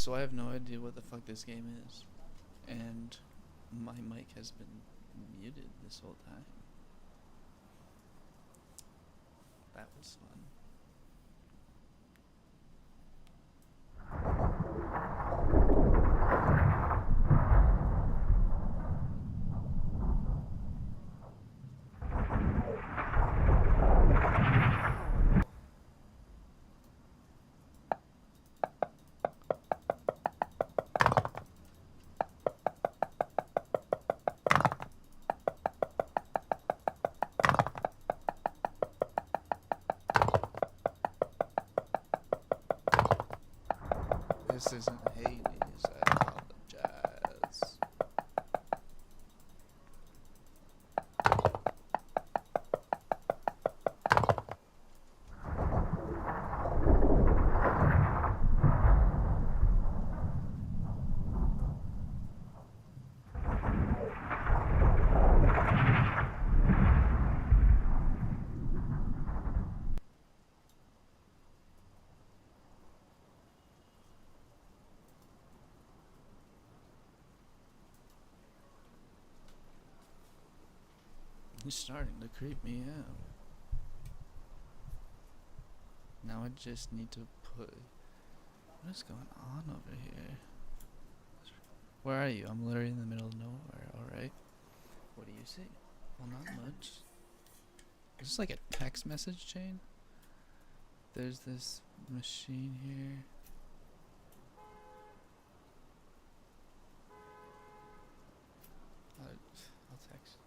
So I have no idea what the fuck this game is, and my mic has been muted this whole time. That was fun. This isn't Hades, I apologize. He's starting to creep me out. Now I just need to put... What is going on over here? Where are you? I'm literally in the middle of nowhere, alright? What do you see? Well, not much. Is this like a text message chain? There's this machine here. I'll text you.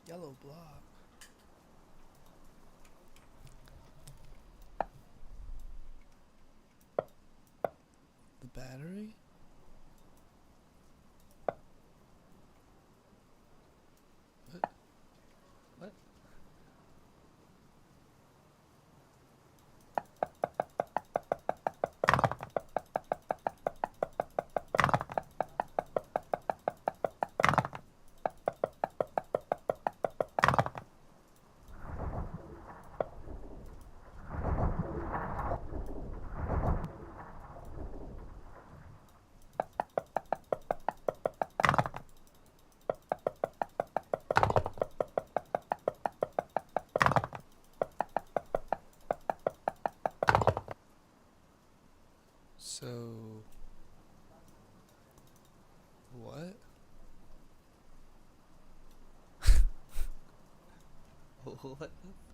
Yellow block. The battery? What? What? So... What? What the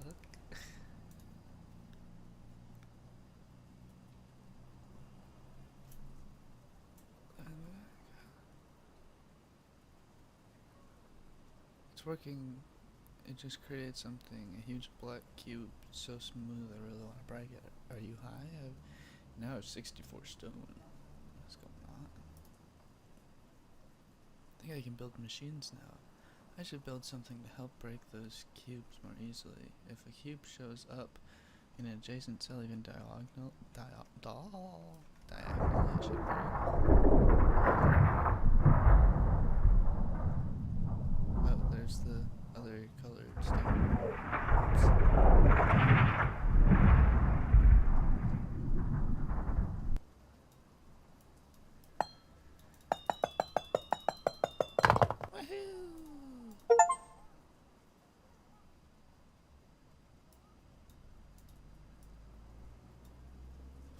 fuck? It's working. It just created something. A huge black cube. So smooth, I really want to break it. Are you high? Now it's 64 stone. What's going on? I think I can build machines now. I should build something to help break those cubes more easily. If a cube shows up in an adjacent cell, even diagonally, it should break. Oh, there's the other colored stone.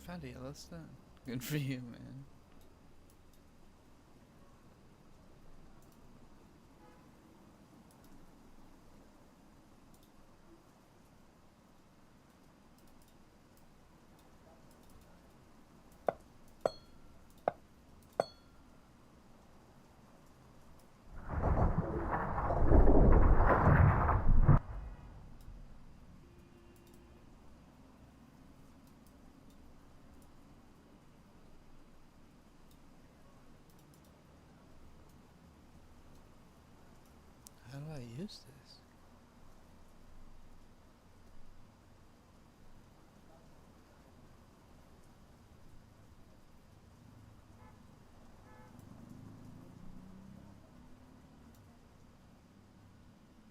Found a Yellowstone. Good for you, man. How do I use this?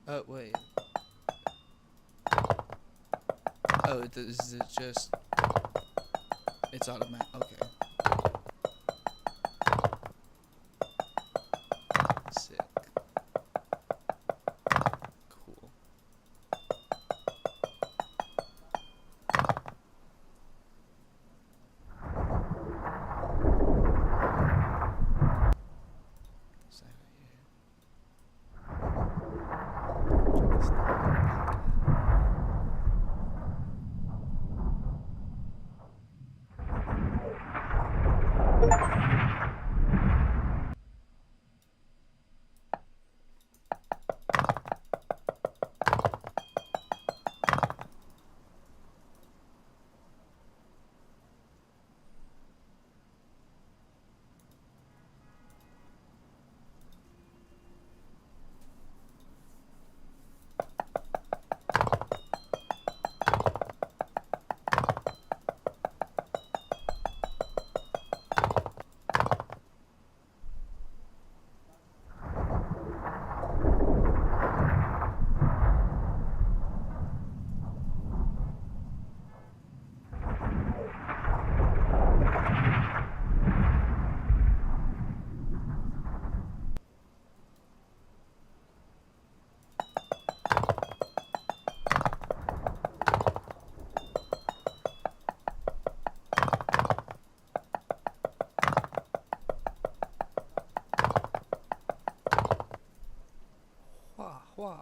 Oh, wait. Oh, is it just... It's automatic. Okay. Sick. Cool. What's that here? Check this Wah, wah.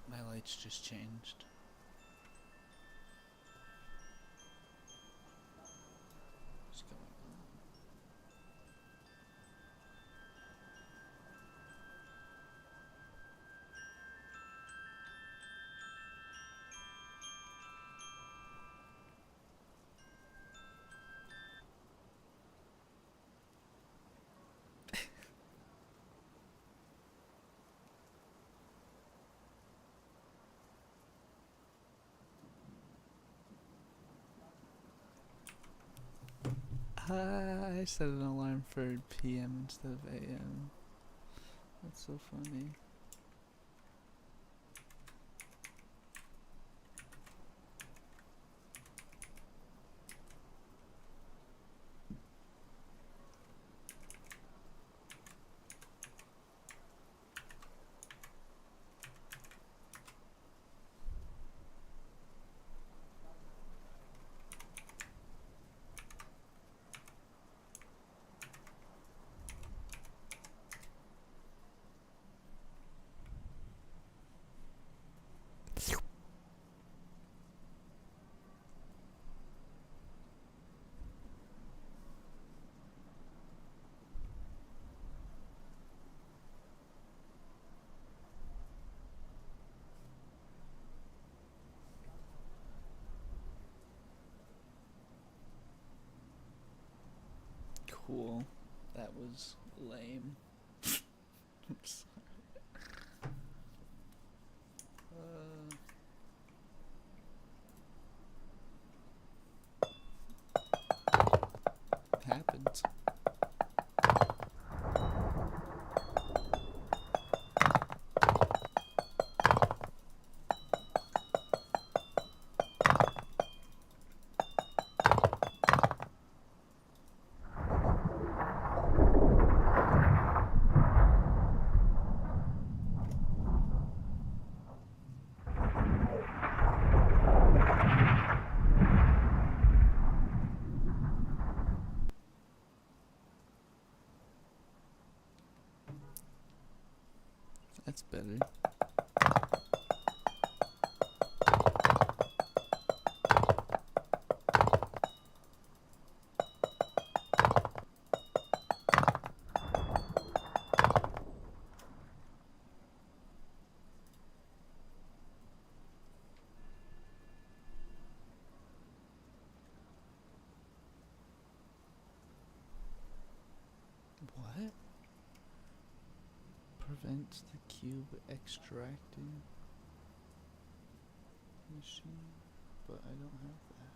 My lights just changed. What's going on? I set an alarm for PM instead of AM. That's so funny. Cool. That was lame. I'm sorry. Happened. That's better. What? prevents the cube extracting machine, but I don't have that.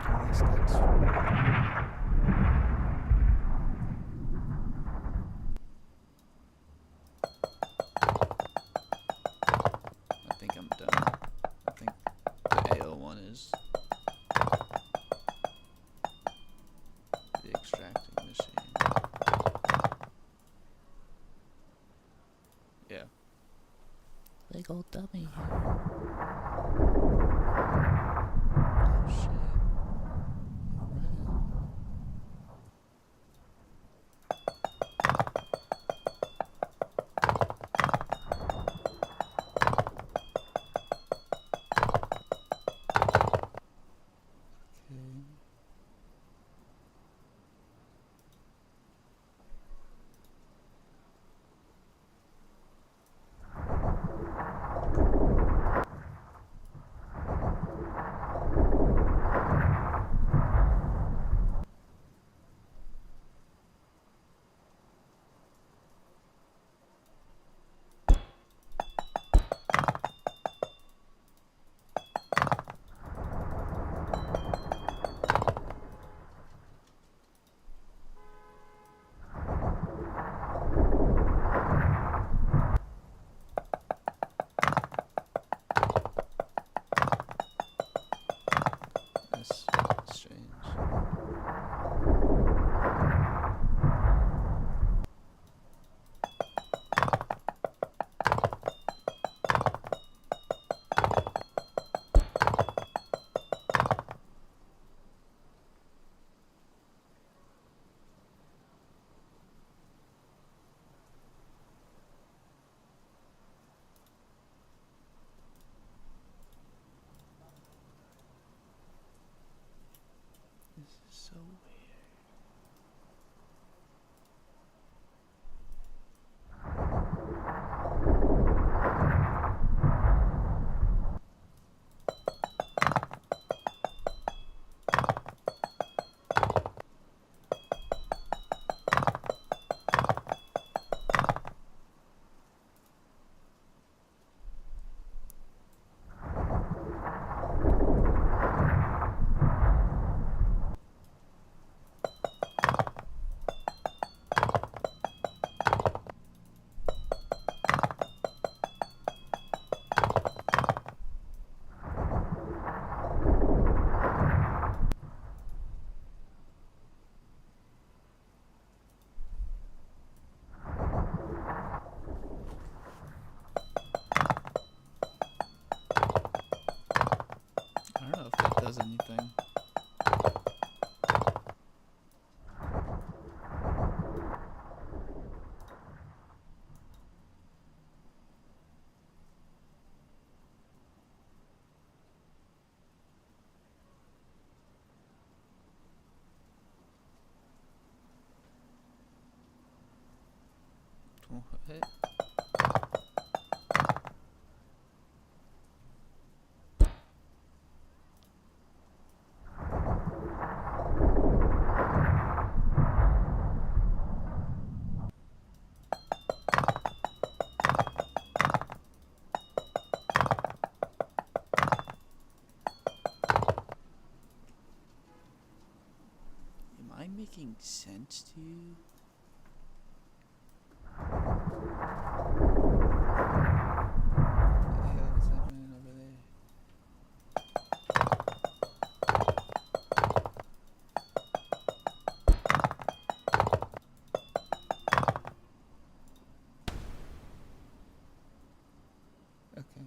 Unless that's I think I'm done. I think the AO one is the extracting machine. Yeah. Big old dummy here. Oh shit. Alright. Okay. That's strange. This is so weird. I don't know if that does anything. What? Am I making sense to you? What the hell is happening over there? Okay.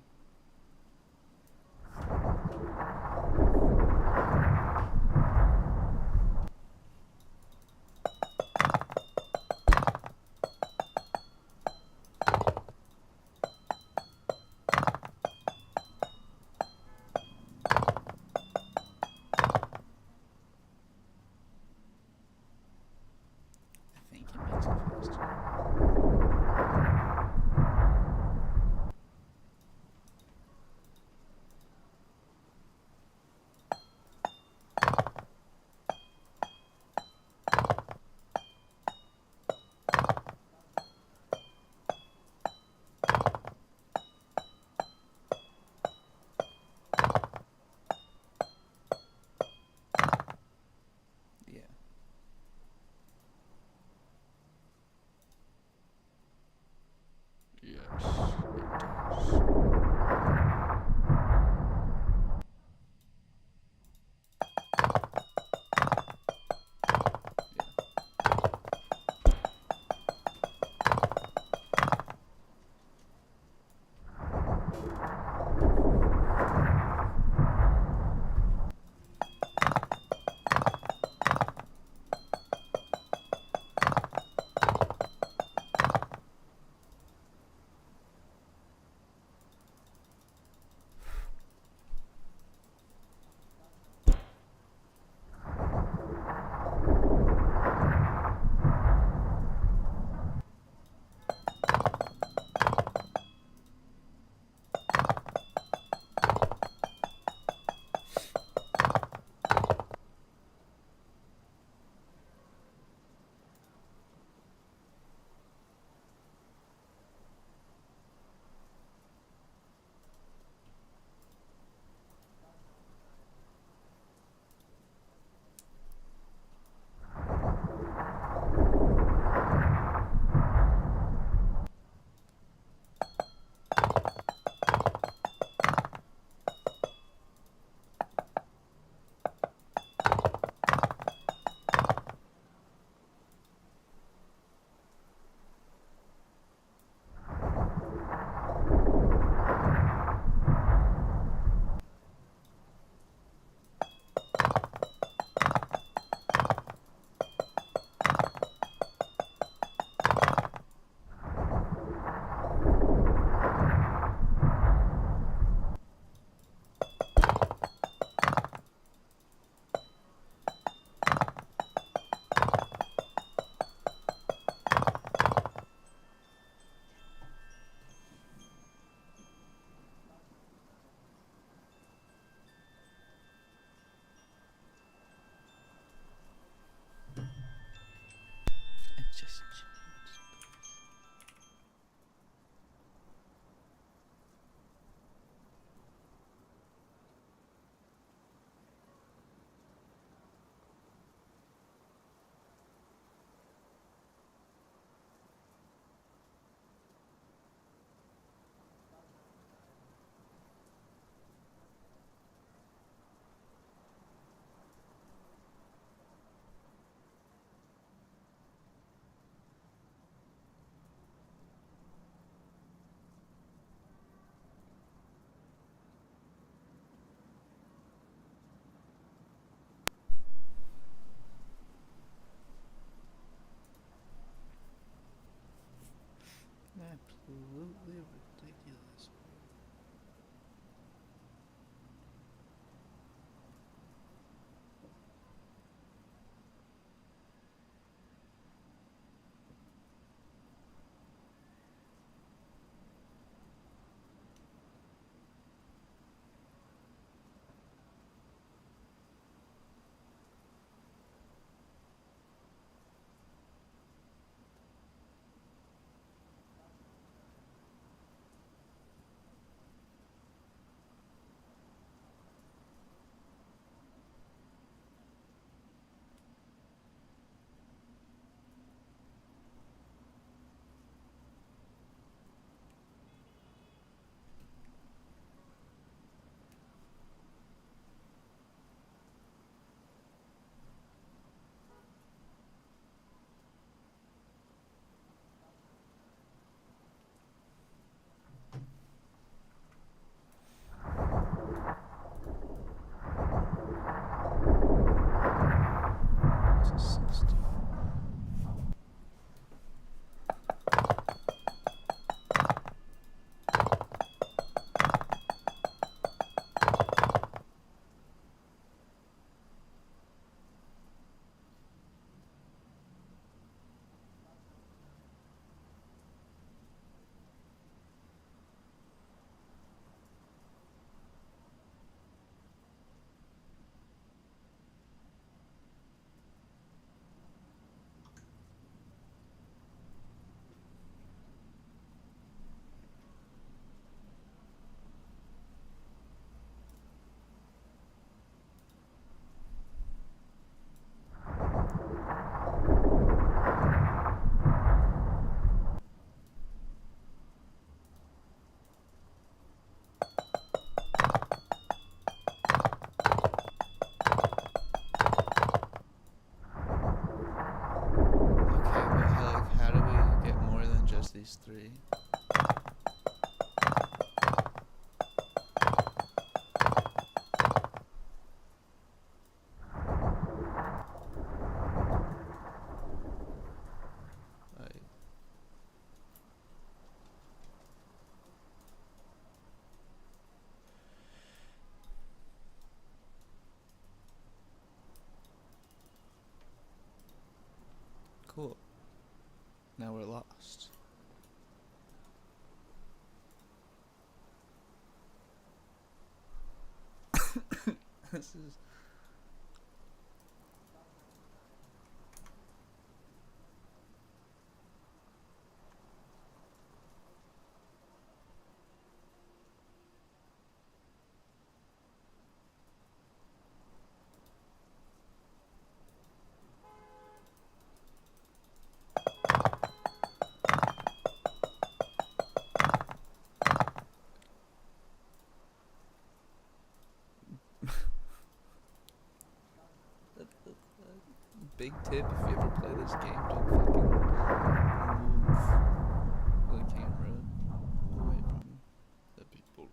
Now we're lost. This is. Big tip if you ever play this game, don't fucking move the camera away from the people.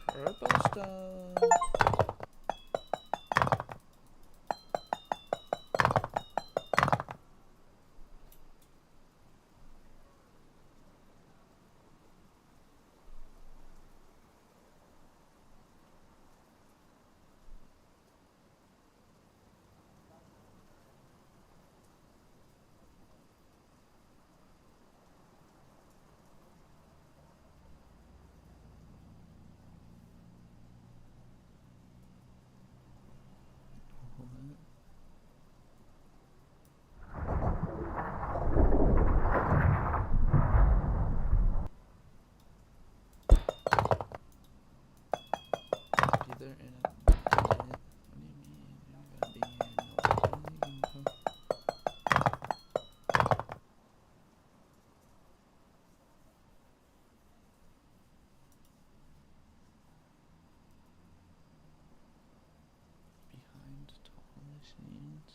Purple stone. What? Be there in a minute. What do you mean? You're gonna be in no info. Behind tall machines.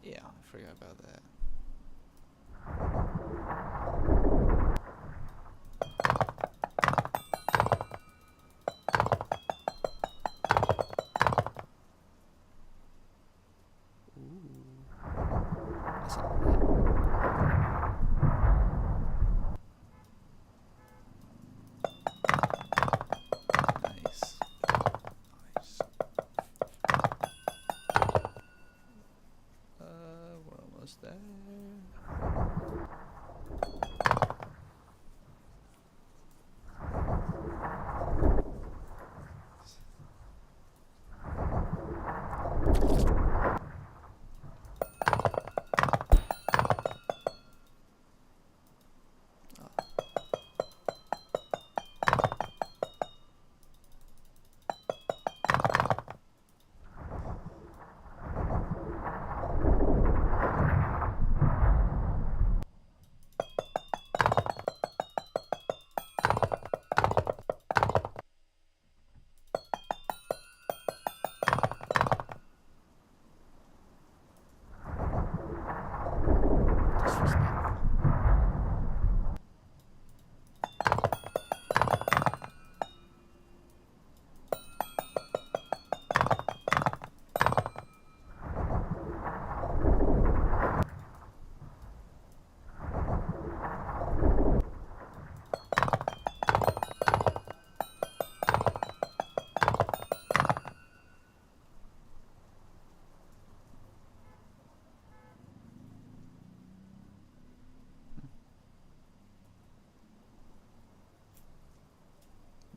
Yeah, I forgot about that. Ooh. That's not bad. Nice. Nice. We're almost there.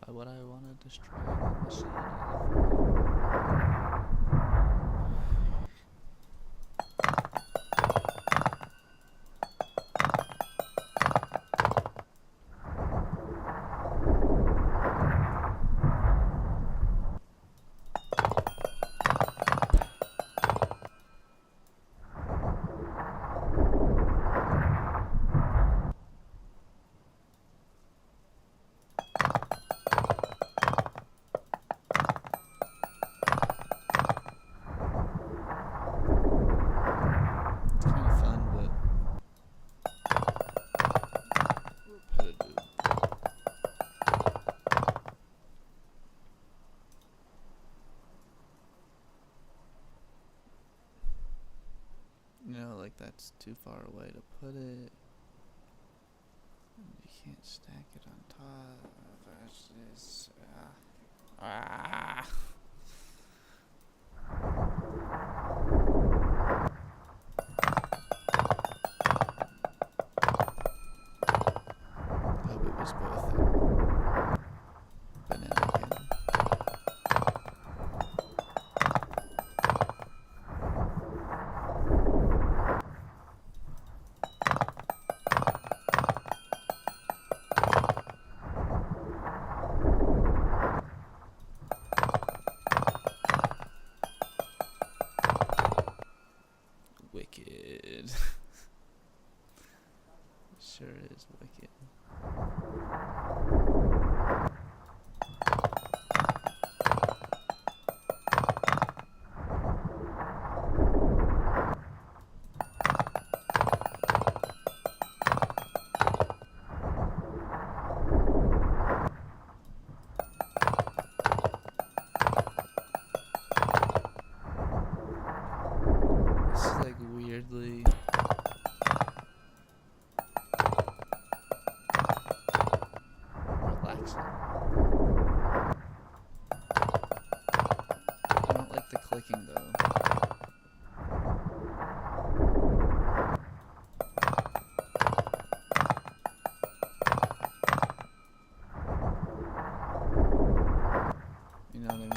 Why would I want to destroy the machine elephant? Like that's too far away to put it. You can't stack it on top. That's just, Hope it was both banana again. Wicked. Sure is wicked. This is like weirdly relaxing. I don't like the clicking though. You know what I mean?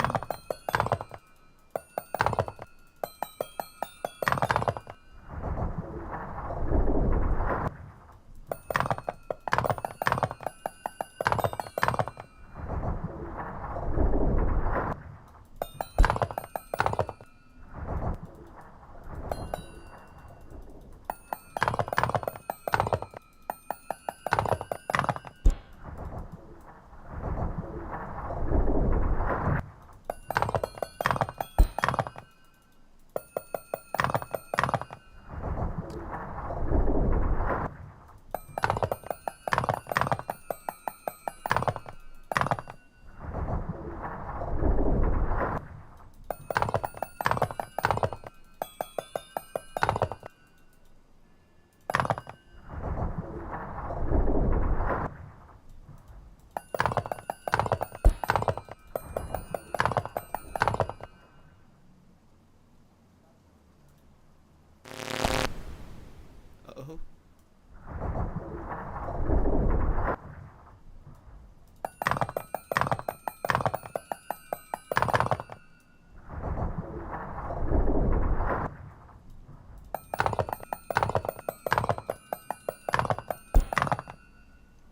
Uh-oh.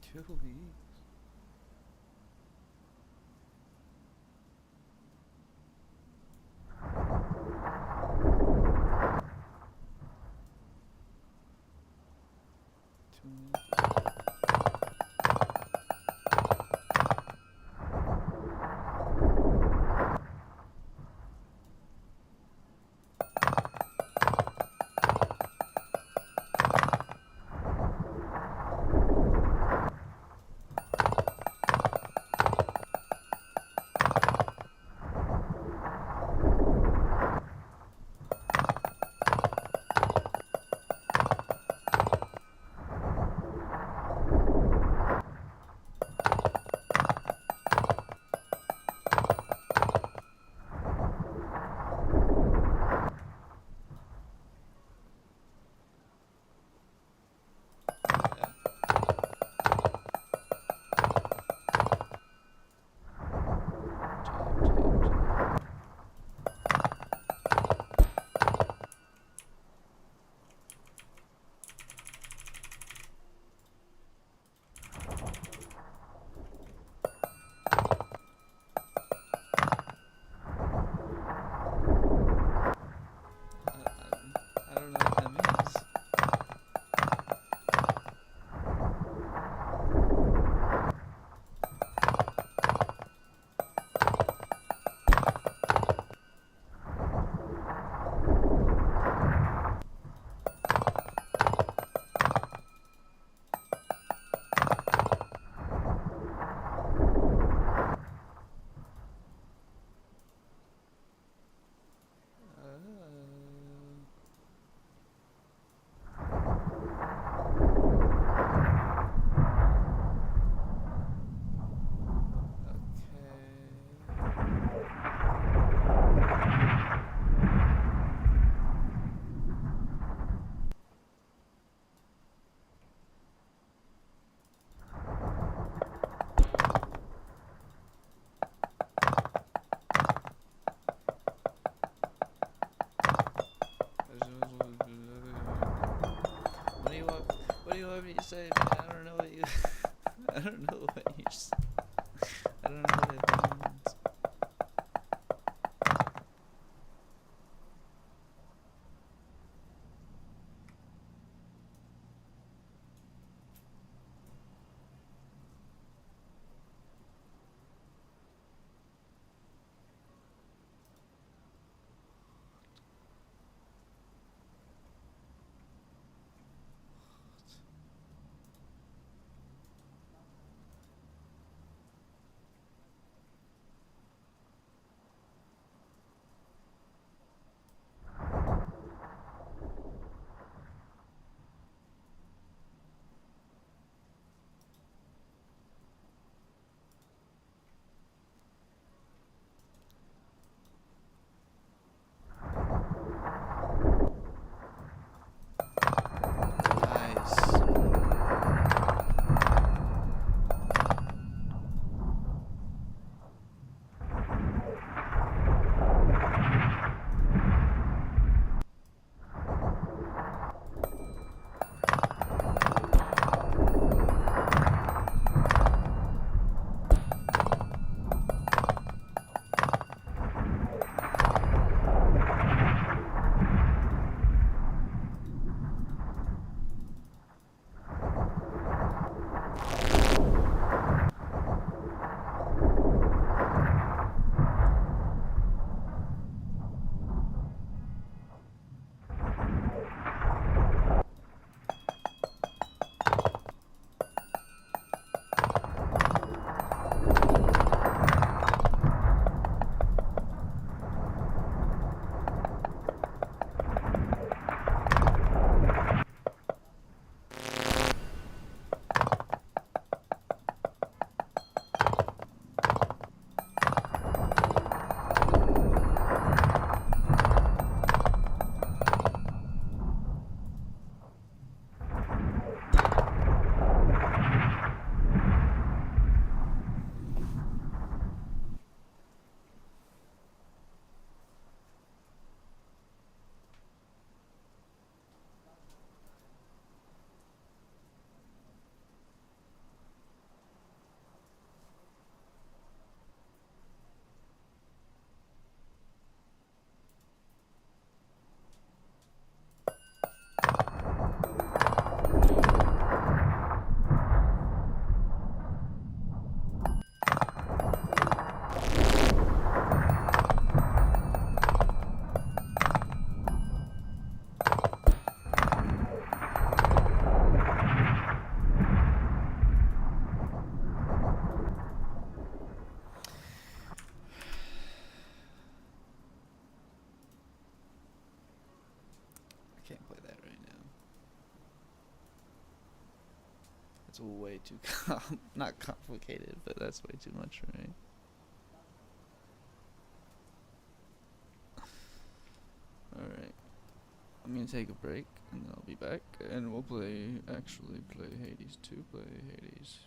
Two weeks. you say, man. I don't know what you. I don't know what you. I don't know what it means. Nice. I can't play that right now. It's way too not complicated, but that's way too much for me. Alright. I'm gonna take a break and then I'll be back and we'll actually play Hades 2, play Hades,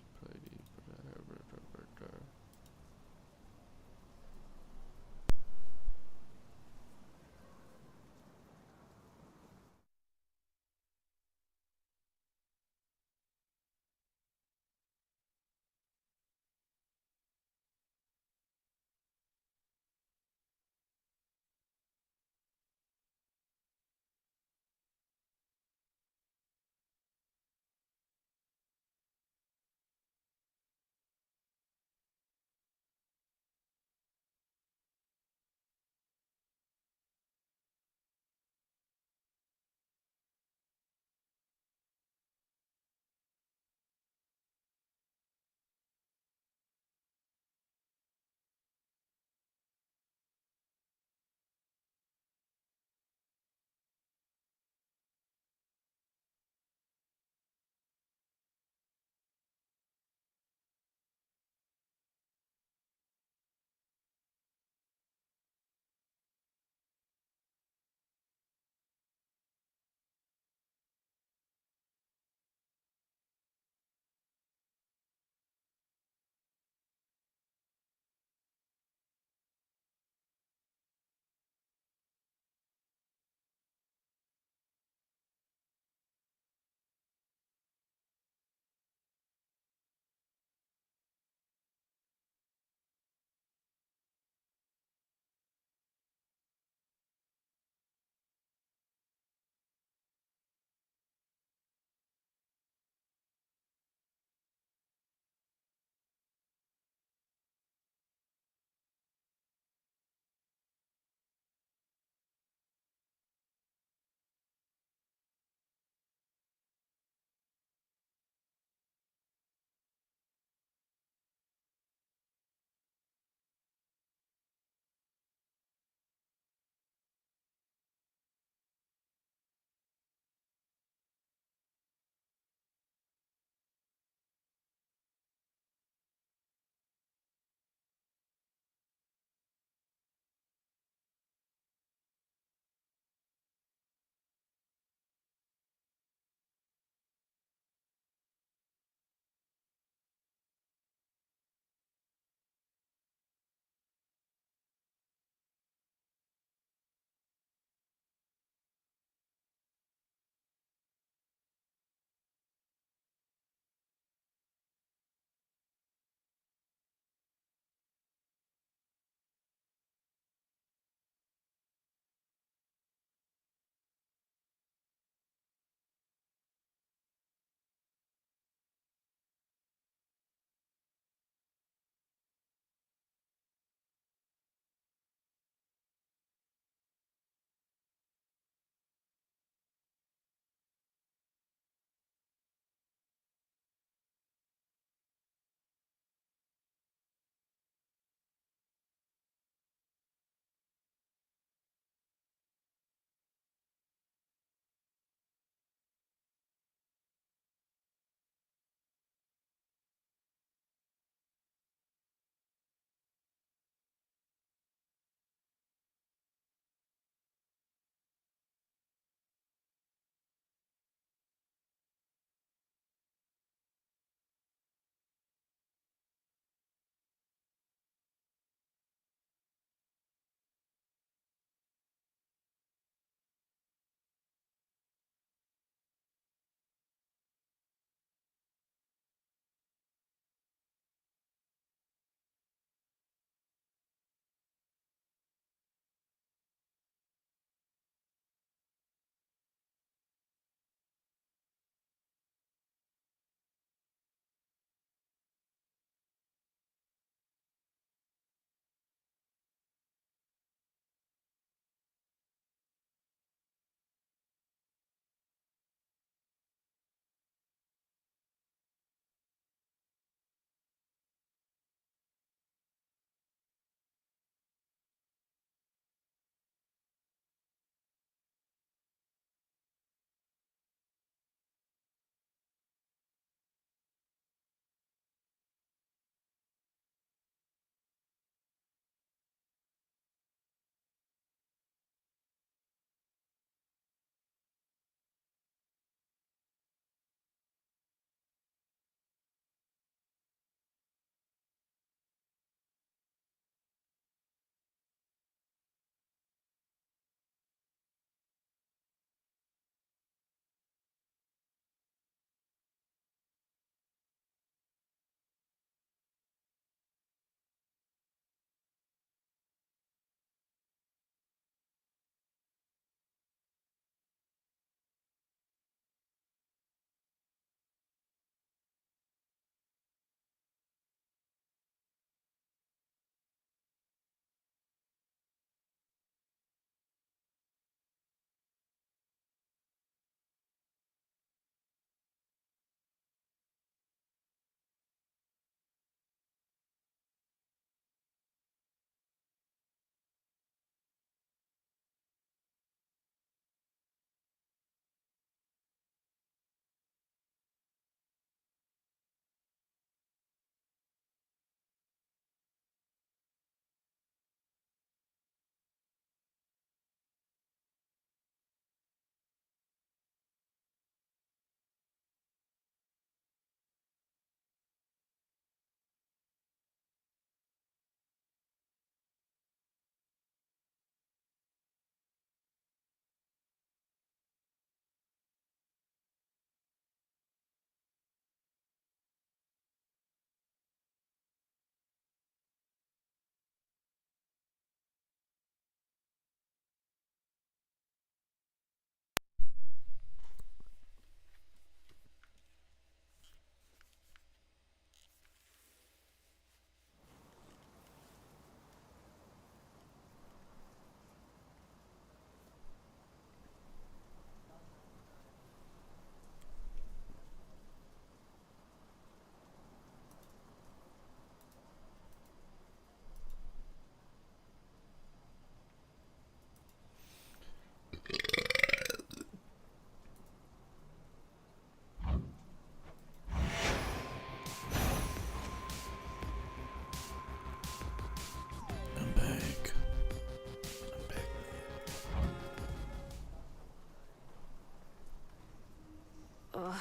Ugh.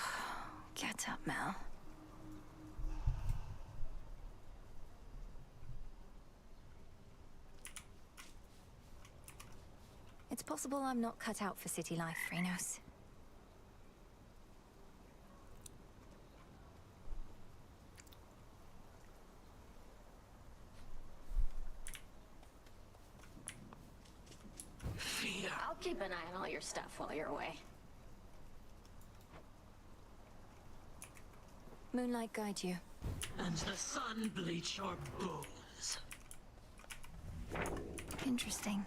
Get up, Mel. It's possible I'm not cut out for city life, Frenos. Fear. I'll keep an eye on all your stuff while you're away. Moonlight guide you. And the sun bleach your bones. Interesting.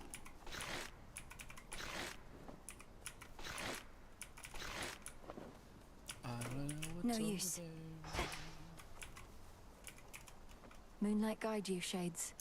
I don't know what's No over use. there. Moonlight guide you, Shades.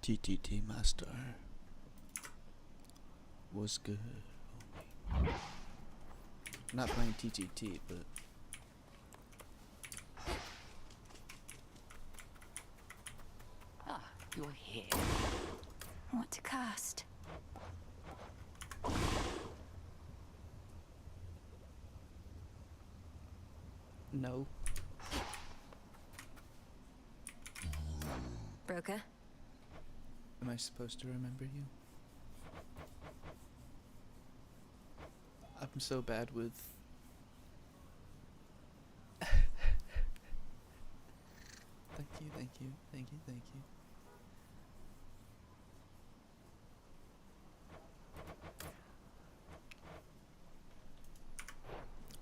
TTT Master. What's good? Not playing TTT, but Ah, you're here. What to cast? no. Broker? Am I supposed to remember you? I'm so bad with. Thank you, thank you, thank you, thank you.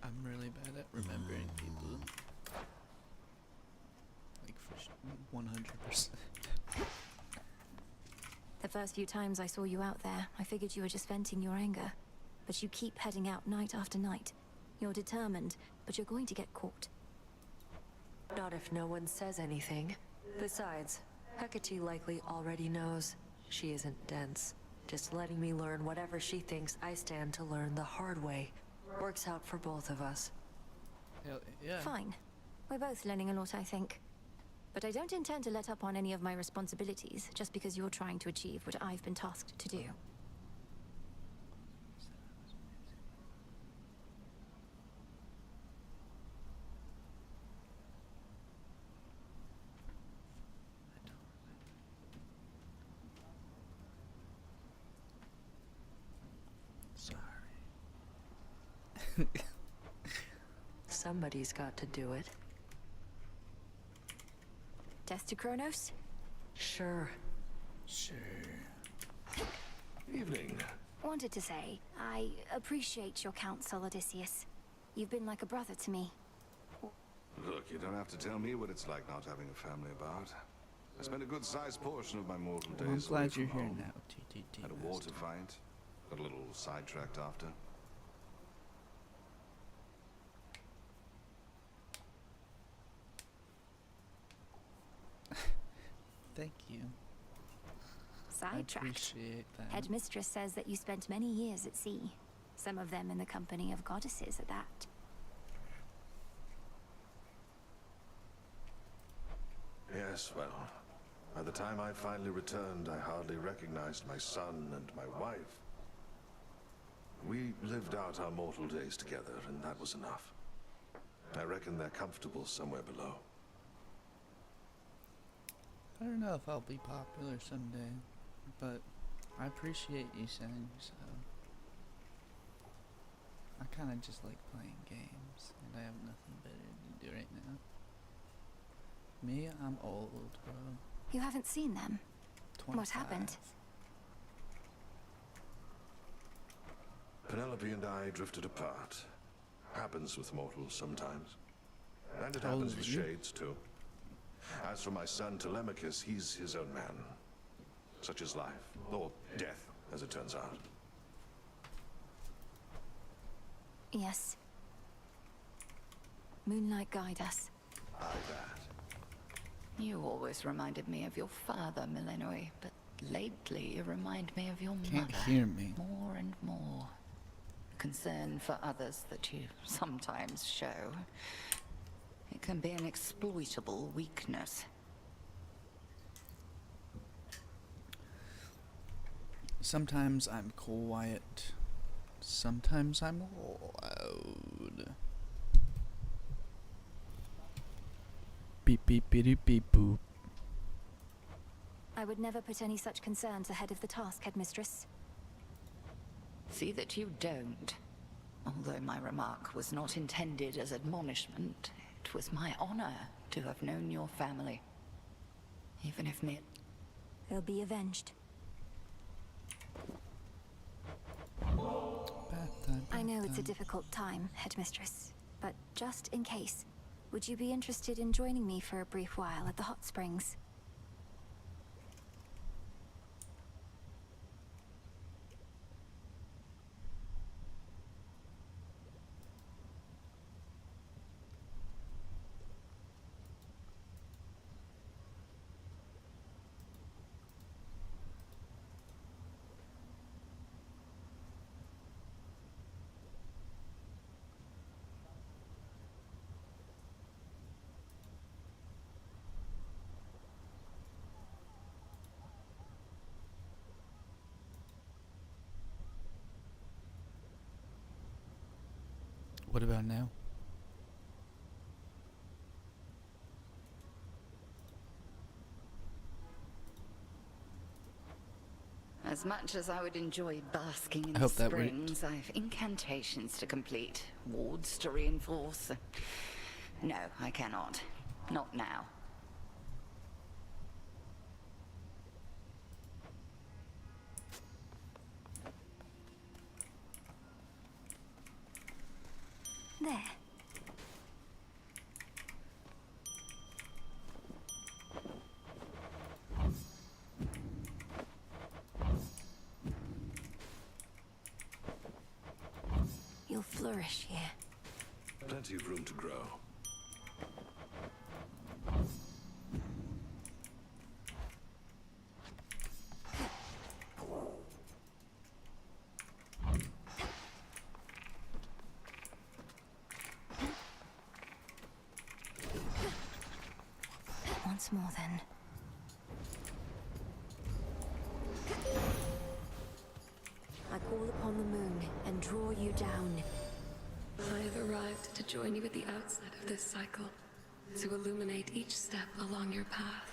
I'm really bad at remembering people. Like for 100%. The first few times I saw you out there, I figured you were just venting your anger. But you keep heading out night after night. You're determined, but you're going to get caught. Not if no one says anything. Besides, Hecate likely already knows. She isn't dense. Just letting me learn whatever she thinks I stand to learn the hard way. Works out for both of us. Hell, yeah. Fine. We're both learning a lot, I think. But I don't intend to let up on any of my responsibilities just because you're trying to achieve what I've been tasked to do. Sorry. Somebody's got to do it. Death to Kronos? Sure. Sure. Evening. Wanted to say, I appreciate your counsel, Odysseus. You've been like a brother to me. Look, you don't have to tell me what it's like not having a family about. I spent a good-sized portion of my mortal Well, I'm days away glad you're from here home. now, TTT. Had a war to fight. Got a little sidetracked after. Thank you. I Sidetracked. appreciate that. Headmistress says that you spent many years at sea. Some of them in the company of goddesses at that. Yes, well, by the time I finally returned, I hardly recognized my son and my wife. We lived out our mortal days together, and that was enough. I reckon they're comfortable somewhere below. I don't know if I'll be popular someday, but I appreciate you saying so. I kind of just like playing games, and I have nothing better to do right now. Me, I'm old, bro. You haven't seen them. 25. What happened? Penelope and I drifted apart. Happens with mortals sometimes. And it How old happens are with you? shades, too. As for my son Telemachus, he's his own man. Such is life, or death, as it turns out. Yes. Moonlight guide us. Aye, that. You always reminded me of your father, Milenoi, but lately you remind me of your Can't mother. hear me. More and more. Concern for others that you sometimes show. It can be an exploitable weakness. Sometimes I'm quiet. Sometimes I'm loud. Beep beep beep beep boop. I would never put any such concerns ahead of the task, Headmistress. See that you don't. Although my remark was not intended as admonishment, it was my honor to have known your family. Even if They'll be avenged. I know it's a difficult time, Headmistress, but just in case, would you be interested in joining me for a brief while at the hot springs? What about now? As much as I would enjoy basking in I the hope that worked. springs, I've incantations to complete, wards to reinforce. No, I cannot. Not now. There. You'll flourish here. Plenty of room to grow. Once more, then. I call upon the moon and draw you down. I have arrived to join you at the outset of this cycle, to illuminate each step along your path.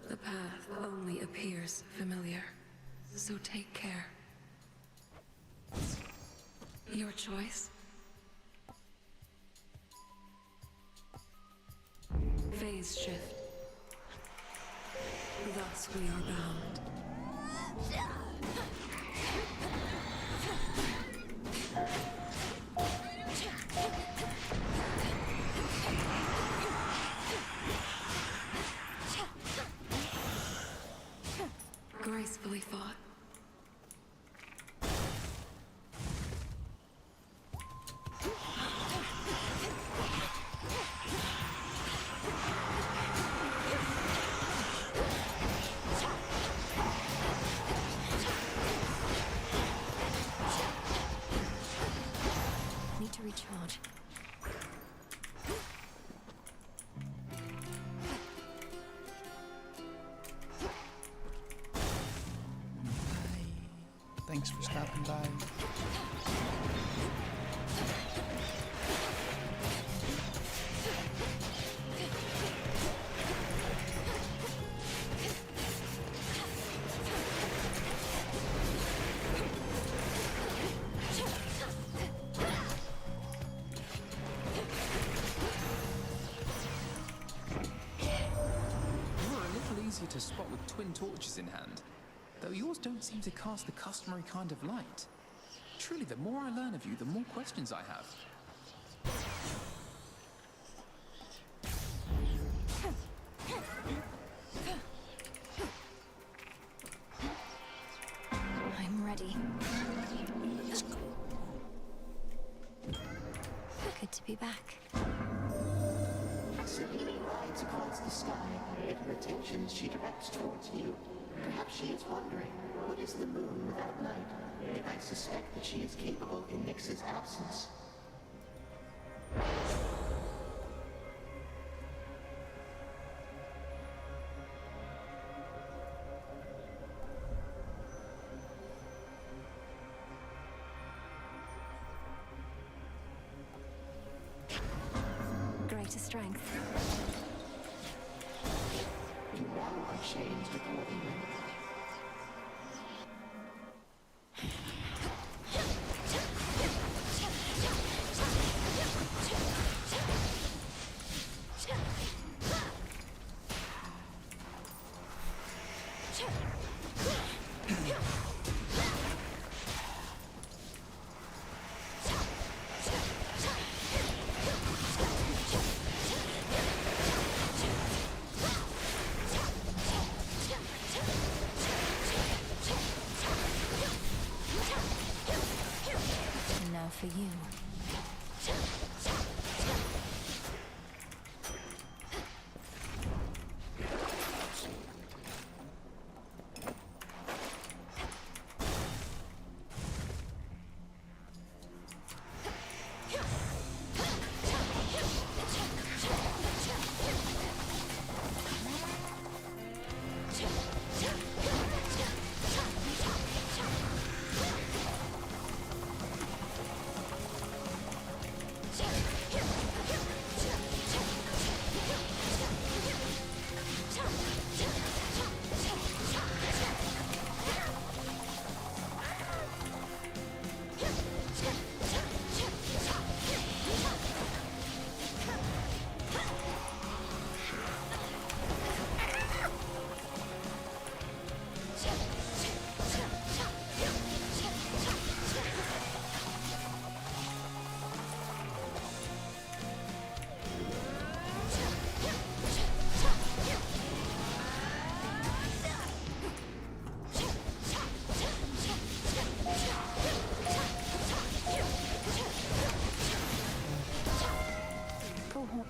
The path only appears familiar, so take care. Your choice? Phase shift. Thus we are bound. Gracefully fought. Need to recharge. Thanks for stopping by. You're a little easier to spot with twin torches in hand, though yours don't seem to cast the customary kind of light. Truly, the more I learn of you, the more questions I have. ready. Good to be back. Sabine rides across the sky, and her attention she directs towards you. Perhaps she is wondering, what is the moon without night? And I suspect that she is capable in Nyx's absence. Greater strength. You now are changed accordingly. And now for you.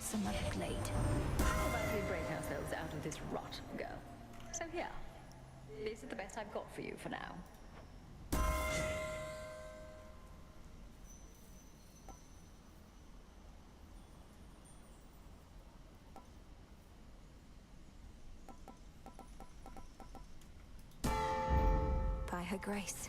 Some of the glade. How about we break ourselves out of this rot, girl? So here, this is the best I've got for you for now. By her grace.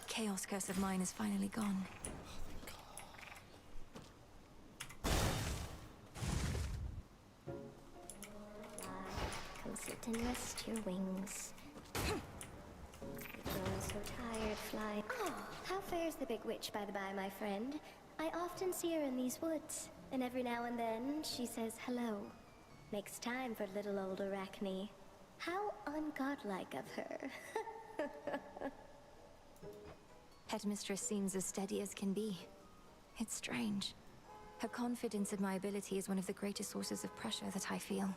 Chaos curse of mine is finally gone. Come sit and rest your wings. You're growing so tired flying. Oh, how fares the big witch, by the by, my friend? I often see her in these woods, and every now and then she says hello. Makes time for little old Arachne. How ungodlike of her. Headmistress seems as steady as can be. It's strange. Her confidence in my ability is one of the greatest sources of pressure that I feel.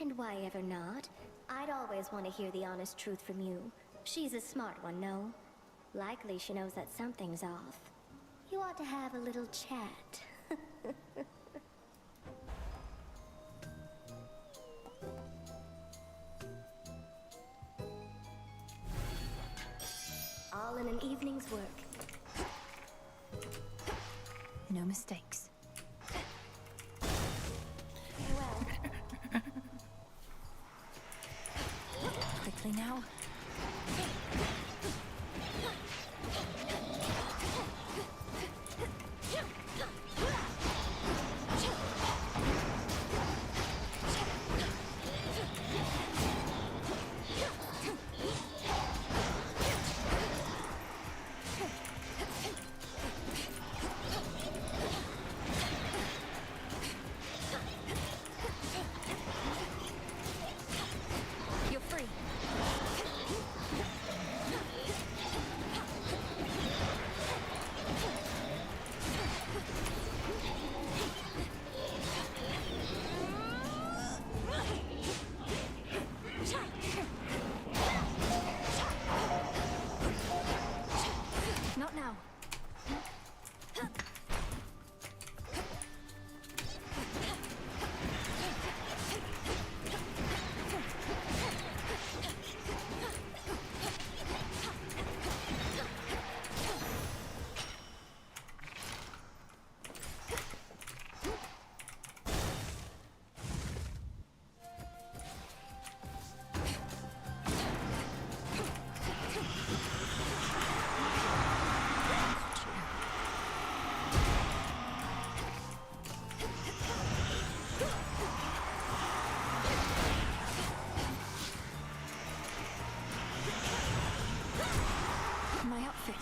And why ever not? I'd always want to hear the honest truth from you. She's a smart one, no? Likely she knows that something's off. You ought to have a little chat. All in an evening's work. No mistakes. now. You're free. Not now. My outfit.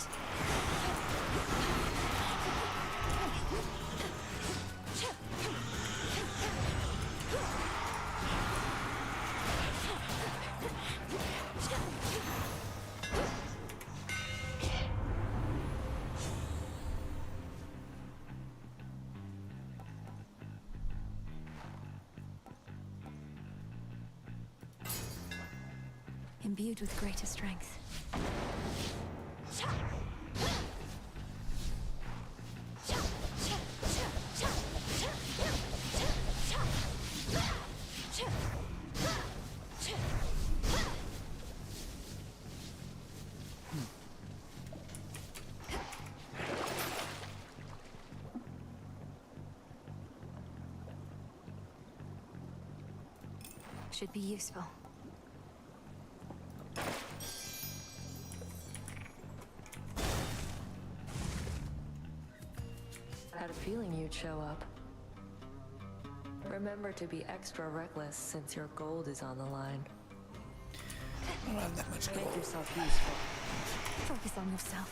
Imbued with greater strength. Should be useful. Had a feeling you'd show up. Remember to be extra reckless since your gold is on the line. I don't have that much gold. Make yourself useful. Focus on yourself.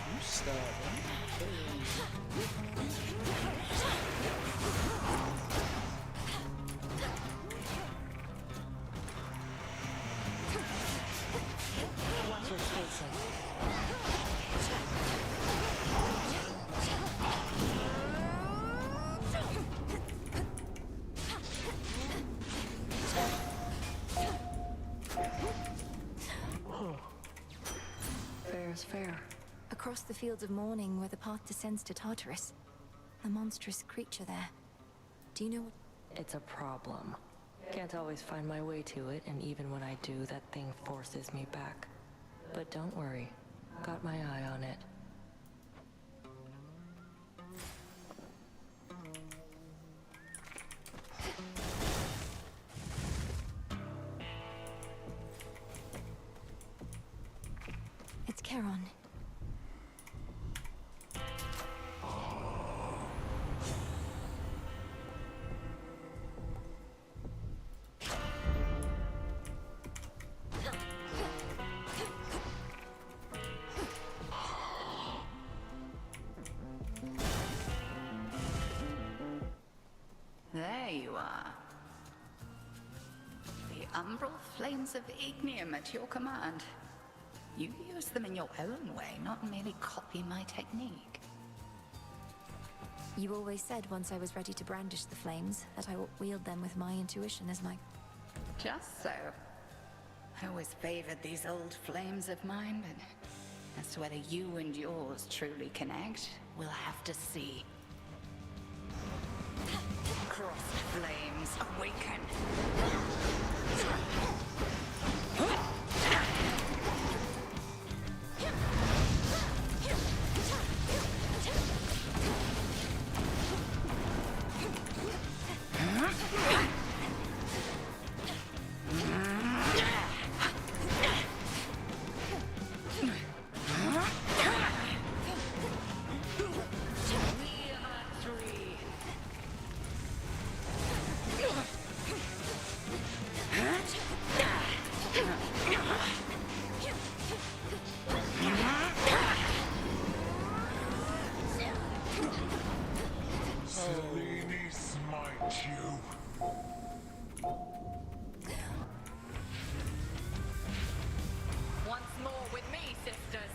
You stop, Watch your spacing. Fair is fair. Across the fields of morning where the path descends to Tartarus. A monstrous creature there. Do you know what... It's a problem. Can't always find my way to it, and even when I do, that thing forces me back. But don't worry. Got my eye on it. It's Charon. There you are. The umbral flames of Ignium at your command. You use them in your own way, not merely copy my technique. You always said once I was ready to brandish the flames, that I would wield them with my intuition as my... Just so. I always favored these old flames of mine, but As to whether you and yours truly connect, we'll have to see. Crossed flames awaken. Selene smite you. Once more with me, sisters.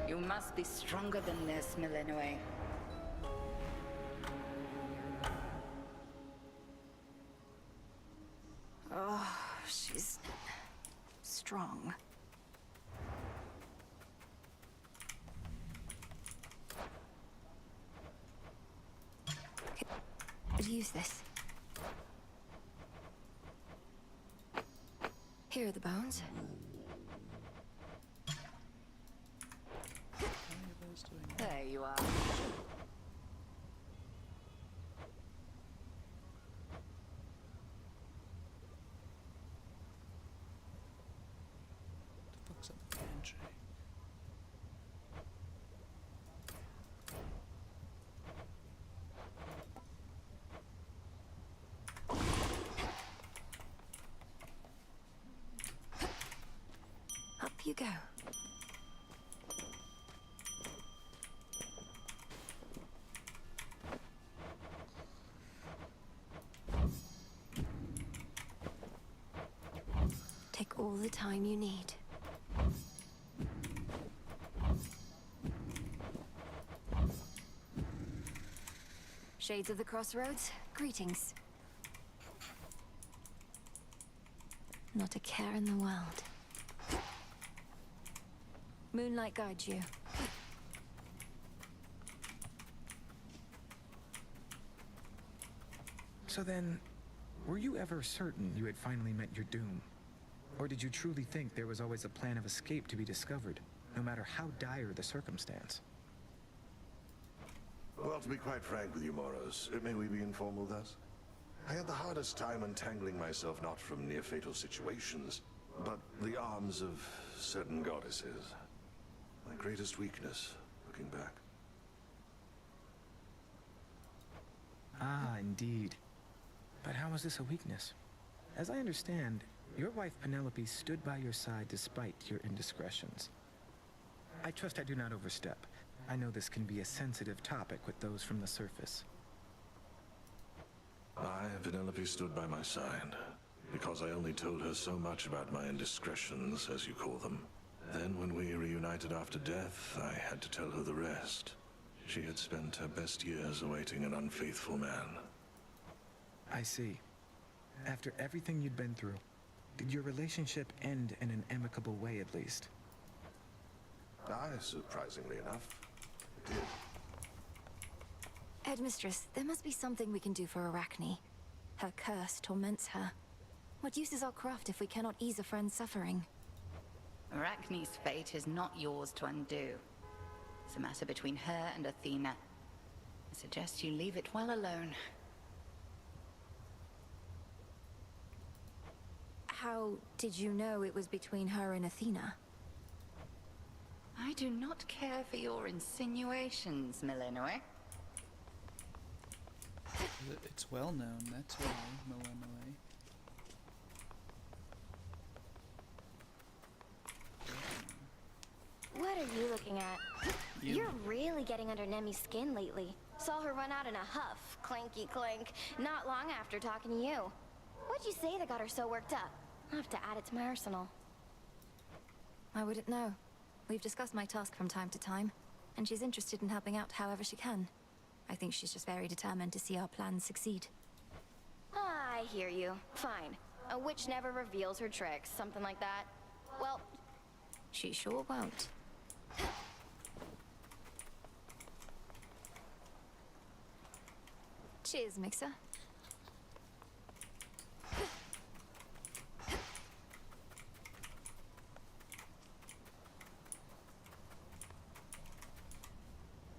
You must be stronger than this, Millennium. Oh, she's strong. Could use this. Here are the bones. There you are. The fuck's up the pantry? Up you go. Take all the time you need. Shades of the Crossroads, greetings. Not a care in the world. Moonlight guides you. So then, were you ever certain you had finally met your doom? Or did you truly think there was always a plan of escape to be discovered, no matter how dire the circumstance? Well, to be quite frank with you, Moros, may we be informal thus? I had the hardest time untangling myself not from near-fatal situations, but the arms of certain goddesses. My greatest weakness, looking back. Ah, indeed. But how was this a weakness? As I understand, your wife Penelope stood by your side despite your indiscretions. I trust I do not overstep. I know this can be a sensitive topic with those from the surface. Penelope stood by my side, because I only told her so much about my indiscretions, as you call them. Then, when we reunited after death, I had to tell her the rest. She had spent her best years awaiting an unfaithful man. I see. After everything you'd been through, did your relationship end in an amicable way at least? Surprisingly enough, it did. Headmistress, there must be something we can do for Arachne. Her curse torments her. What use is our craft if we cannot ease a friend's suffering? Arachne's fate is not yours to undo. It's a matter between her and Athena. I suggest you leave it well alone. How did you know it was between her and Athena? I do not care for your insinuations, Millennium. It's well known, that's why, Millennium. What are you looking at? You. You're really getting under Nemi's skin lately. Saw her run out in a huff, clanky clank, not long after talking to you. What'd you say that got her so worked up? I'll have to add it to my arsenal. I wouldn't know. We've discussed my task from time to time, and she's interested in helping out however she can. I think she's just very determined to see our plans succeed. I hear you. Fine. A witch never reveals her tricks, something like that. Well, She sure won't. Cheers, Mixer.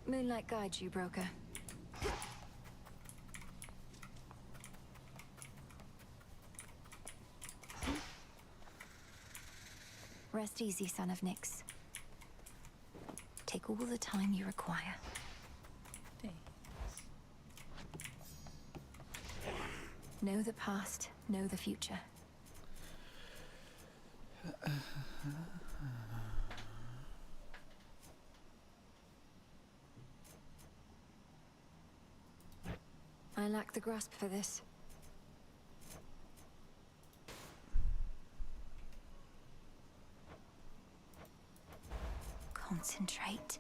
Moonlight guides you, broker. Rest easy, son of Nyx. Take all the time you require. Know the past, know the future. I lack the grasp for this. Concentrate.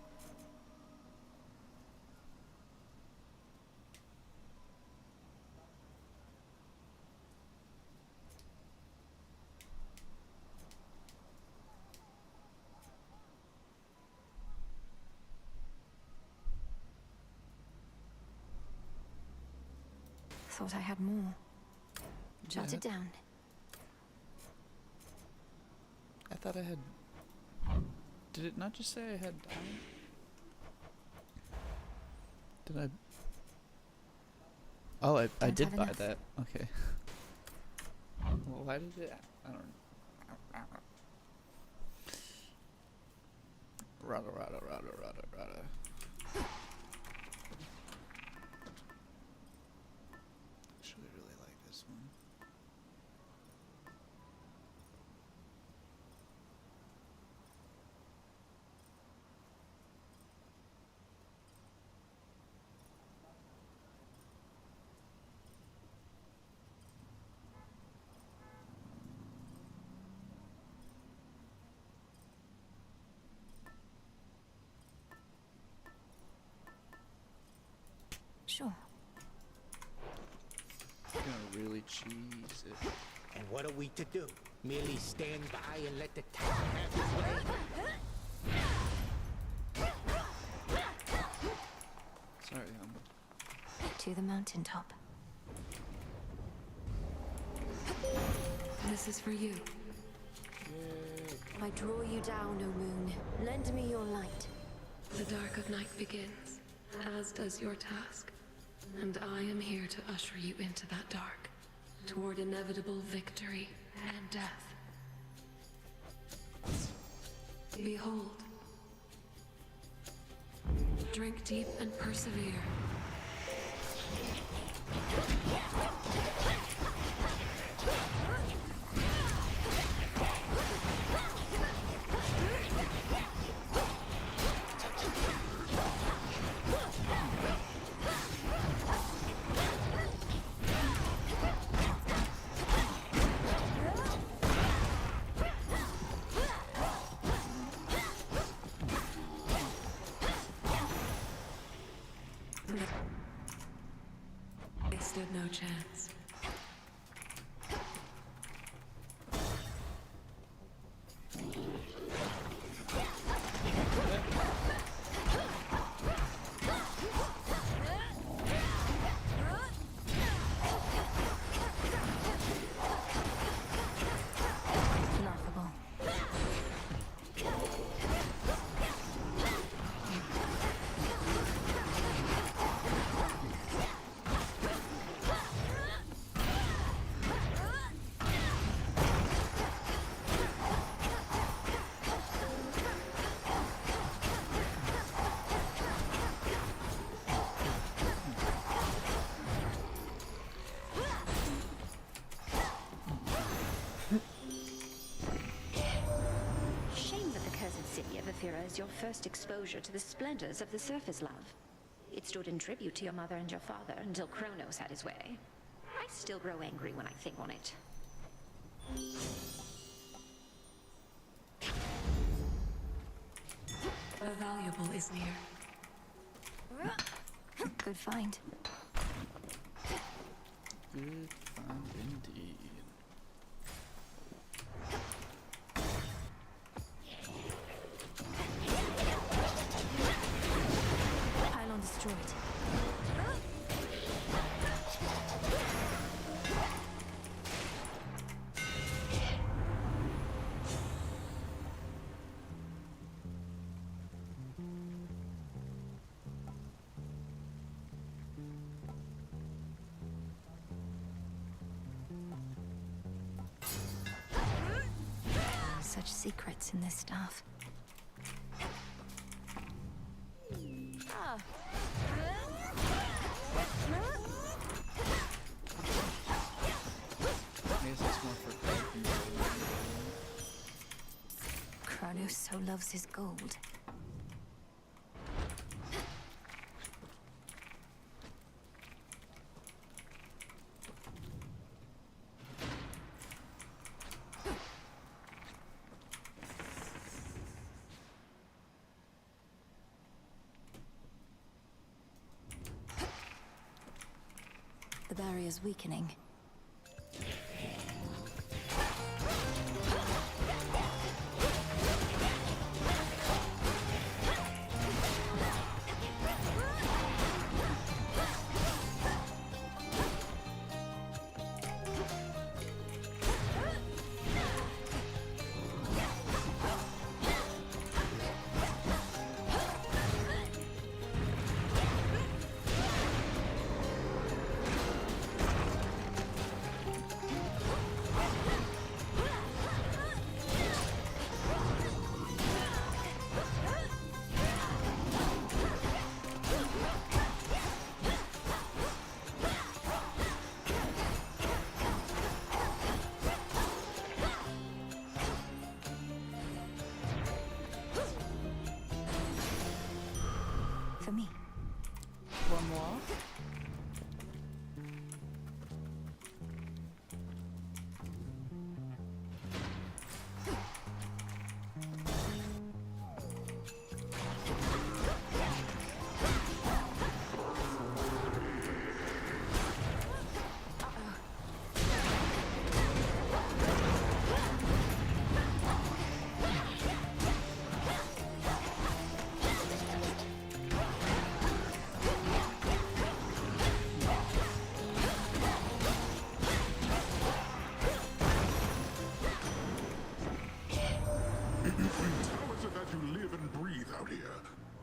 Thought I had more. Jot it down. I thought I had... Did it not just say I had time? Did I... Oh, I Don't did have buy enough. that. Okay. Well, why did it... I don't know. Rada. Actually really like this one. Sure. Gonna really cheese it. And what are we to do? Merely stand by and let the town have its way? Sorry, To the mountaintop. This is for you. I draw you down, O moon. Lend me your light. The dark of night begins, as does your task. And I am here to usher you into that dark, toward inevitable victory and death. Behold. Drink deep and persevere. They stood no chance. Laughable. first exposure to the splendors of the surface love. It stood in tribute to your mother and your father until Kronos had his way. I still grow angry when I think on it. The valuable is near. Good find. Good find indeed. Pylon destroyed. Such secrets in this stuff. Ah. I guess it's more for Kronos so loves his gold. The barrier's weakening. For me. One more.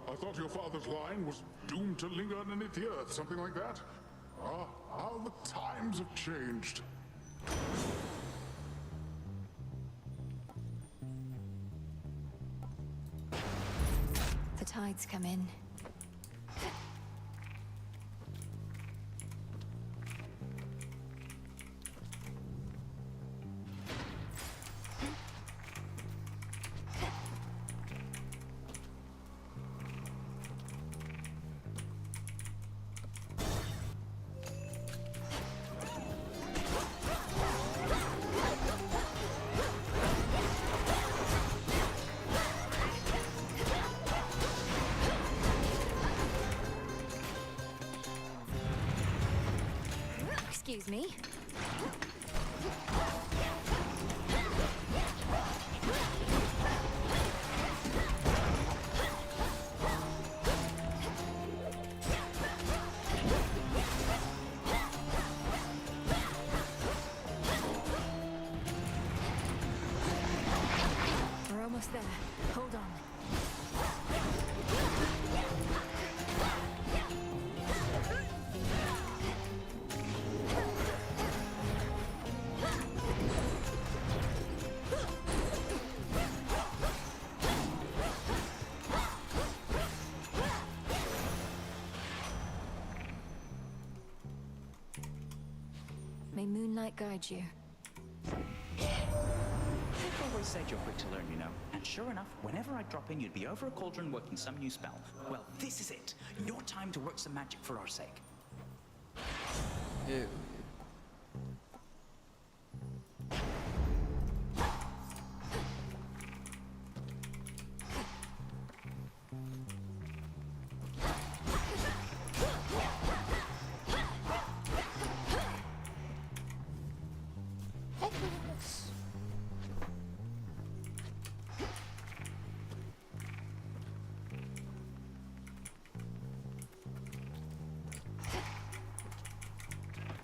I thought your father's line was doomed to linger underneath the earth, something like that. Ah, how the times have changed. The tides come in. Excuse me. We're almost there. Hold on. May moonlight guide you. People always said you're quick to learn, you know. And sure enough, whenever I drop in, you'd be over a cauldron working some new spell. Well, this is it. Your time to work some magic for our sake. Ew.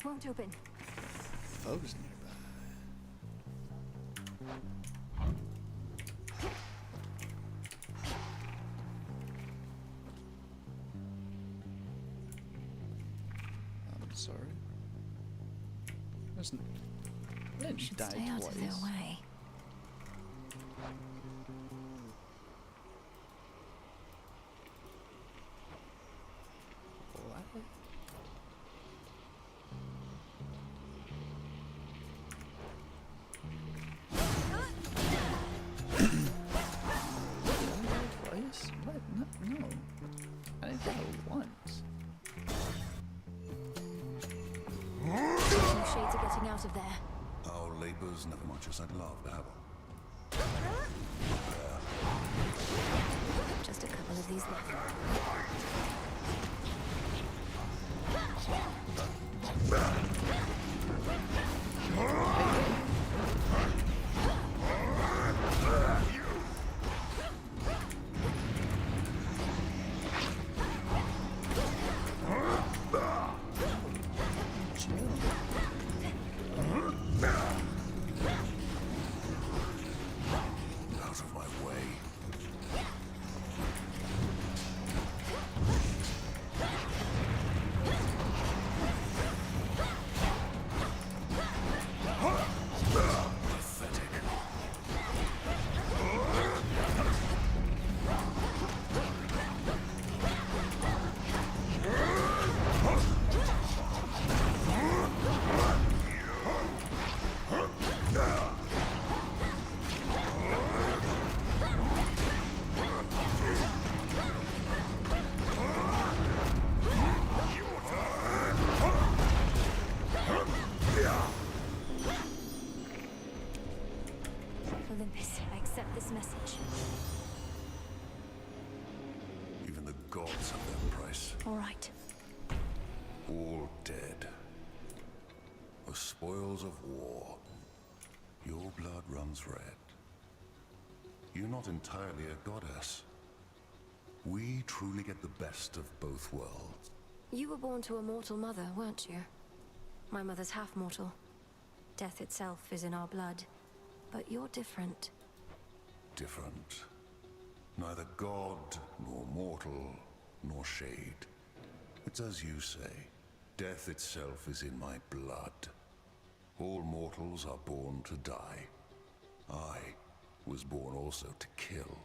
Won't open. Foes nearby. I'm sorry. Listen, I didn't Should die stay out twice. of their way. What? Twice? What? No. I didn't die once. Some shades are getting out of there. Our labours never much as I'd love to have. Just a couple of these left. Out of my way. Olympus, I accept this message. Even the gods have their price. All right. All dead. The spoils of war. Your blood runs red. You're not entirely a goddess. We truly get the best of both worlds. You were born to a mortal mother, weren't you? My mother's half-mortal. Death itself is in our blood. But you're different. Different. Neither god, nor mortal, nor shade. It's as you say. Death itself is in my blood. All mortals are born to die. I was born also to kill.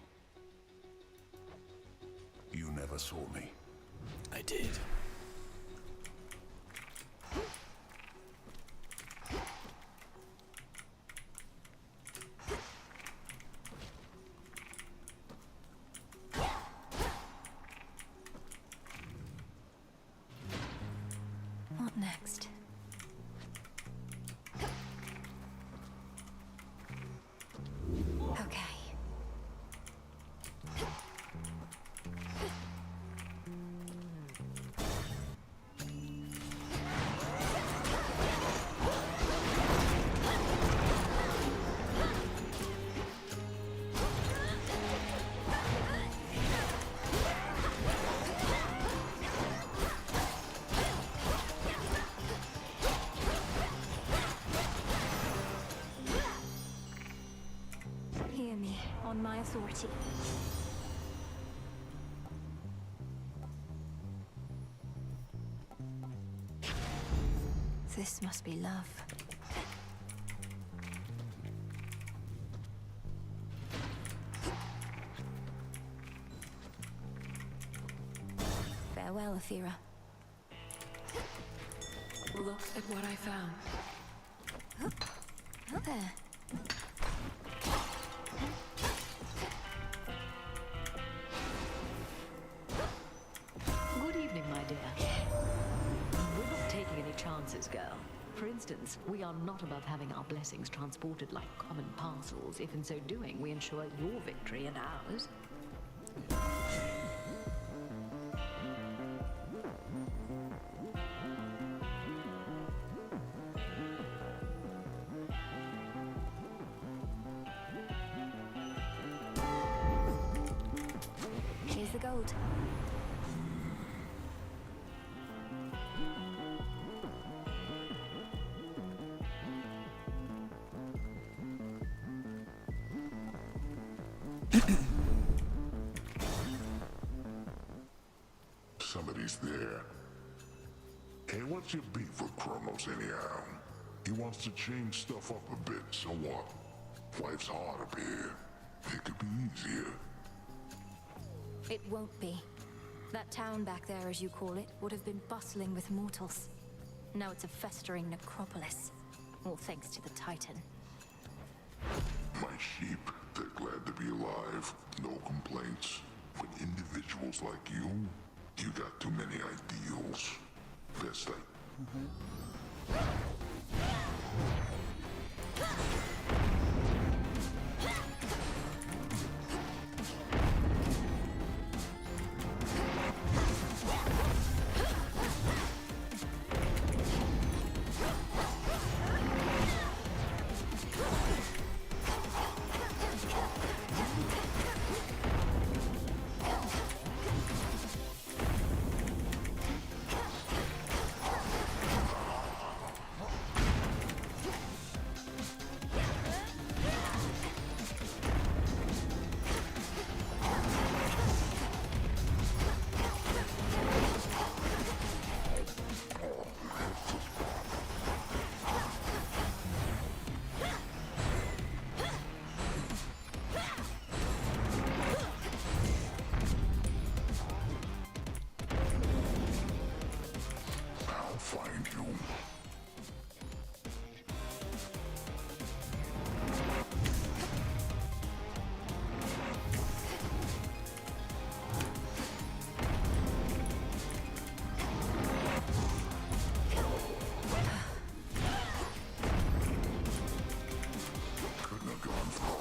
You never saw me. I did. What next? Okay. Hear me, on my authority. This must be love. Farewell, Athera. Look at what I found. Oh, there. this girl. For instance, we are not above having our blessings transported like common parcels, if in so doing we ensure your victory and ours. Here's the gold. Somebody's there. Hey, what's your beef with Kronos anyhow? He wants to change stuff up a bit, so what? Life's hard up here. It could be easier. It won't be. That town back there, as you call it, would have been bustling with mortals. Now it's a festering necropolis. All thanks to the Titan. My sheep, they're glad to be alive. No complaints. But individuals like you got too many ideals. Best I... find you. Couldn't have gone far.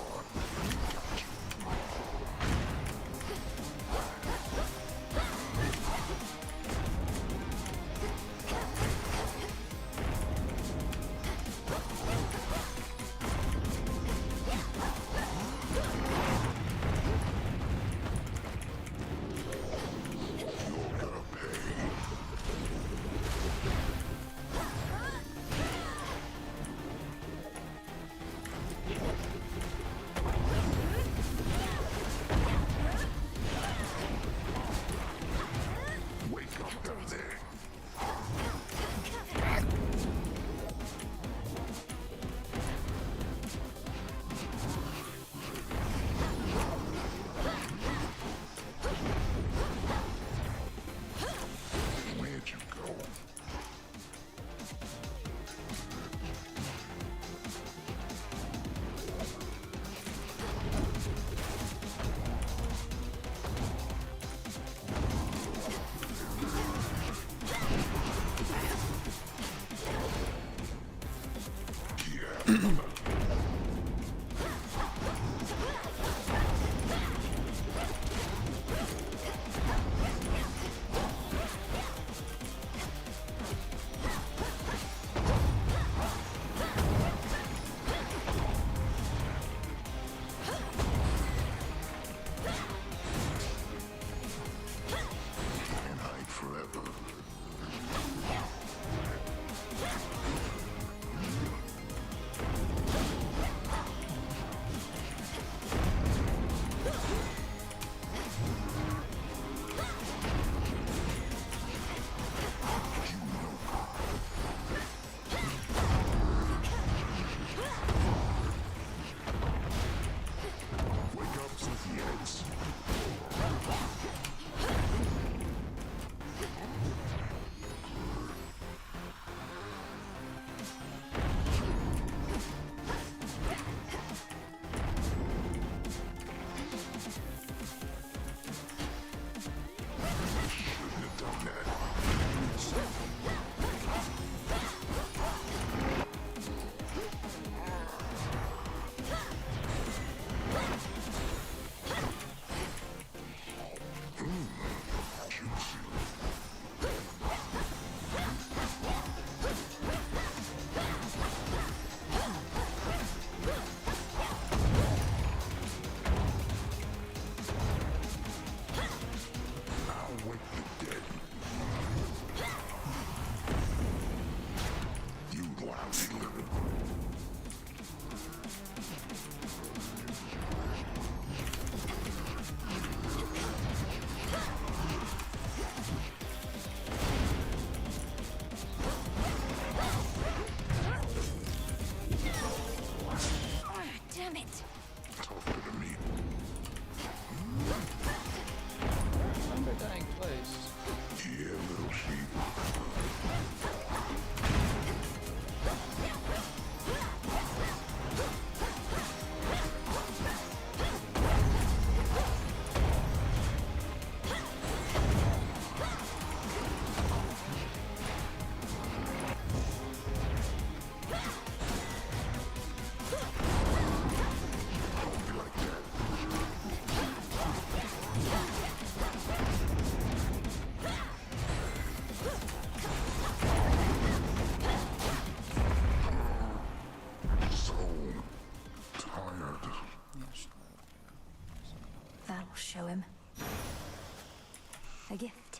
A gift.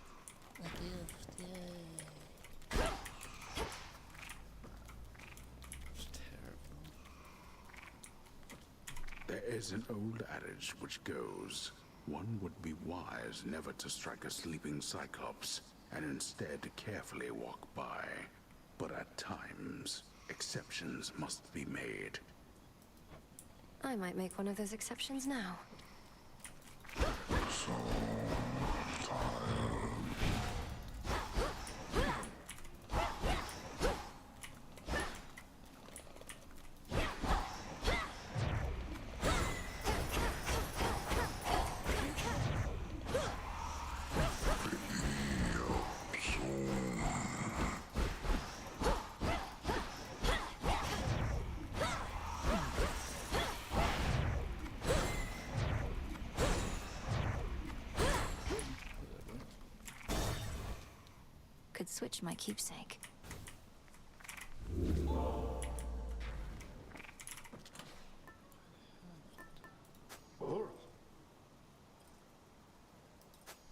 A gift, yay. It's terrible. There is an old adage which goes, one would be wise never to strike a sleeping cyclops, and instead carefully walk by. But at times, exceptions must be made. I might make one of those exceptions now. So tired. Could switch my keepsake.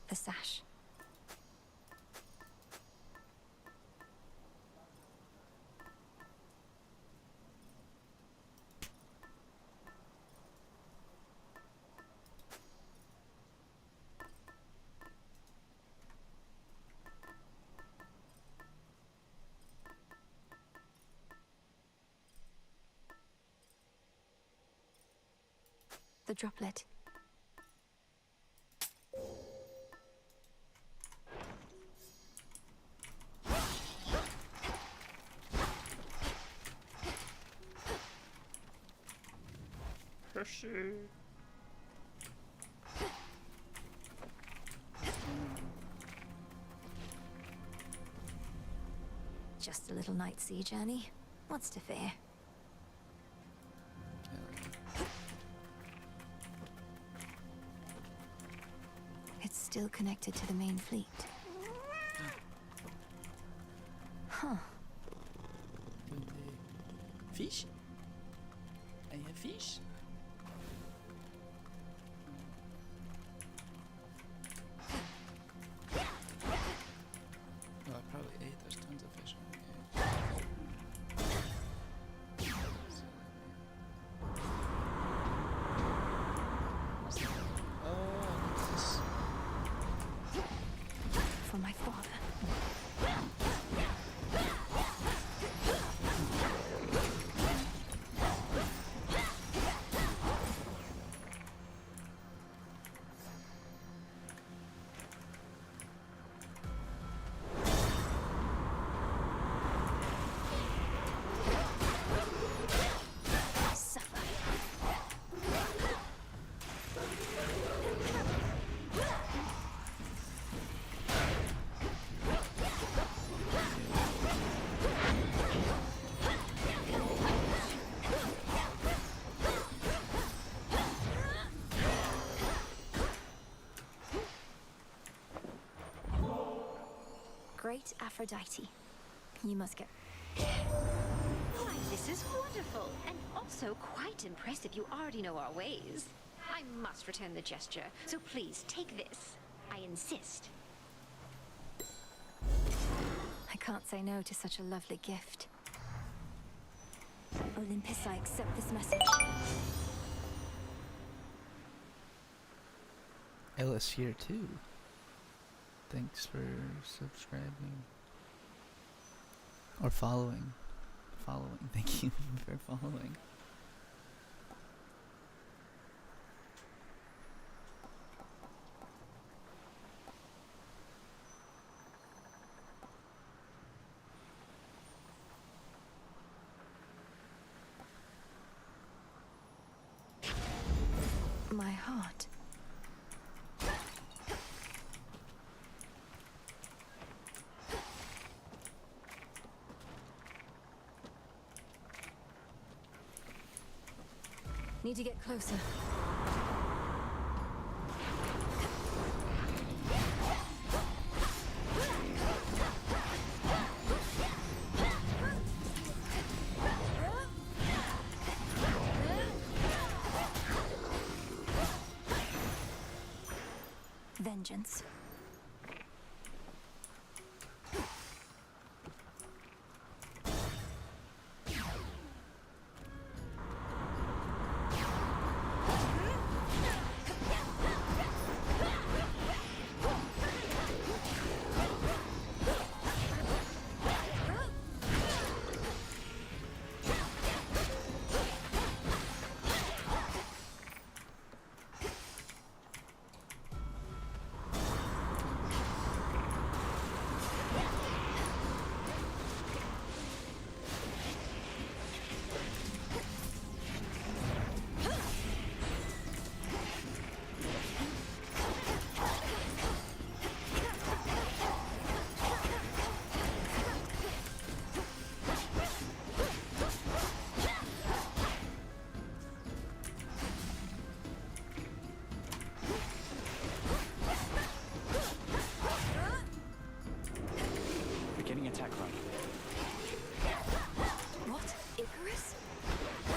The sash. The droplet. Hershey. Just a little night sea journey. What's to fear? It's still connected to the main fleet. Huh. Fish? I have fish? Oh, I probably ate. There's tons of fish on the For my father. Great Aphrodite. You must get... Why, this is wonderful, and also quite impressive. You already know our ways. I must return the gesture, so please take this. I insist. I can't say no to such a lovely gift. Olympus, I accept this message. Ellis here too. Thanks for subscribing. Or following. Thank you for following. My heart. Need to get closer. Vengeance.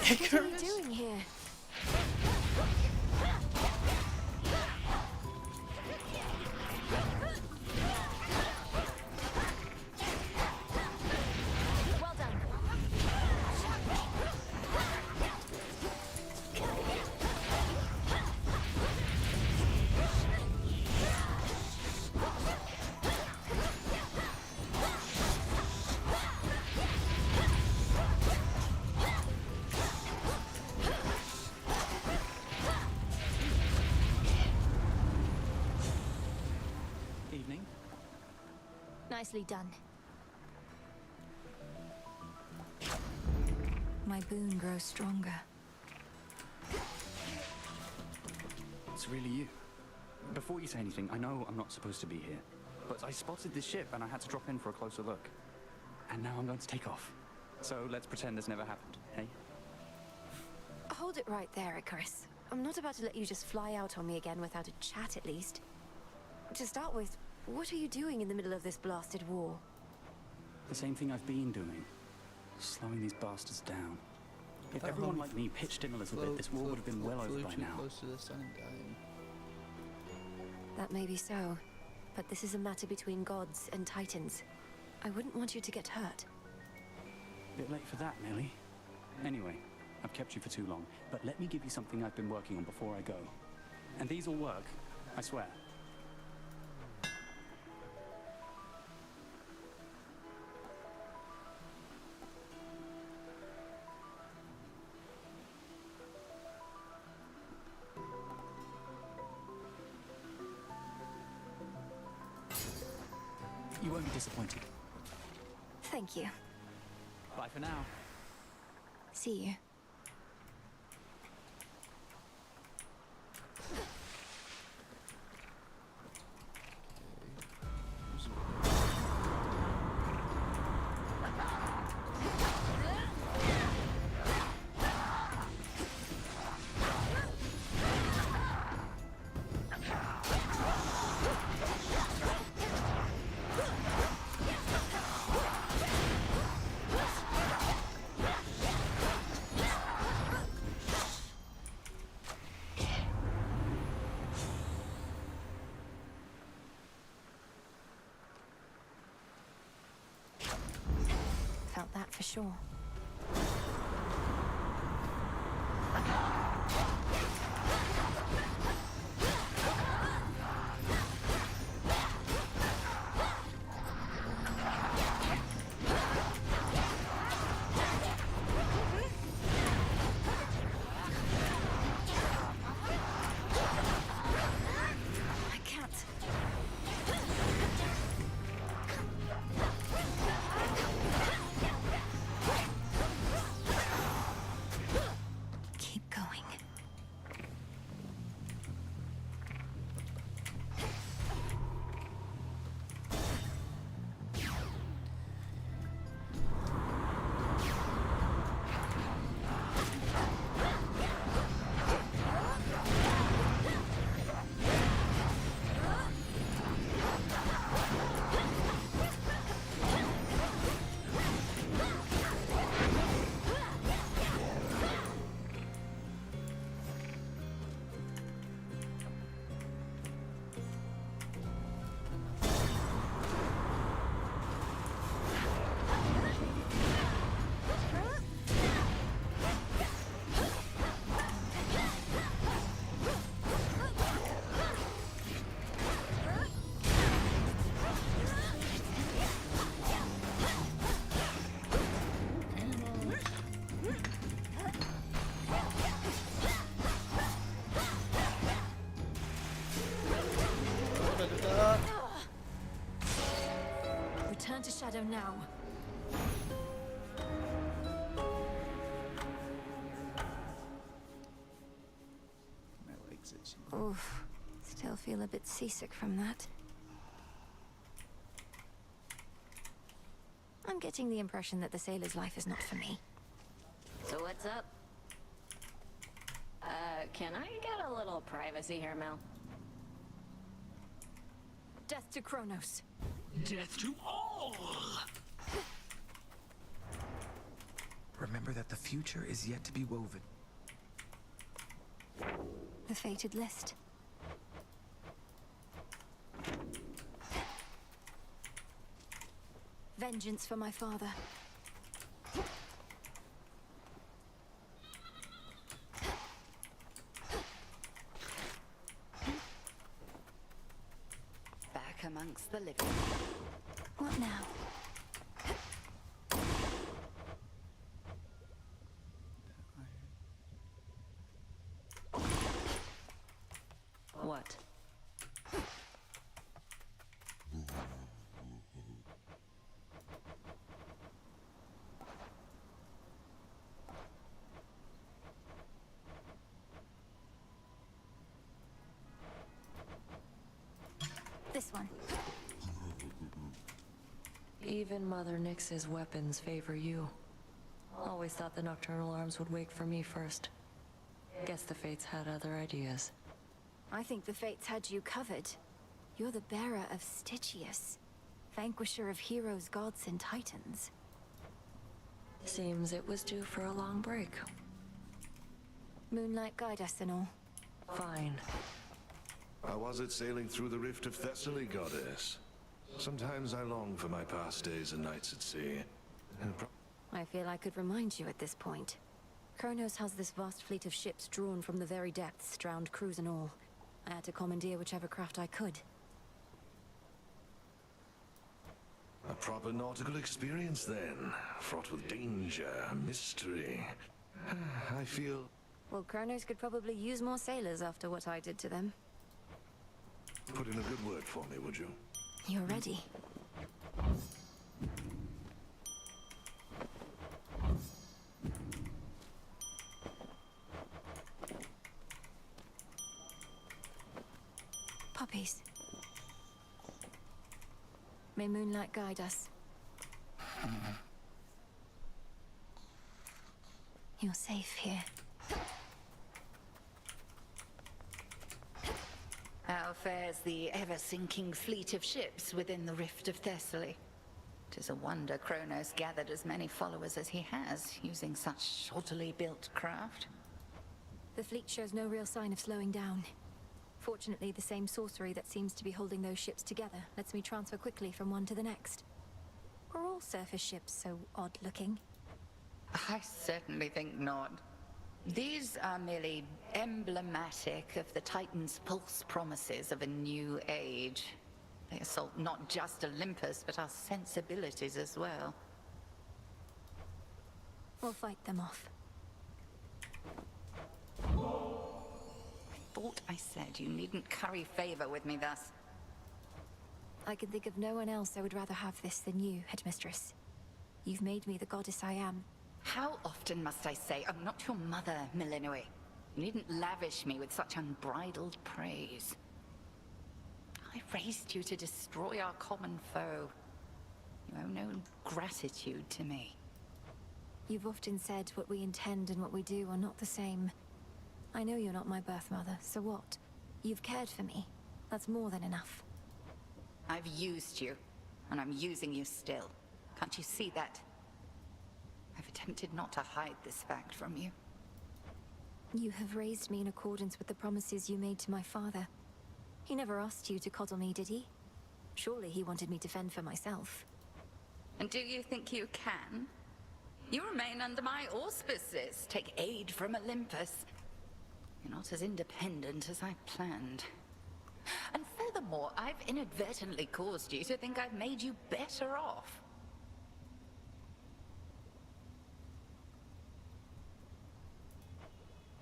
What are you doing here? Well done. Evening. Nicely done. My boon grows stronger. It's really you. Before you say anything, I know I'm not supposed to be here, but I spotted this ship and I had to drop in for a closer look. And now I'm going to take off. So let's pretend this never happened, hey? Hold it right there, Icarus. I'm not about to let you just fly out on me again without a chat, at least. To start with, what are you doing in the middle of this blasted war? The same thing I've been doing. Slowing these bastards down. If everyone like me pitched in a little bit, this war would have been well over by now. Close to the sun and dying. That may be so, but this is a matter between gods and titans. I wouldn't want you to get hurt. Bit late for that, Millie. Anyway, I've kept you for too long, but let me give you something I've been working on before I go. And these will work, I swear. You won't be disappointed. Thank you. Bye for now. See you. Felt that for sure. I can't. Keep going. Return to Shadow now. My legs itching. Oof. Still feel a bit seasick from that. I'm getting the impression that the sailor's life is not for me. So what's up? Can I get a little privacy here, Mel? Death to Kronos. Death to all! Remember that the future is yet to be woven. The fated list. Vengeance for my father. Back amongst the living. What now? What? This one. Even Mother Nyx's weapons favor you. Always thought the nocturnal arms would wake for me first. Guess the Fates had other ideas. I think the Fates had you covered. You're the bearer of Stygius, vanquisher of heroes, gods, and titans. Seems it was due for a long break. Moonlight guide us and all. Fine. How was it sailing through the rift of Thessaly, goddess? Sometimes I long for my past days and nights at sea. I feel I could remind you at this point. Kronos has this vast fleet of ships drawn from the very depths, drowned crews and all. I had to commandeer whichever craft I could. A proper nautical experience then, fraught with danger, mystery. I feel... Well, Kronos could probably use more sailors after what I did to them. Put in a good word for me, would you? You're ready. Puppies. May moonlight guide us. You're safe here. How fares the ever-sinking fleet of ships within the rift of Thessaly? 'Tis a wonder Kronos gathered as many followers as he has, using such shoddily built craft. The fleet shows no real sign of slowing down. Fortunately, the same sorcery that seems to be holding those ships together lets me transfer quickly from one to the next. Are all surface ships so odd-looking? I certainly think not. These are merely emblematic of the Titan's false promises of a new age. They assault not just Olympus, but our sensibilities as well. We'll fight them off. I thought I said you needn't curry favor with me thus. I can think of no one else I would rather have this than you, Headmistress. You've made me the goddess I am. How often must I say I'm not your mother, Milenoi? You needn't lavish me with such unbridled praise. I raised you to destroy our common foe. You owe no gratitude to me. You've often said what we intend and what we do are not the same. I know you're not my birth mother, so what? You've cared for me. That's more than enough. I've used you, and I'm using you still. Can't you see that? I've attempted not to hide this fact from you. You have raised me in accordance with the promises you made to my father. He never asked you to coddle me, did he? Surely he wanted me to fend for myself. And do you think you can? You remain under my auspices, take aid from Olympus. You're not as independent as I planned. And furthermore, I've inadvertently caused you to think I've made you better off.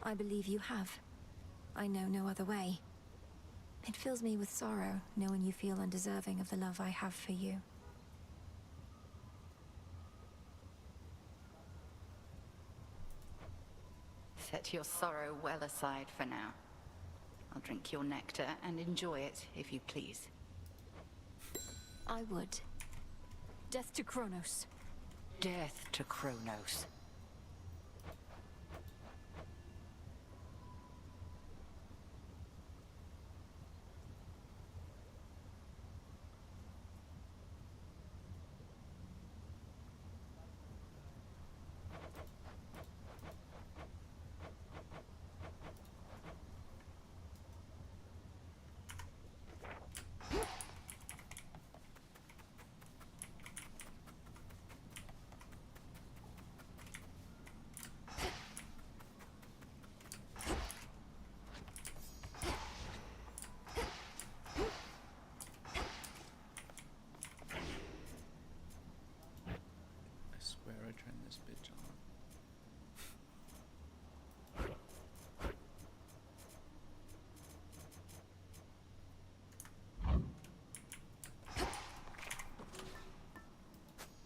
I believe you have. I know no other way. It fills me with sorrow, knowing you feel undeserving of the love I have for you. Set your sorrow well aside for now. I'll drink your nectar and enjoy it, if you please. I would. Death to Kronos. Death to Kronos.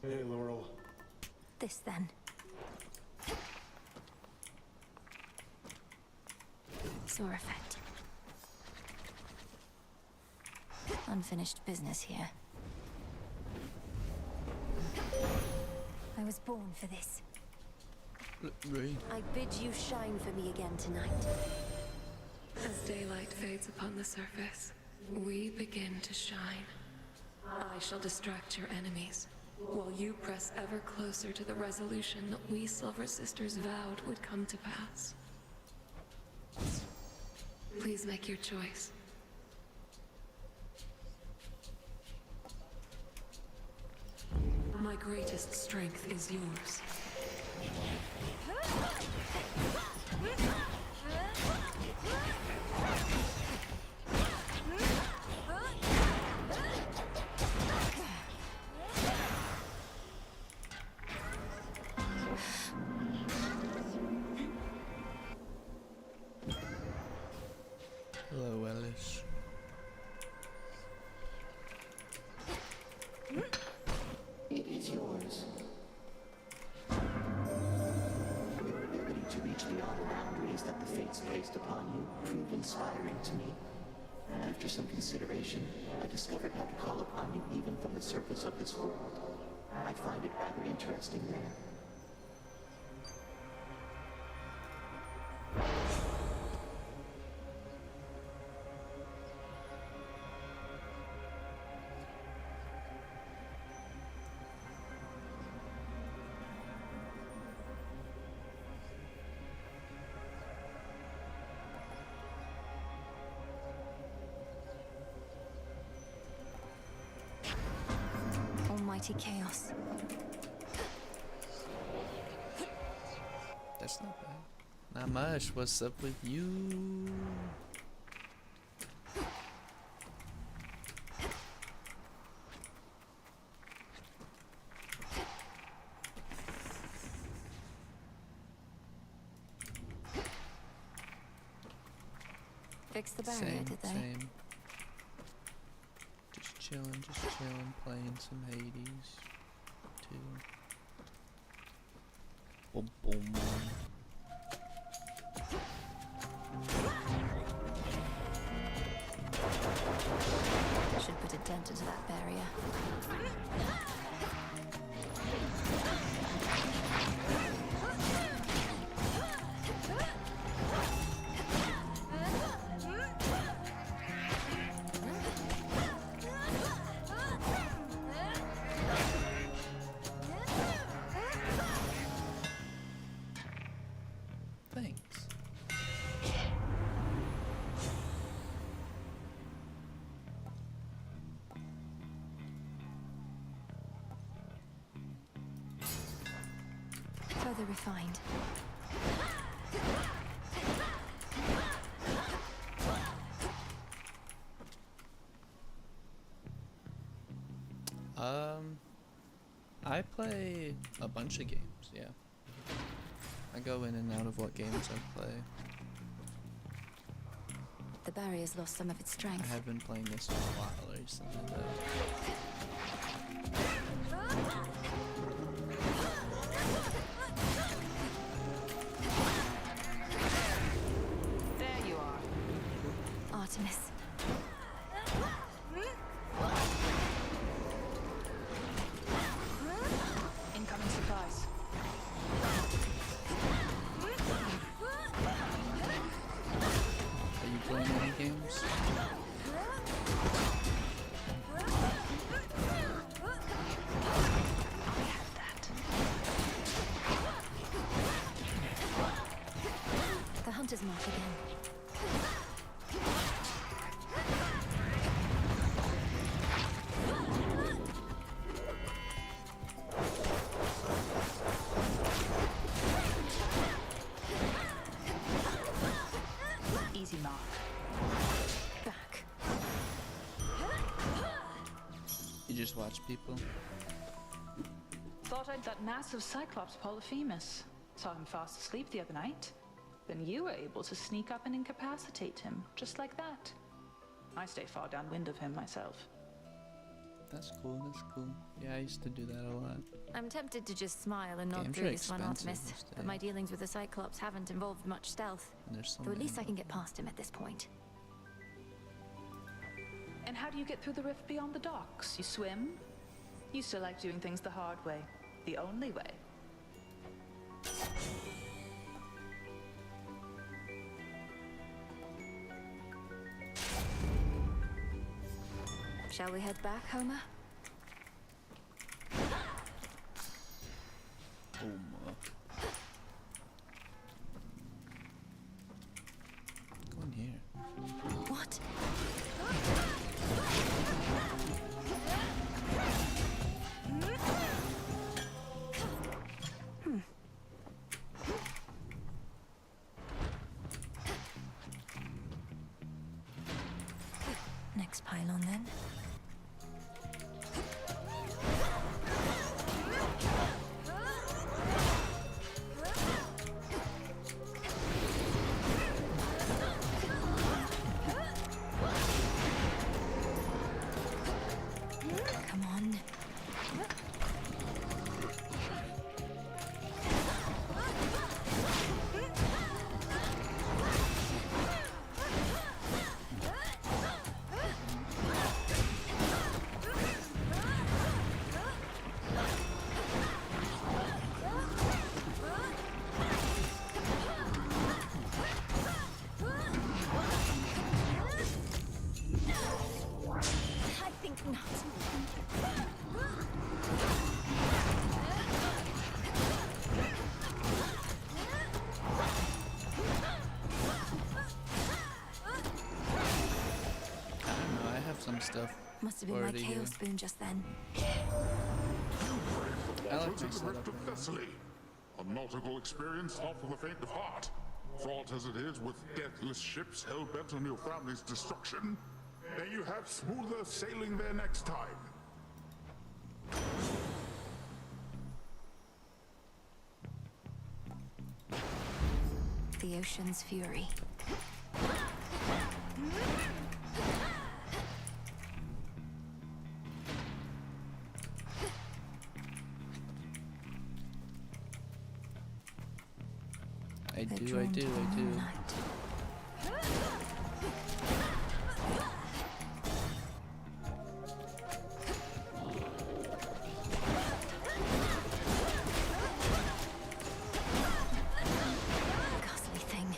Hey, Laurel. This then. Saw effect. Unfinished business here. I was born for this. I bid you shine for me again tonight. As daylight fades upon the surface, we begin to shine. I shall distract your enemies, while you press ever closer to the resolution that we Silver Sisters vowed would come to pass. Please make your choice. My greatest strength is yours. Hello, Ellis. It is yours. Your ability to reach beyond the boundaries that the fates placed upon you proved inspiring to me. After some consideration, I discovered how to call upon you even from the surface of this world. I find it rather interesting there. Almighty chaos. That's not bad. Not much. What's up with you? Fix the barrier, Same, did they? same. Just chilling, playing some Hades. Too. Boom, boom. Should put a dent into that barrier. Thanks. Further refined. I play a bunch of games, yeah. I go in and out of what games I play. The barrier's lost some of its I strength. have been playing this for a while recently There you are. Artemis. Incoming supplies. Are you playing any games? The hunter's mark again. Easy mark. Back. You just watch people? Thought I'd that massive Cyclops Polyphemus. Saw him fast asleep the other night. Then you were able to sneak up and incapacitate him, just like that. I stay far downwind of him myself. That's cool, that's cool. Yeah, I used to do that a lot. I'm tempted to just smile and nod Games through are this one, expensive Artemis, these but my days. dealings with the Cyclops haven't involved much stealth. And there's so Though at many least I can get past him at this point. And how do you get through the rift beyond the docks? You swim? You still like doing things the hard way. The only way. Shall we head back, Homer? Homer. Go in here. What? Next pylon, then. Come on. I think not. I don't know, I have some stuff. Must have been my already here. chaos spoon just then. I like my Waters in the setup Rift of right now. Thessaly. A nautical experience not for the faint of heart. Fraught as it is with deathless ships hell-bent on your family's destruction. May you have smoother sailing there next time. The ocean's fury. I They're do. drawn to the moonlight. Ghastly thing.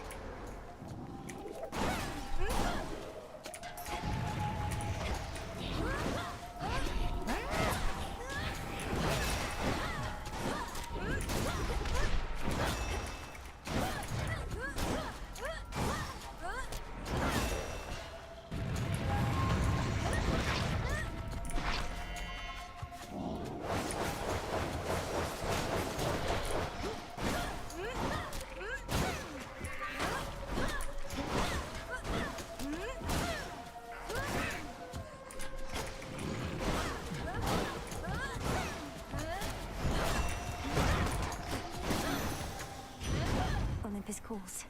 Olympus calls.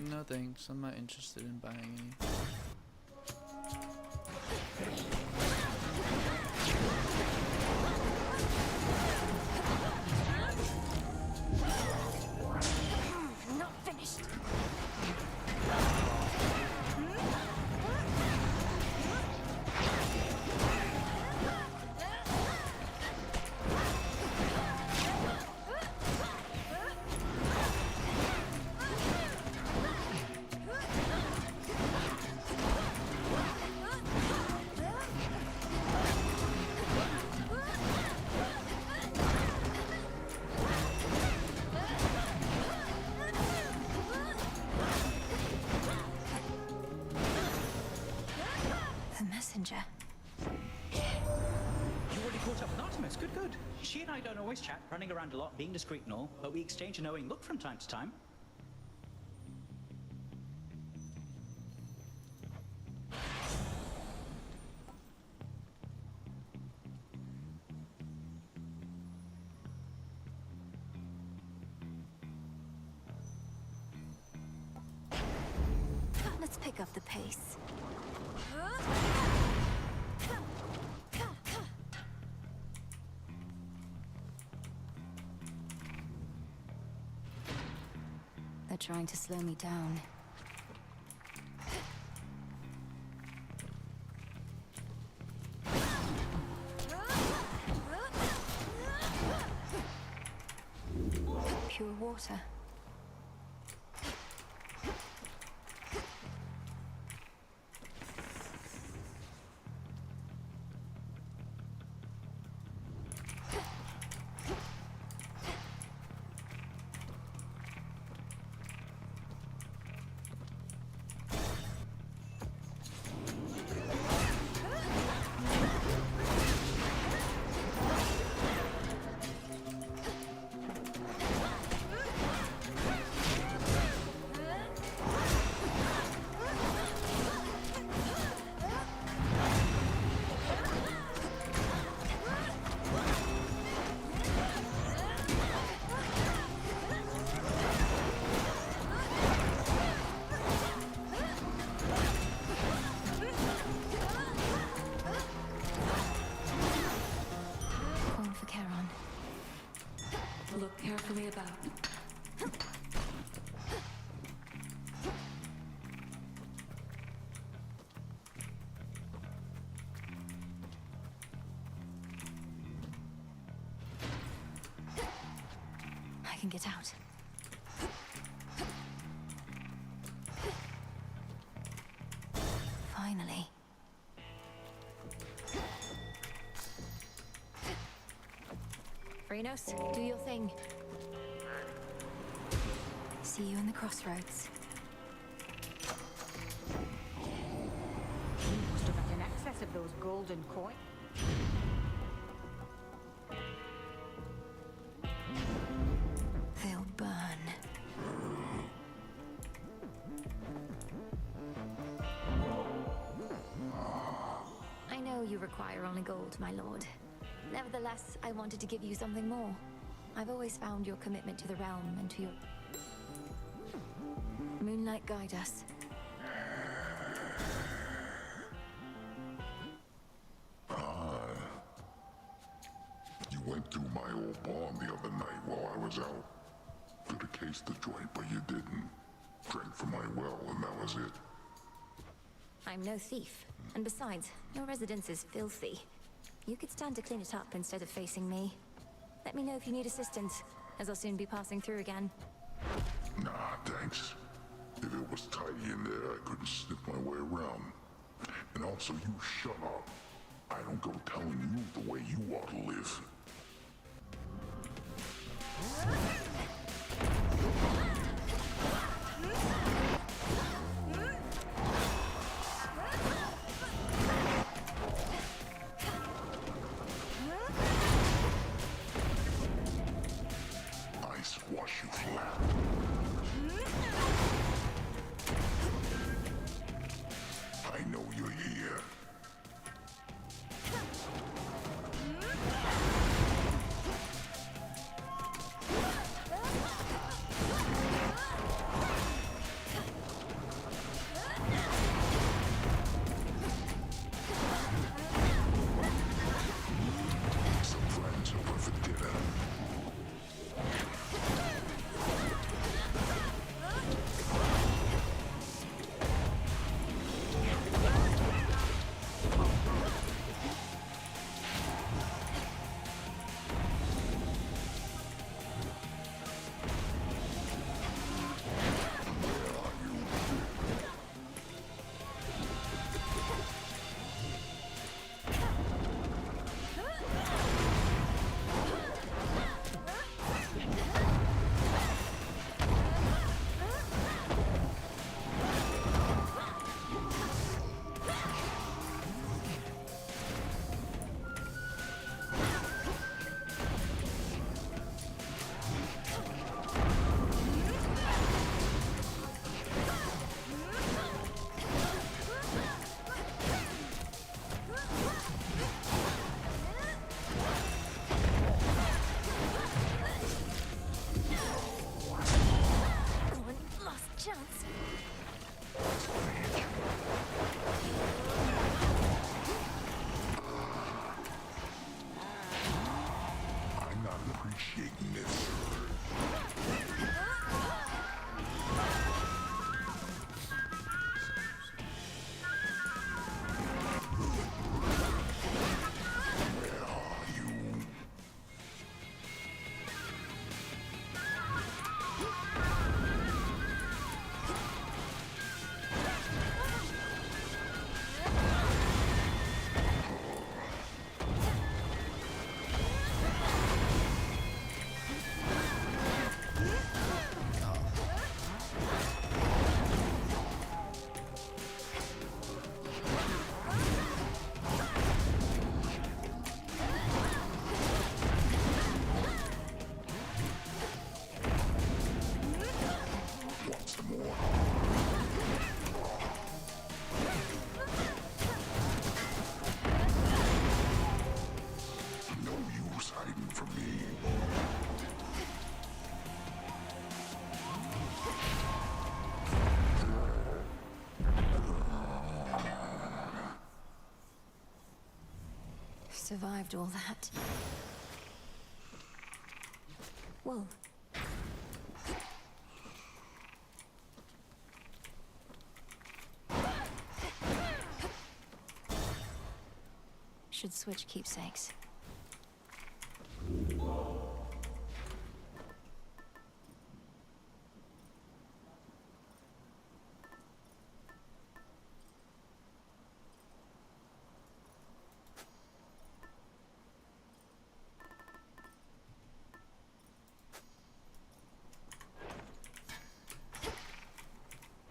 No thanks, I'm not interested in buying any. Not finished. The messenger. You already caught up with Artemis. Good, good. She and I don't always chat, running around a lot, being discreet and all, but we exchange a knowing look from time to time. up the pace. They're trying to slow me down. Pure water. Look carefully about. I can get out. Finally. Phrenos, do your thing. See you in the crossroads. You must have had an excess of those golden coins. They'll burn. I know you require only gold, my lord. Nevertheless, I wanted to give you something more. I've always found your commitment to the realm and to your... Moonlight guide us. You went through my old barn the other night while I was out. Could have cased the joint, but you didn't. Drank from my well, and that was it. I'm no thief. And besides, your residence is filthy. You could stand to clean it up instead of facing me. Let me know if you need assistance, as I'll soon be passing through again. Nah, thanks. If it was tidy in there, I couldn't sniff my way around. And also, you shut up. I don't go telling you the way you ought to live. I squash you flat. I know you're here. survived all that. Wool. Should switch keepsakes.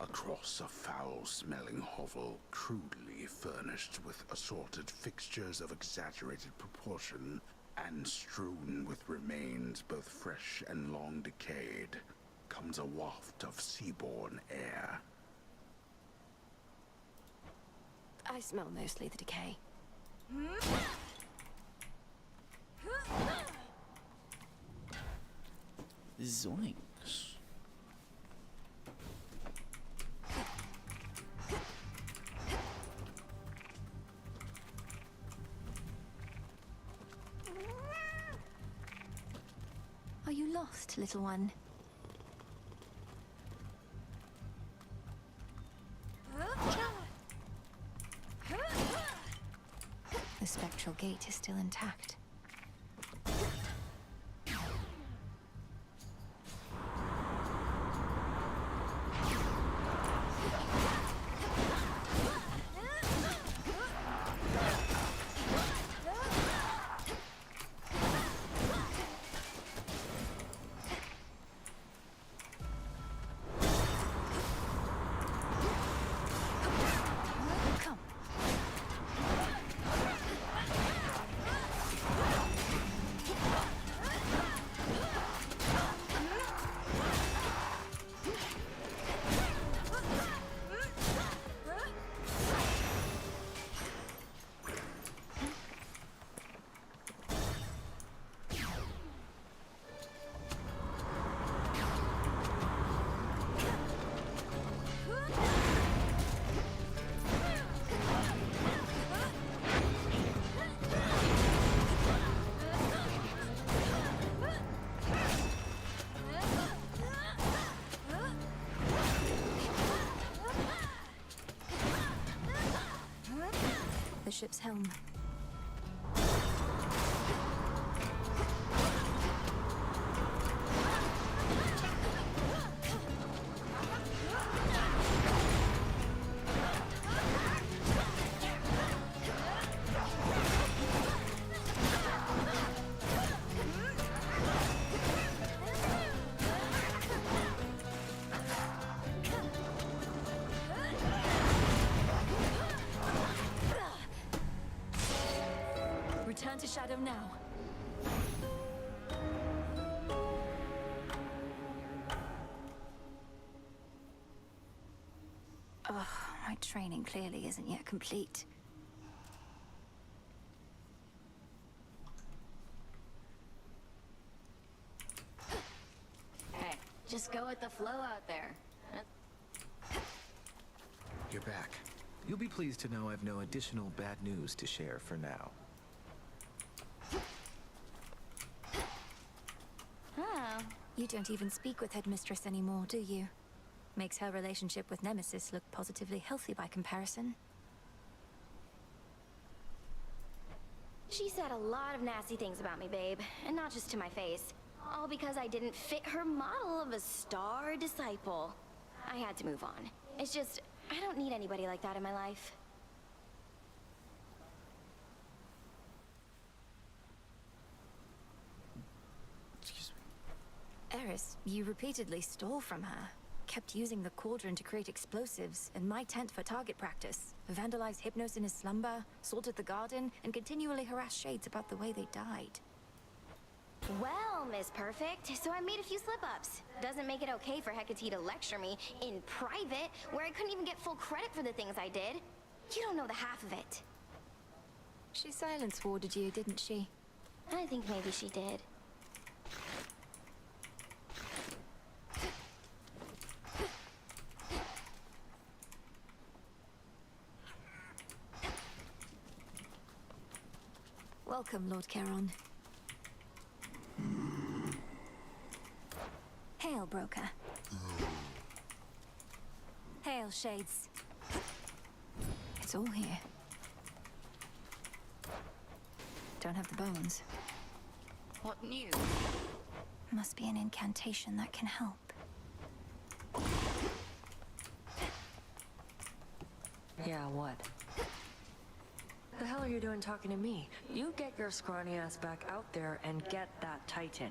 Across a foul-smelling hovel, crudely furnished with assorted fixtures of exaggerated proportion, and strewn with remains both fresh and long decayed, comes a waft of seaborne air. I smell mostly the decay. Zoinks. Are you lost, little one? The spectral gate is still intact. The ship's helm. Return to Shadow now. Ugh, my training clearly isn't yet complete. Hey, just go with the flow out there. You're back. You'll be pleased to know I've no additional bad news to share for now. Oh. You don't even speak with Headmistress anymore, do you? Makes her relationship with Nemesis look positively healthy by comparison. She said a lot of nasty things about me, babe. And not just to my face. All because I didn't fit her model of a star disciple. I had to move on. It's just, I don't need anybody like that in my life. Eris, you repeatedly stole from her. Kept using the cauldron to create explosives, and my tent for target practice. Vandalized Hypnos in his slumber, salted the garden, and continually harassed Shades about the way they died. Well, Miss Perfect, so I made a few slip-ups. Doesn't make it okay for Hecate to lecture me in private, where I couldn't even get full credit for the things I did. You don't know the half of it. She silence warded you, didn't she? I think maybe she did. Welcome, Lord Charon. Hail, Broker. Hail, Shades. It's all here. Don't have the bones. What news? Must be an incantation that can help. Yeah, what? The hell are you doing talking to me? You get your scrawny ass back out there and get that Titan.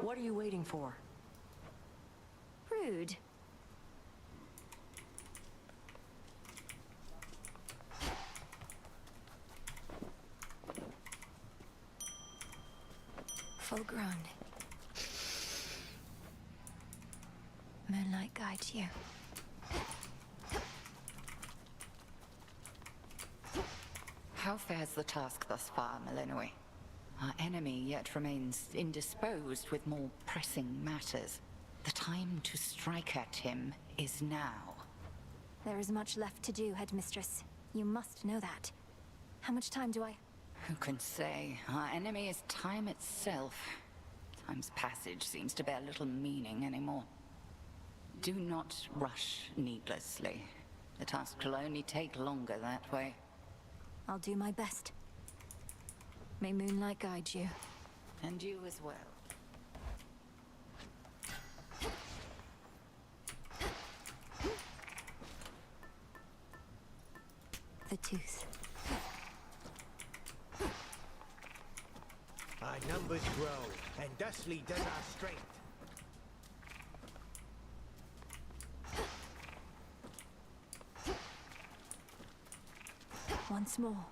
What are you waiting for? Rude. Full grown. Moonlight guides you. How fares the task thus far, Malinois? Our enemy yet remains indisposed with more pressing matters. The time to strike at him is now. There is much left to do, Headmistress. You must know that. How much time do I... Who can say? Our enemy is time itself. Time's passage seems to bear little meaning anymore. Do not rush needlessly. The task will only take longer that way. I'll do my best. May moonlight guide you. And you as well. The tooth. Our numbers grow, and thusly does our strength. Once more.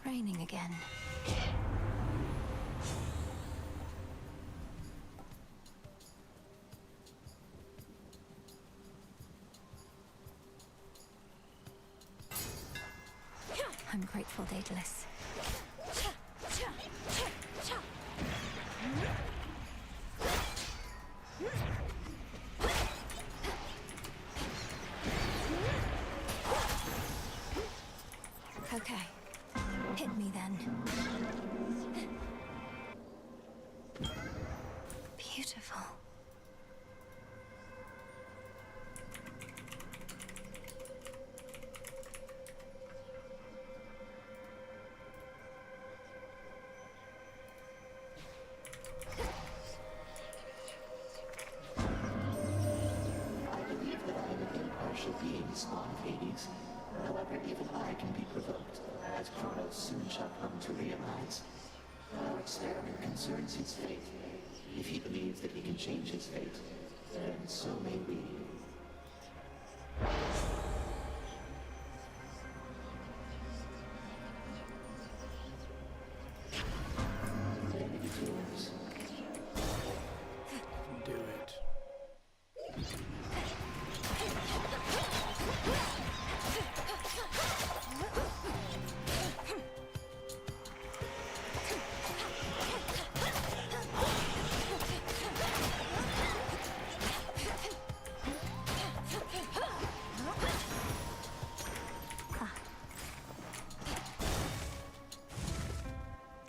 Raining again. I'm grateful, Daedalus. Okay. Hit me then. Beautiful. I believe that I am an impartial being, spawn of Hades. However, even I can be provoked, as Kronos soon shall come to realize. Our experiment concerns his fate. If he believes that he can change his fate, then so may we. Then it is yours. Do it.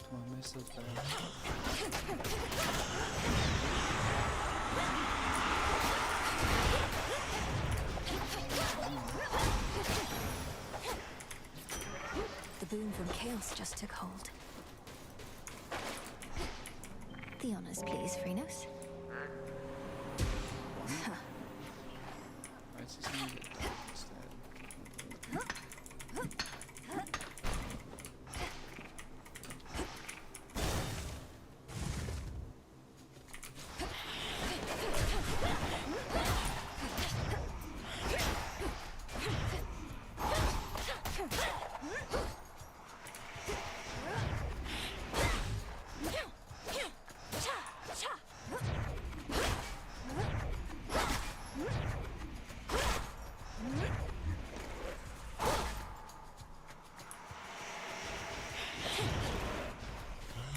Come on, miss those back. The boon from chaos just took hold. The honors, please, Phrenos. Huh. Why is this gonna get dark instead?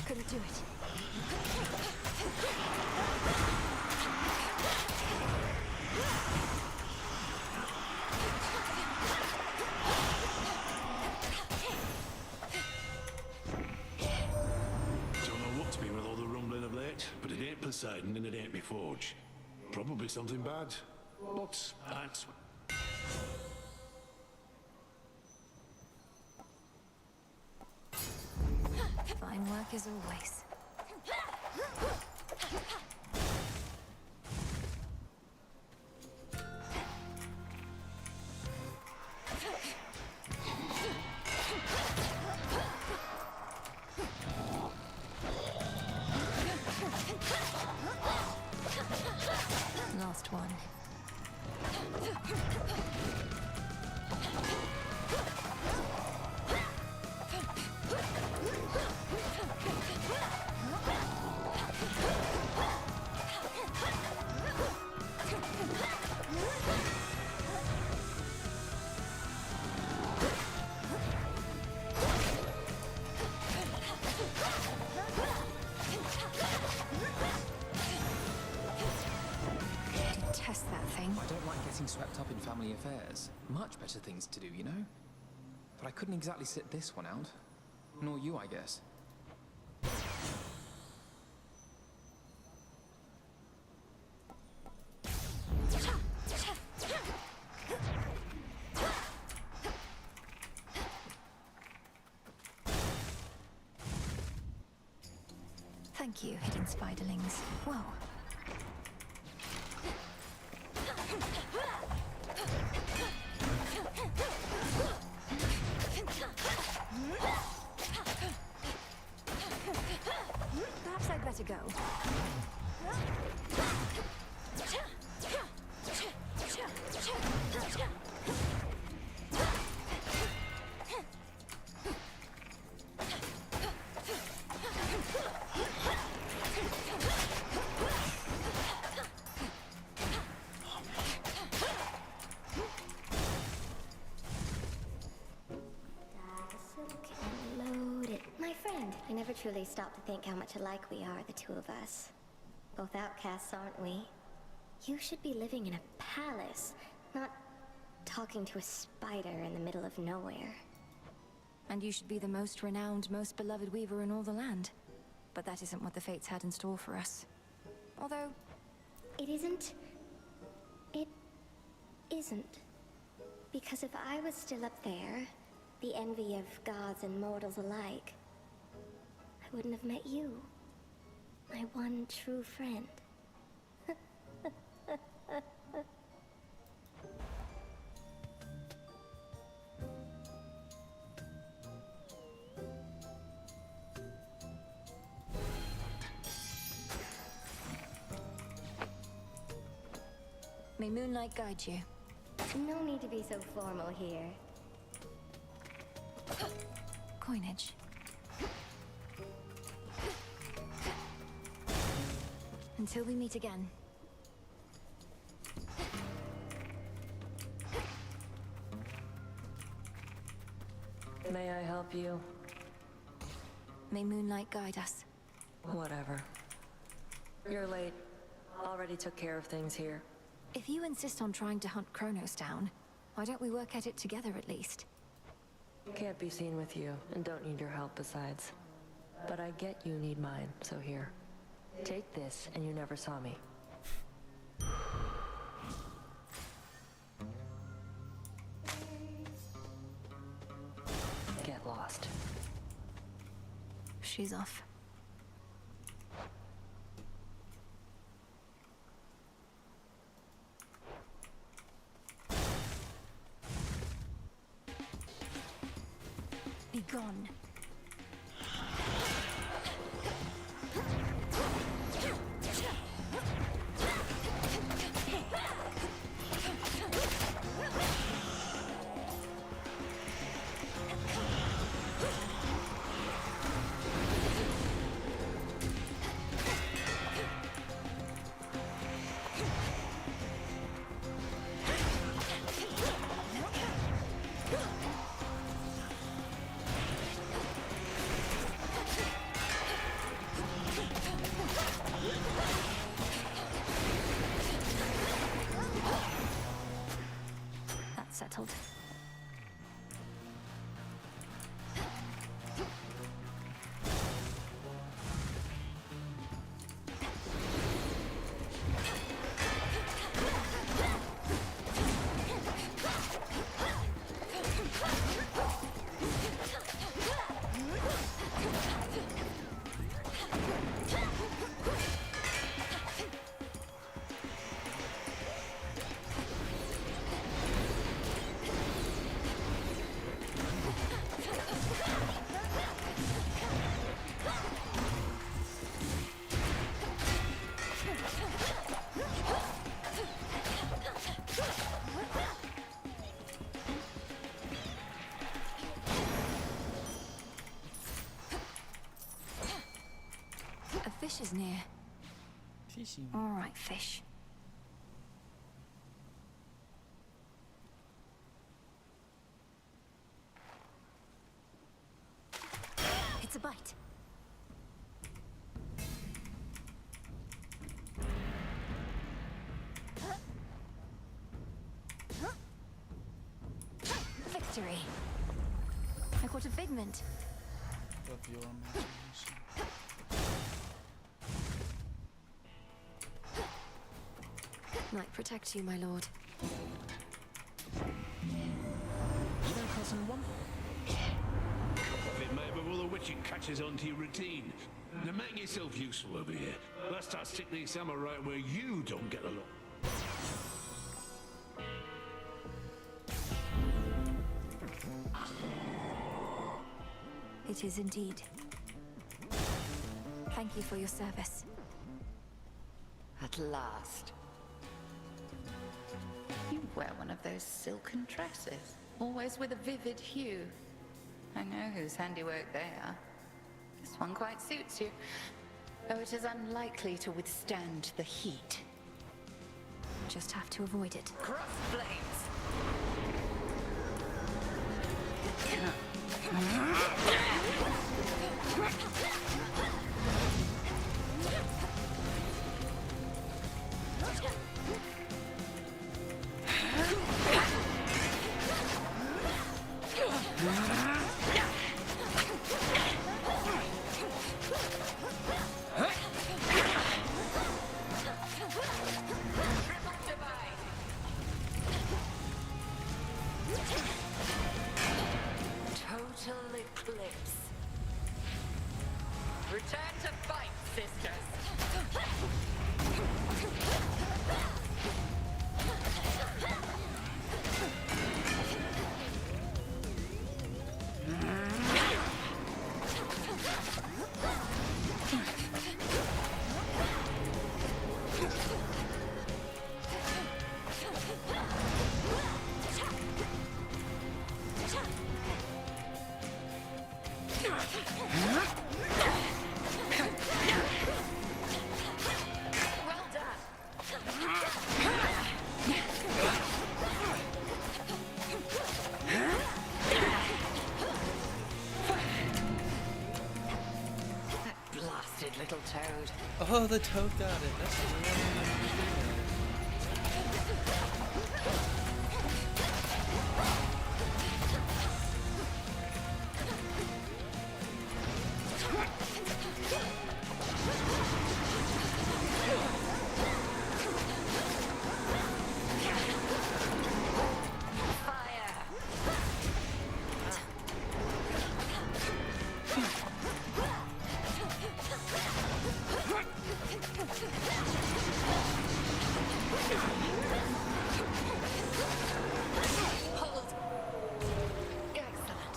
Couldn't do it. me forge. Probably something bad, but that's... Fine work as always. Last one. Detest that thing. I don't like getting swept up in family affairs. Much better things to do, you know? But I couldn't exactly sit this one out. Nor you, I guess. Thank you, hidden spiderlings. Whoa. Perhaps I'd better go. Loaded. My friend, I never truly stopped to think how much alike we are, the two of us. Both outcasts, aren't we? You should be living in a palace, not talking to a spider in the middle of nowhere. And you should be the most renowned, most beloved weaver in all the land. But that isn't what the fates had in store for us. Although... It isn't. It isn't. Because if I was still up there, the envy of gods and mortals alike, I wouldn't have met you. My one true friend. May moonlight guide you. No need to be so formal here. Coinage. Until we meet again. May I help you? May moonlight guide us. Whatever. You're late. Already took care of things here. If you insist on trying to hunt Kronos down, why don't we work at it together at least? Can't be seen with you, and don't need your help besides. But I get you need mine, so here. Take this, and you never saw me. Get lost. She's off. Be gone. Settled. fish is near. Fishy. All right, fish. It's a bite. Victory. I caught a figment. Of your imagination. Might protect you, my lord. You know, cousin, one. It may be all the witching catches onto your routine. Now make yourself useful over here. Let's start sticking these samurai where you don't get along. It is indeed. Thank you for your service. At last. You wear one of those silken dresses, always with a vivid hue. I know whose handiwork they are. This one quite suits you, though it is unlikely to withstand the heat. Just have to avoid it. Cross blades! Total eclipse. Return to fight, sisters. Well done. That blasted little toad. Oh, the toad got it. That's really Hold. Excellent.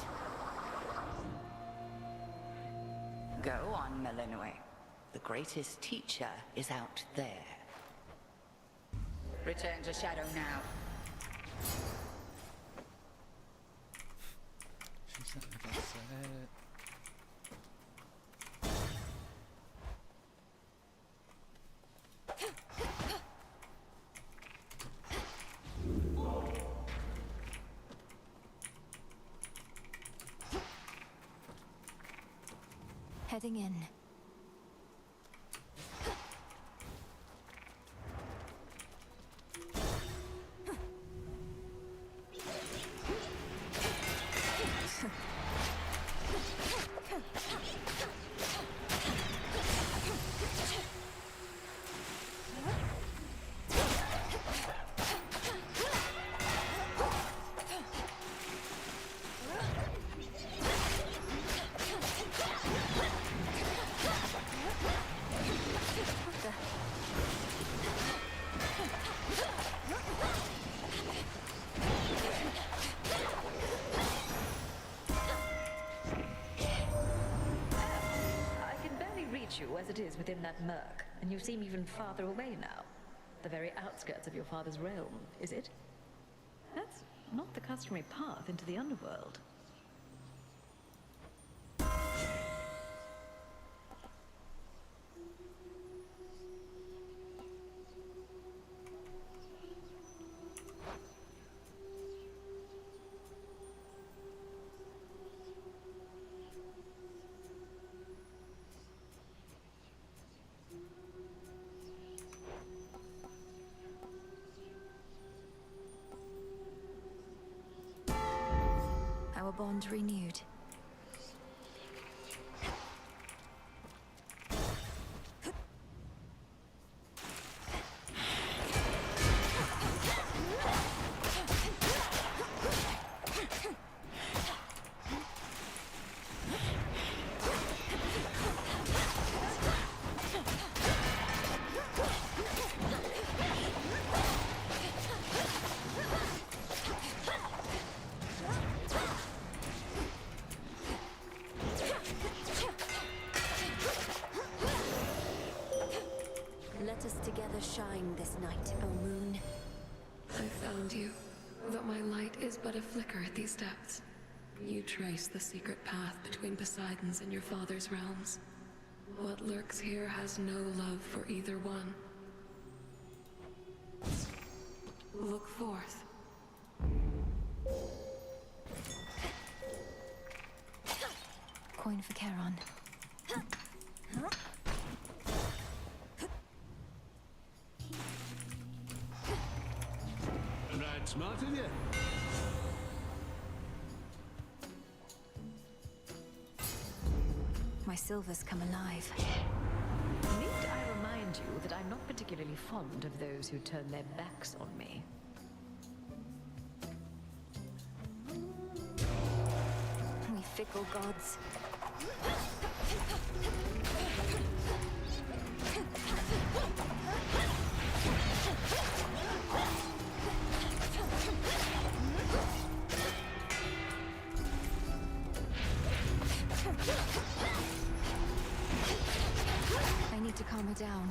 Go on, Melanoi. The greatest teacher is out there. Return to Shadow now. She's not gonna say it. Heading in. I can barely reach you as it is within that murk, and you seem even farther away now. The very outskirts of your father's realm, is it? That's not the customary path into the underworld. bond renewed. Let us together shine this night, O moon. I found you, though my light is but a flicker at these depths. You trace the secret path between Poseidon's and your father's realms. What lurks here has no love for either one. Look forth. Coin for Charon. Right, smart of you. My silver's come alive. Need I remind you that I'm not particularly fond of those who turn their backs on me? We fickle gods. I need to calm her down.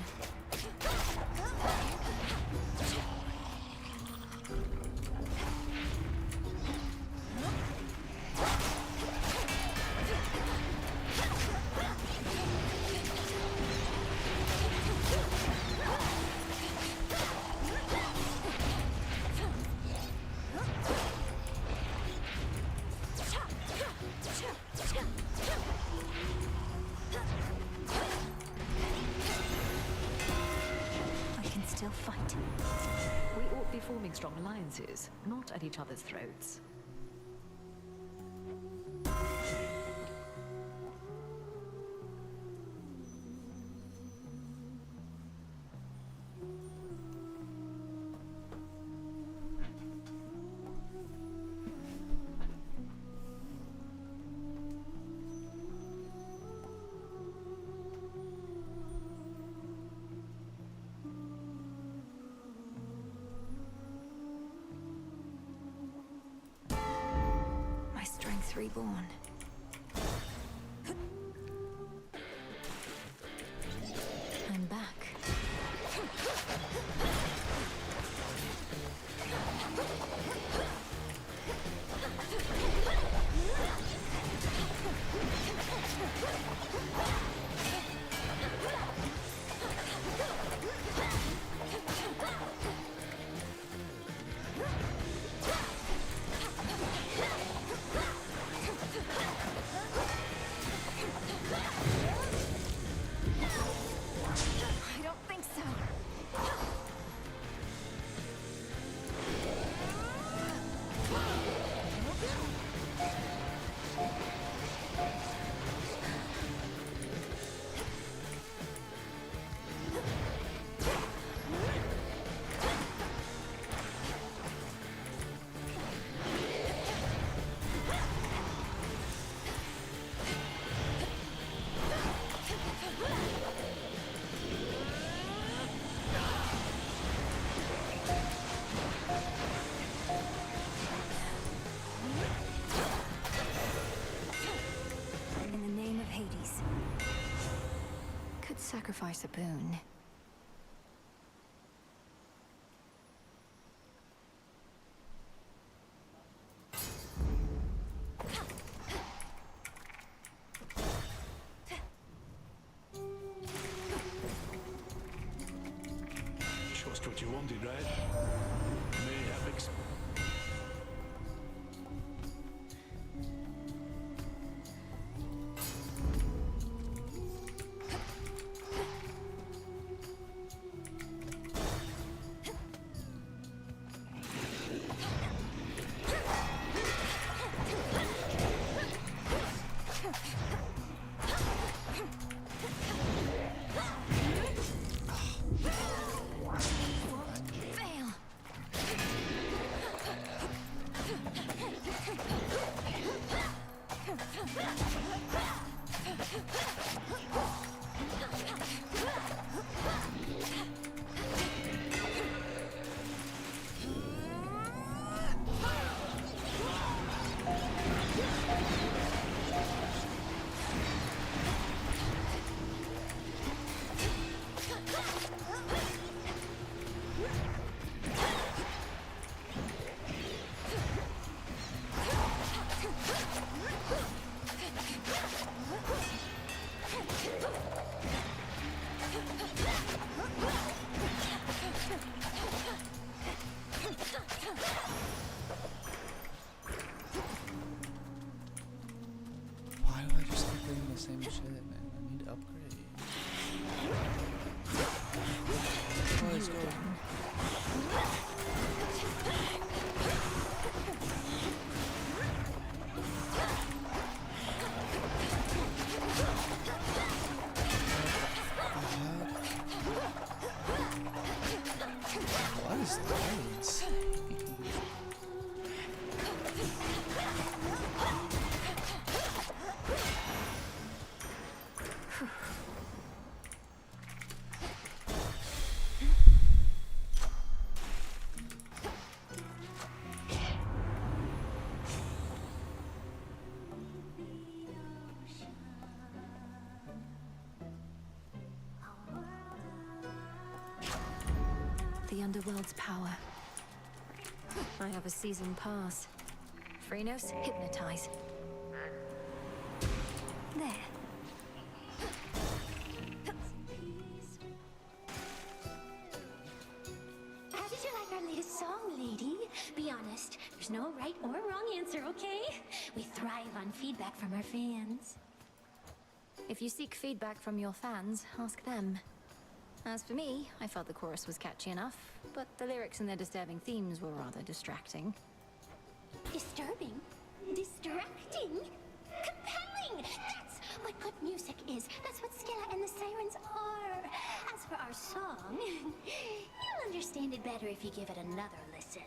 I can still fight. We ought be forming strong alliances, not at each other's throats. My strength reborn. I'm back. I don't think so. In the name of Hades. Could sacrifice a boon. Just what you wanted, right? May have the underworld's power. I have a season pass. Phrenos, hypnotize. There. How did you like our latest song, lady? Be honest, there's no right or wrong answer, okay? We thrive on feedback from our fans. If you seek feedback from your fans, ask them. As for me, I felt the chorus was catchy enough, but the lyrics and their disturbing themes were rather distracting. Disturbing? Distracting? Compelling! That's what good music is. That's what Skilla and the Sirens are. As for our song, you'll understand it better if you give it another listen.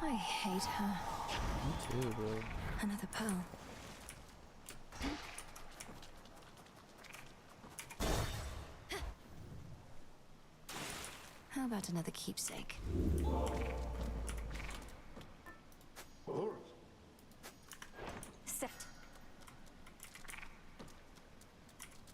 I hate her. Me too, bro. Another pearl. How about another keepsake? Set.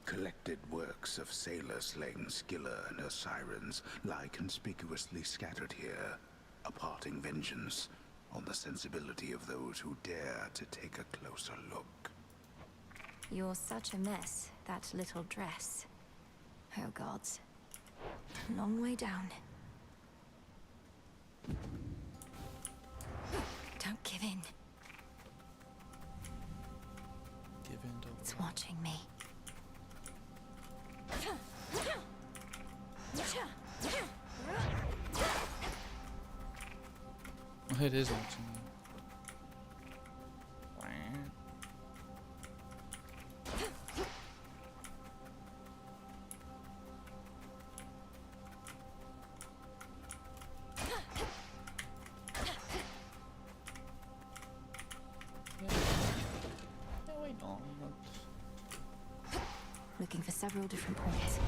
Collected works of sailor-slaying Skilla and her sirens lie conspicuously scattered here, a parting vengeance on the sensibility of those who dare to take a closer look. You're such a mess, that little dress. Oh gods. Long way down. Don't give in. Give in to It's watching me. it is watching you. Looking for several different points.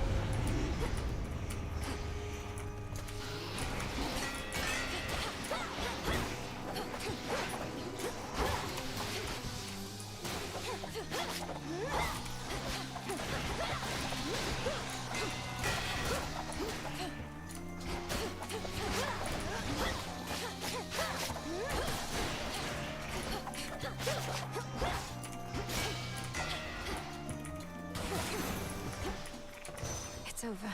It's over.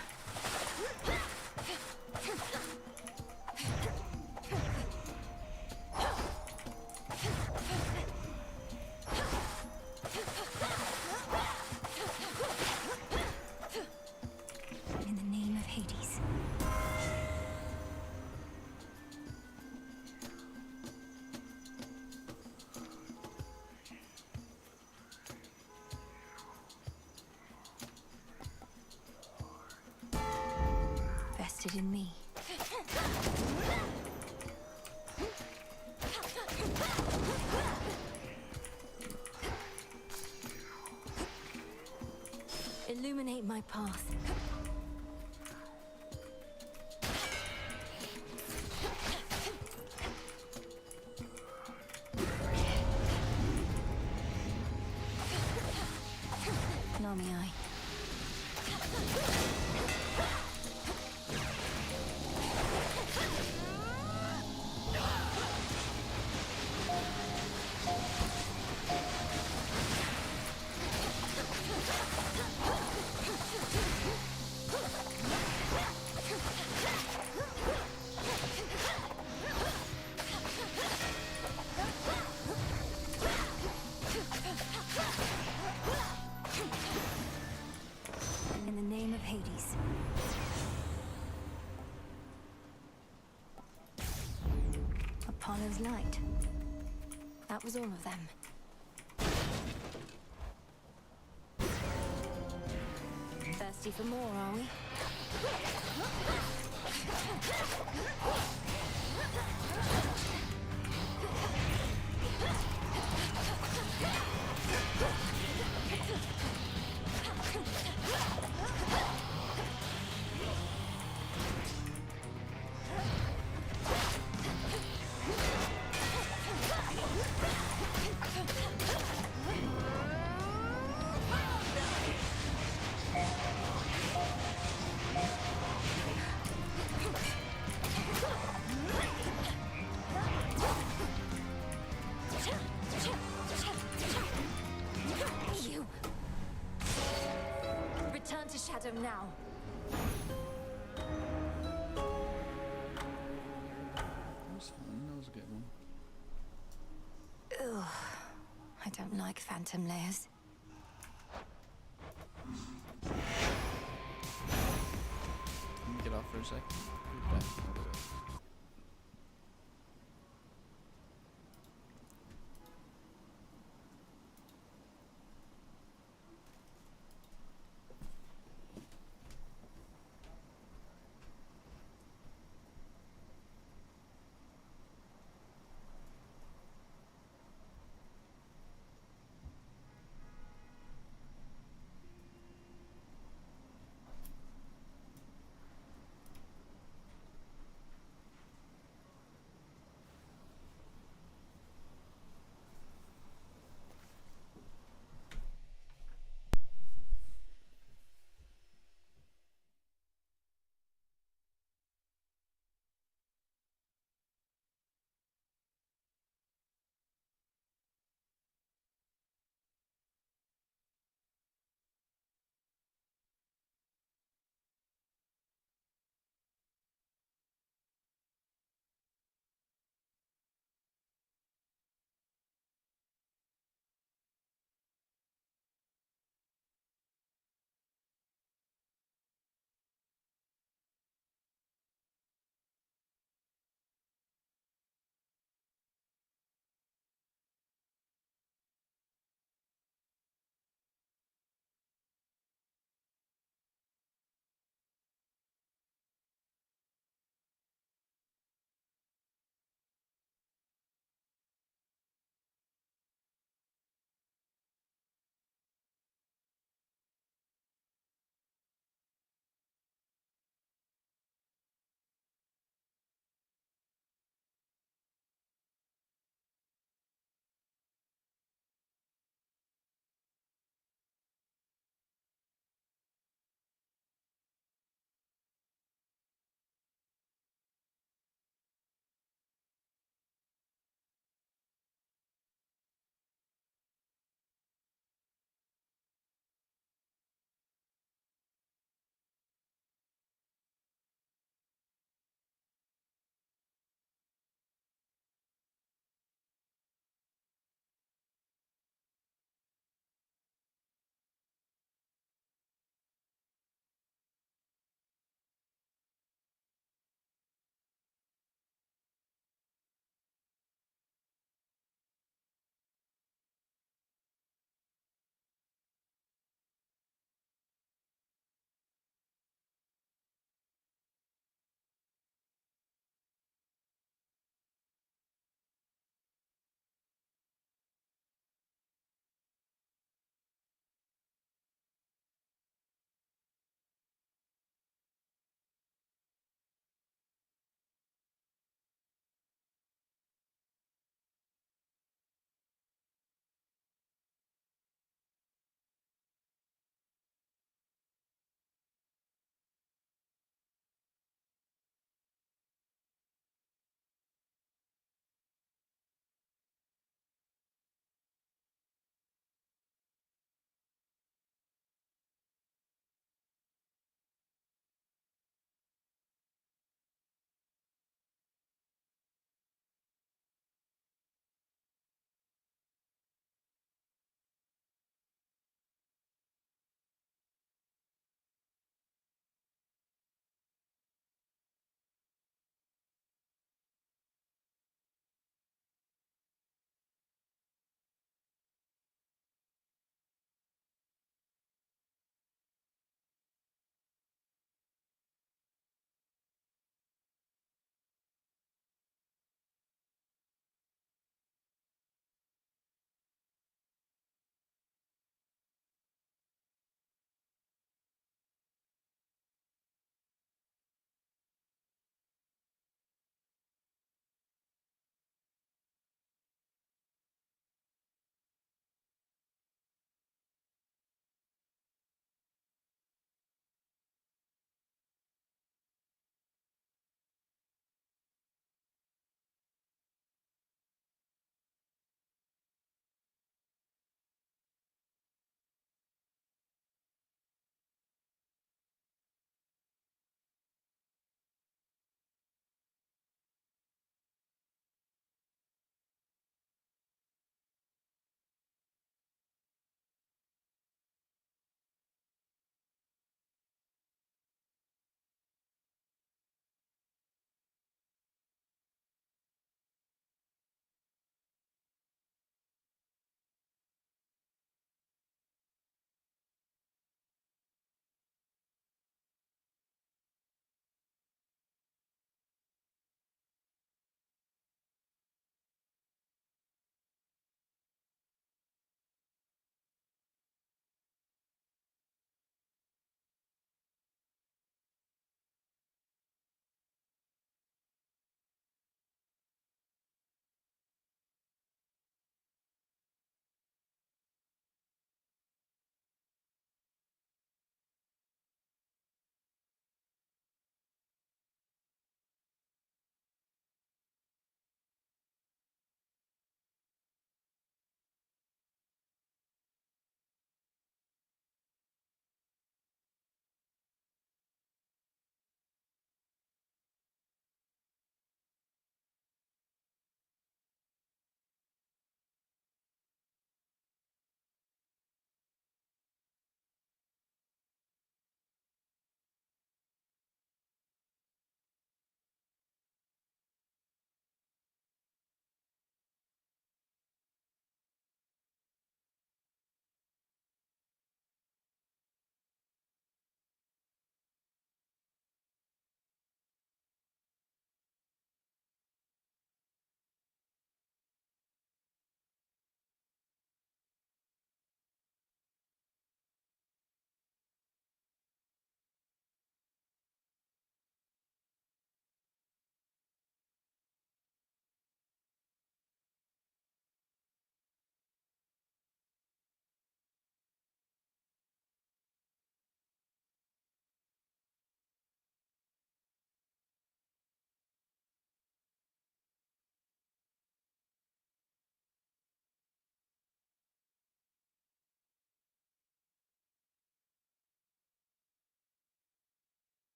In the name of Hades. Vested in me. Illuminate my path. Nami eye. In the name of Hades. Apollo's light. That was all of them. Thirsty for more, are we? You. Return to Shadow now. That was fun. That was a good one. Ugh. I don't like phantom layers. Let me get off for a sec. Be back.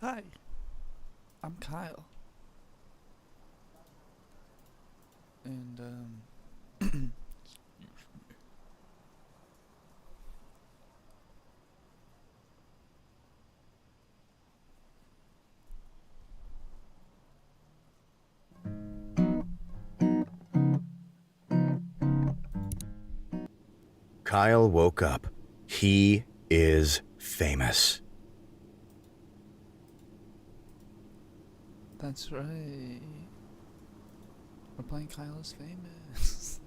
Hi. I'm Kyle. And, Kyle woke up. He is famous. that's right. We're playing Kyle is Famous.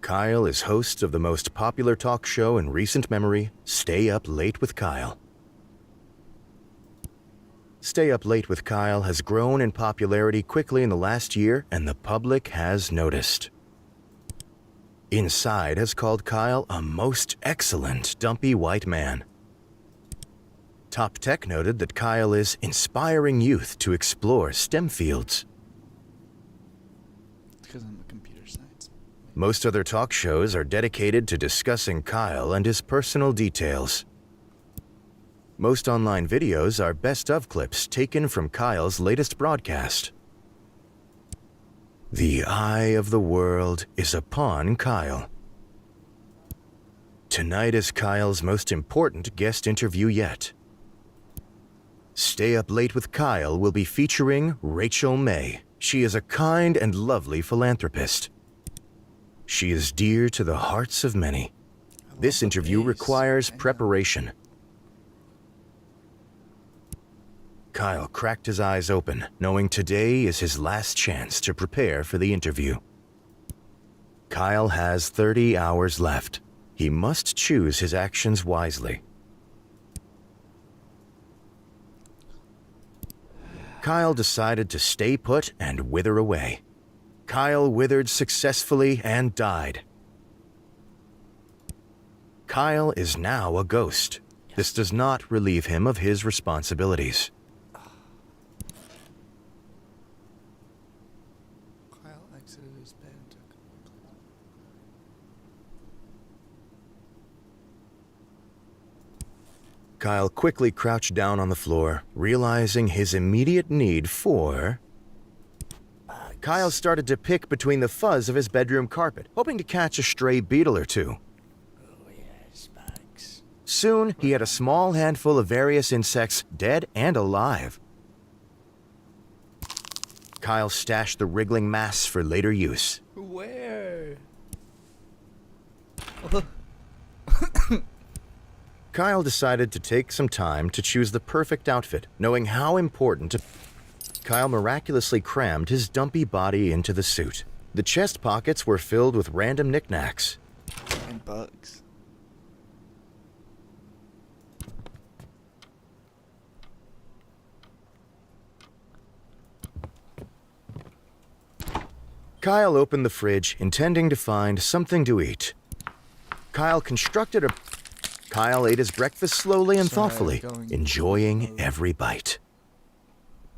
Kyle is host of the most popular talk show in recent memory, Stay Up Late with Kyle. Stay Up Late with Kyle has grown in popularity quickly in the last year, and the public has noticed. Inside has called Kyle a most excellent dumpy white man. Top Tech noted that Kyle is inspiring youth to explore STEM fields. Because I'm a computer science. Most other talk shows are dedicated to discussing Kyle and his personal details. Most online videos are best-of clips taken from Kyle's latest broadcast. The eye of the world is upon Kyle. Tonight is Kyle's most important guest interview yet. Stay Up Late with Kyle will be featuring Rachel May. She is a kind and lovely philanthropist. She is dear to the hearts of many. This interview requires preparation. Kyle cracked his eyes open, knowing today is his last chance to prepare for the interview. Kyle has 30 hours left. He must choose his actions wisely. Kyle decided to stay put and wither away. Kyle withered successfully and died. Kyle is now a ghost. This does not relieve him of his responsibilities. Kyle exited his bed and took Kyle quickly crouched down on the floor, realizing his immediate need for... Kyle started to pick between the fuzz of his bedroom carpet, hoping to catch a stray beetle or two. Soon, he had a small handful of various insects, dead and alive. Kyle stashed the wriggling mass for later use. Where? Kyle decided to take some time to choose the perfect outfit, knowing how important Kyle miraculously crammed his dumpy body into the suit. The chest pockets were filled with random knickknacks. And bugs. Kyle opened the fridge, intending to find something to eat. Kyle ate his breakfast slowly and thoughtfully, enjoying every bite.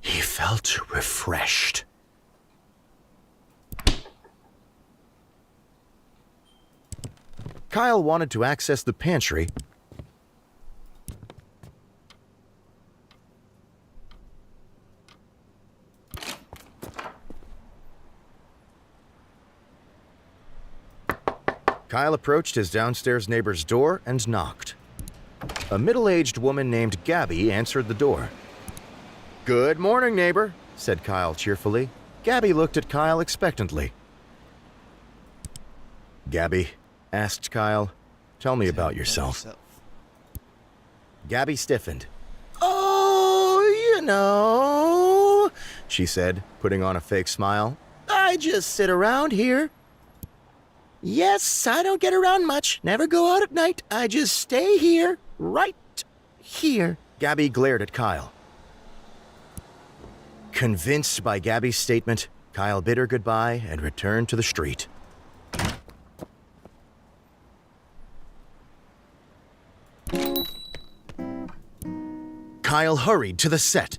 He felt refreshed. Kyle wanted to access the pantry, Kyle approached his downstairs neighbor's door and knocked. A middle-aged woman named Gabby answered the door. "Good morning, neighbor," said Kyle cheerfully. Gabby looked at Kyle expectantly. "Gabby," asked Kyle, "tell me about yourself." Gabby stiffened. "Oh, you know," she said, putting on a fake smile. "I just sit around here. Yes, I don't get around much, never go out at night. I just stay here, right here." Gabby glared at Kyle. Convinced by Gabby's statement, Kyle bid her goodbye and returned to the street. Kyle hurried to the set.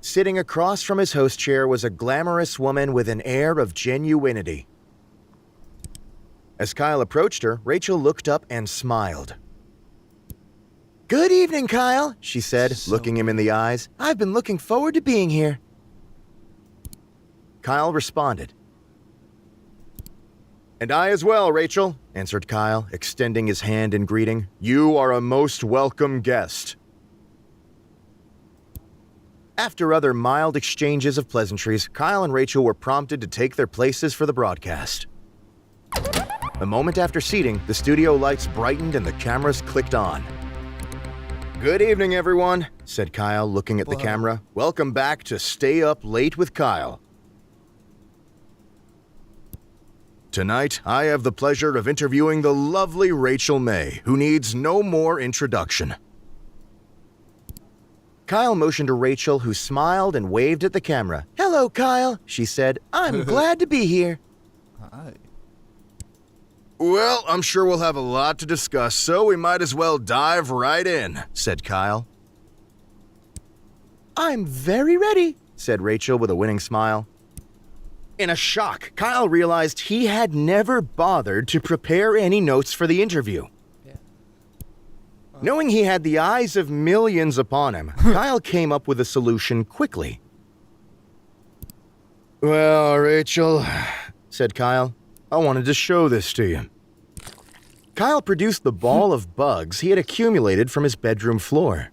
Sitting across from his host chair was a glamorous woman with an air of genuinity. As Kyle approached her, Rachel looked up and smiled. Good evening, Kyle, she said, looking him in the eyes. I've been looking forward to being here. Kyle responded. And I as well, Rachel, answered Kyle, extending his hand in greeting. You are a most welcome guest. After other mild exchanges of pleasantries, Kyle and Rachel were prompted to take their places for the broadcast. A moment after seating, the studio lights brightened and the cameras clicked on. Good evening, everyone, said Kyle, looking at the camera. Welcome back to Stay Up Late with Kyle. Tonight, I have the pleasure of interviewing the lovely Rachel May, who needs no more introduction. Kyle motioned to Rachel, who smiled and waved at the camera. Hello, Kyle, she said. I'm glad to be here. Hi. Well, I'm sure we'll have a lot to discuss, so we might as well dive right in, said Kyle. I'm very ready, said Rachel with a winning smile. In a shock, Kyle realized he had never bothered to prepare any notes for the interview. Knowing he had the eyes of millions upon him, Kyle came up with a solution quickly. Well, Rachel, said Kyle, I wanted to show this to you. Kyle produced the ball of bugs he had accumulated from his bedroom floor.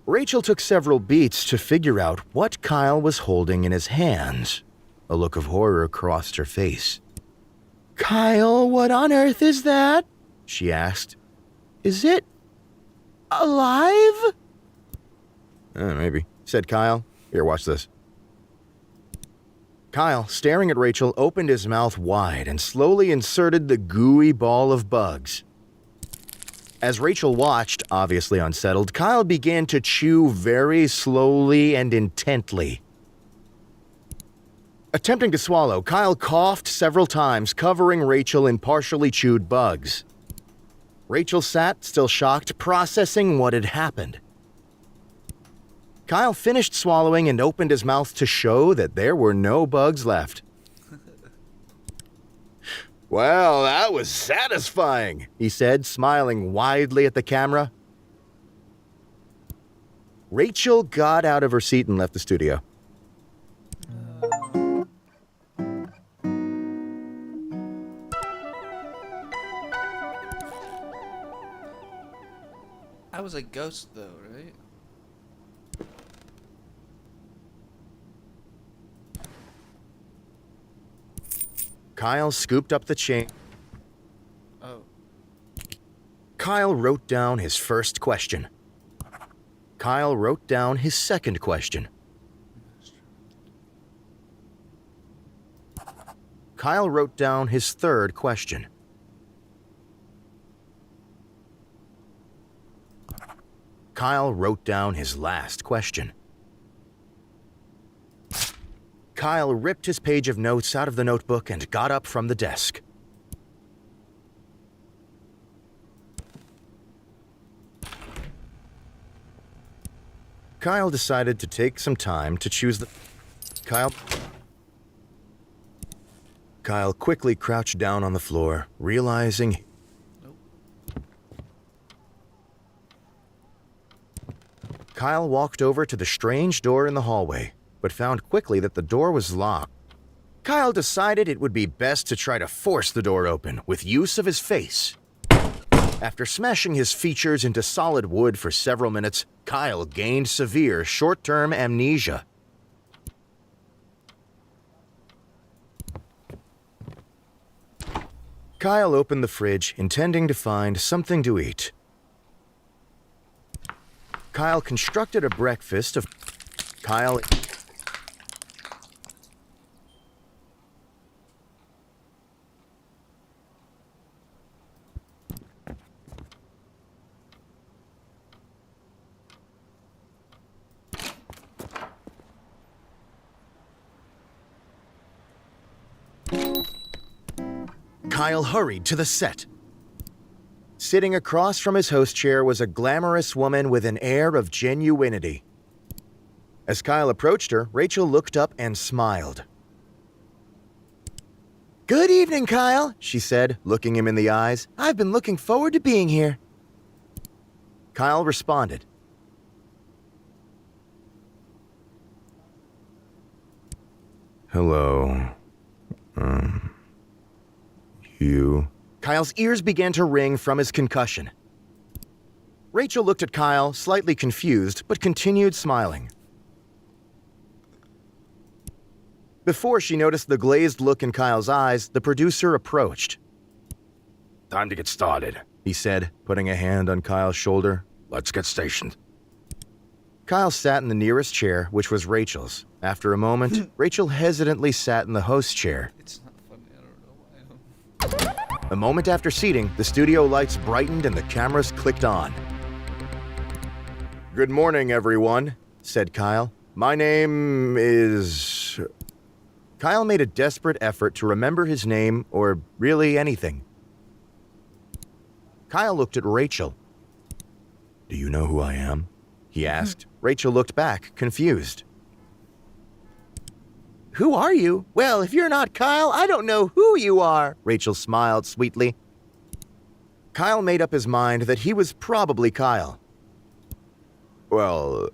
Rachel took several beats to figure out what Kyle was holding in his hands. A look of horror crossed her face. Kyle, what on earth is that? She asked. Is it alive? Maybe, said Kyle. Here, watch this. Kyle, staring at Rachel, opened his mouth wide and slowly inserted the gooey ball of bugs. As Rachel watched, obviously unsettled, Kyle began to chew very slowly and intently. Attempting to swallow, Kyle coughed several times, covering Rachel in partially chewed bugs. Rachel sat, still shocked, processing what had happened. Kyle finished swallowing and opened his mouth to show that there were no bugs left. Well, that was satisfying, he said, smiling widely at the camera. Rachel got out of her seat and left the studio. I was a ghost though, right? Kyle scooped up the chain. Oh. Kyle wrote down his first question. Kyle wrote down his second question. Kyle wrote down his third question. Kyle wrote down his last question. Kyle ripped his page of notes out of the notebook and got up from the desk. Kyle decided to take some time to choose the... Kyle quickly crouched down on the floor, realizing... Kyle walked over to the strange door in the hallway, but found quickly that the door was locked. Kyle decided it would be best to try to force the door open with use of his face. After smashing his features into solid wood for several minutes, Kyle gained severe short-term amnesia. Kyle opened the fridge, intending to find something to eat. Kyle constructed a breakfast of... Kyle... Kyle hurried to the set. Sitting across from his host chair was a glamorous woman with an air of genuinity. As Kyle approached her, Rachel looked up and smiled. Good evening, Kyle, she said, looking him in the eyes. I've been looking forward to being here. Kyle responded. Hello. You? Kyle's ears began to ring from his concussion. Rachel looked at Kyle, slightly confused, but continued smiling. Before she noticed the glazed look in Kyle's eyes, the producer approached. Time to get started, he said, putting a hand on Kyle's shoulder. Let's get stationed. Kyle sat in the nearest chair, which was Rachel's. After a moment, Rachel hesitantly sat in the host chair. It's not funny, I don't know why. A moment after seating, the studio lights brightened and the cameras clicked on. Good morning, everyone, said Kyle. My name is... Kyle made a desperate effort to remember his name, or really anything. Kyle looked at Rachel. Do you know who I am? He asked. Rachel looked back, confused. Who are you? Well, if you're not Kyle, I don't know who you are, Rachel smiled sweetly. Kyle made up his mind that he was probably Kyle. Well,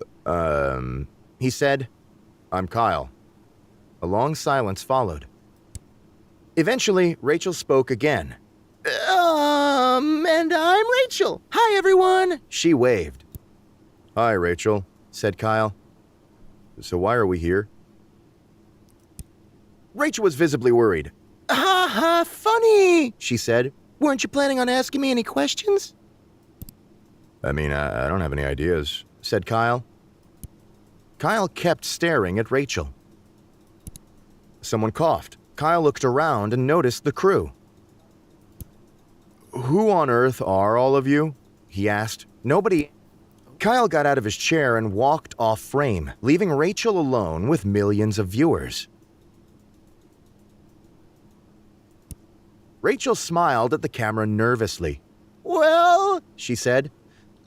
he said, I'm Kyle. A long silence followed. Eventually, Rachel spoke again. And I'm Rachel. Hi, everyone, she waved. Hi, Rachel, said Kyle. So why are we here? Rachel was visibly worried. Ha ha, funny, she said. Weren't you planning on asking me any questions? I mean, I don't have any ideas, said Kyle. Kyle kept staring at Rachel. Someone coughed. Kyle looked around and noticed the crew. Who on earth are all of you? He asked. Nobody... Kyle got out of his chair and walked off frame, leaving Rachel alone with millions of viewers. Rachel smiled at the camera nervously. Well, she said,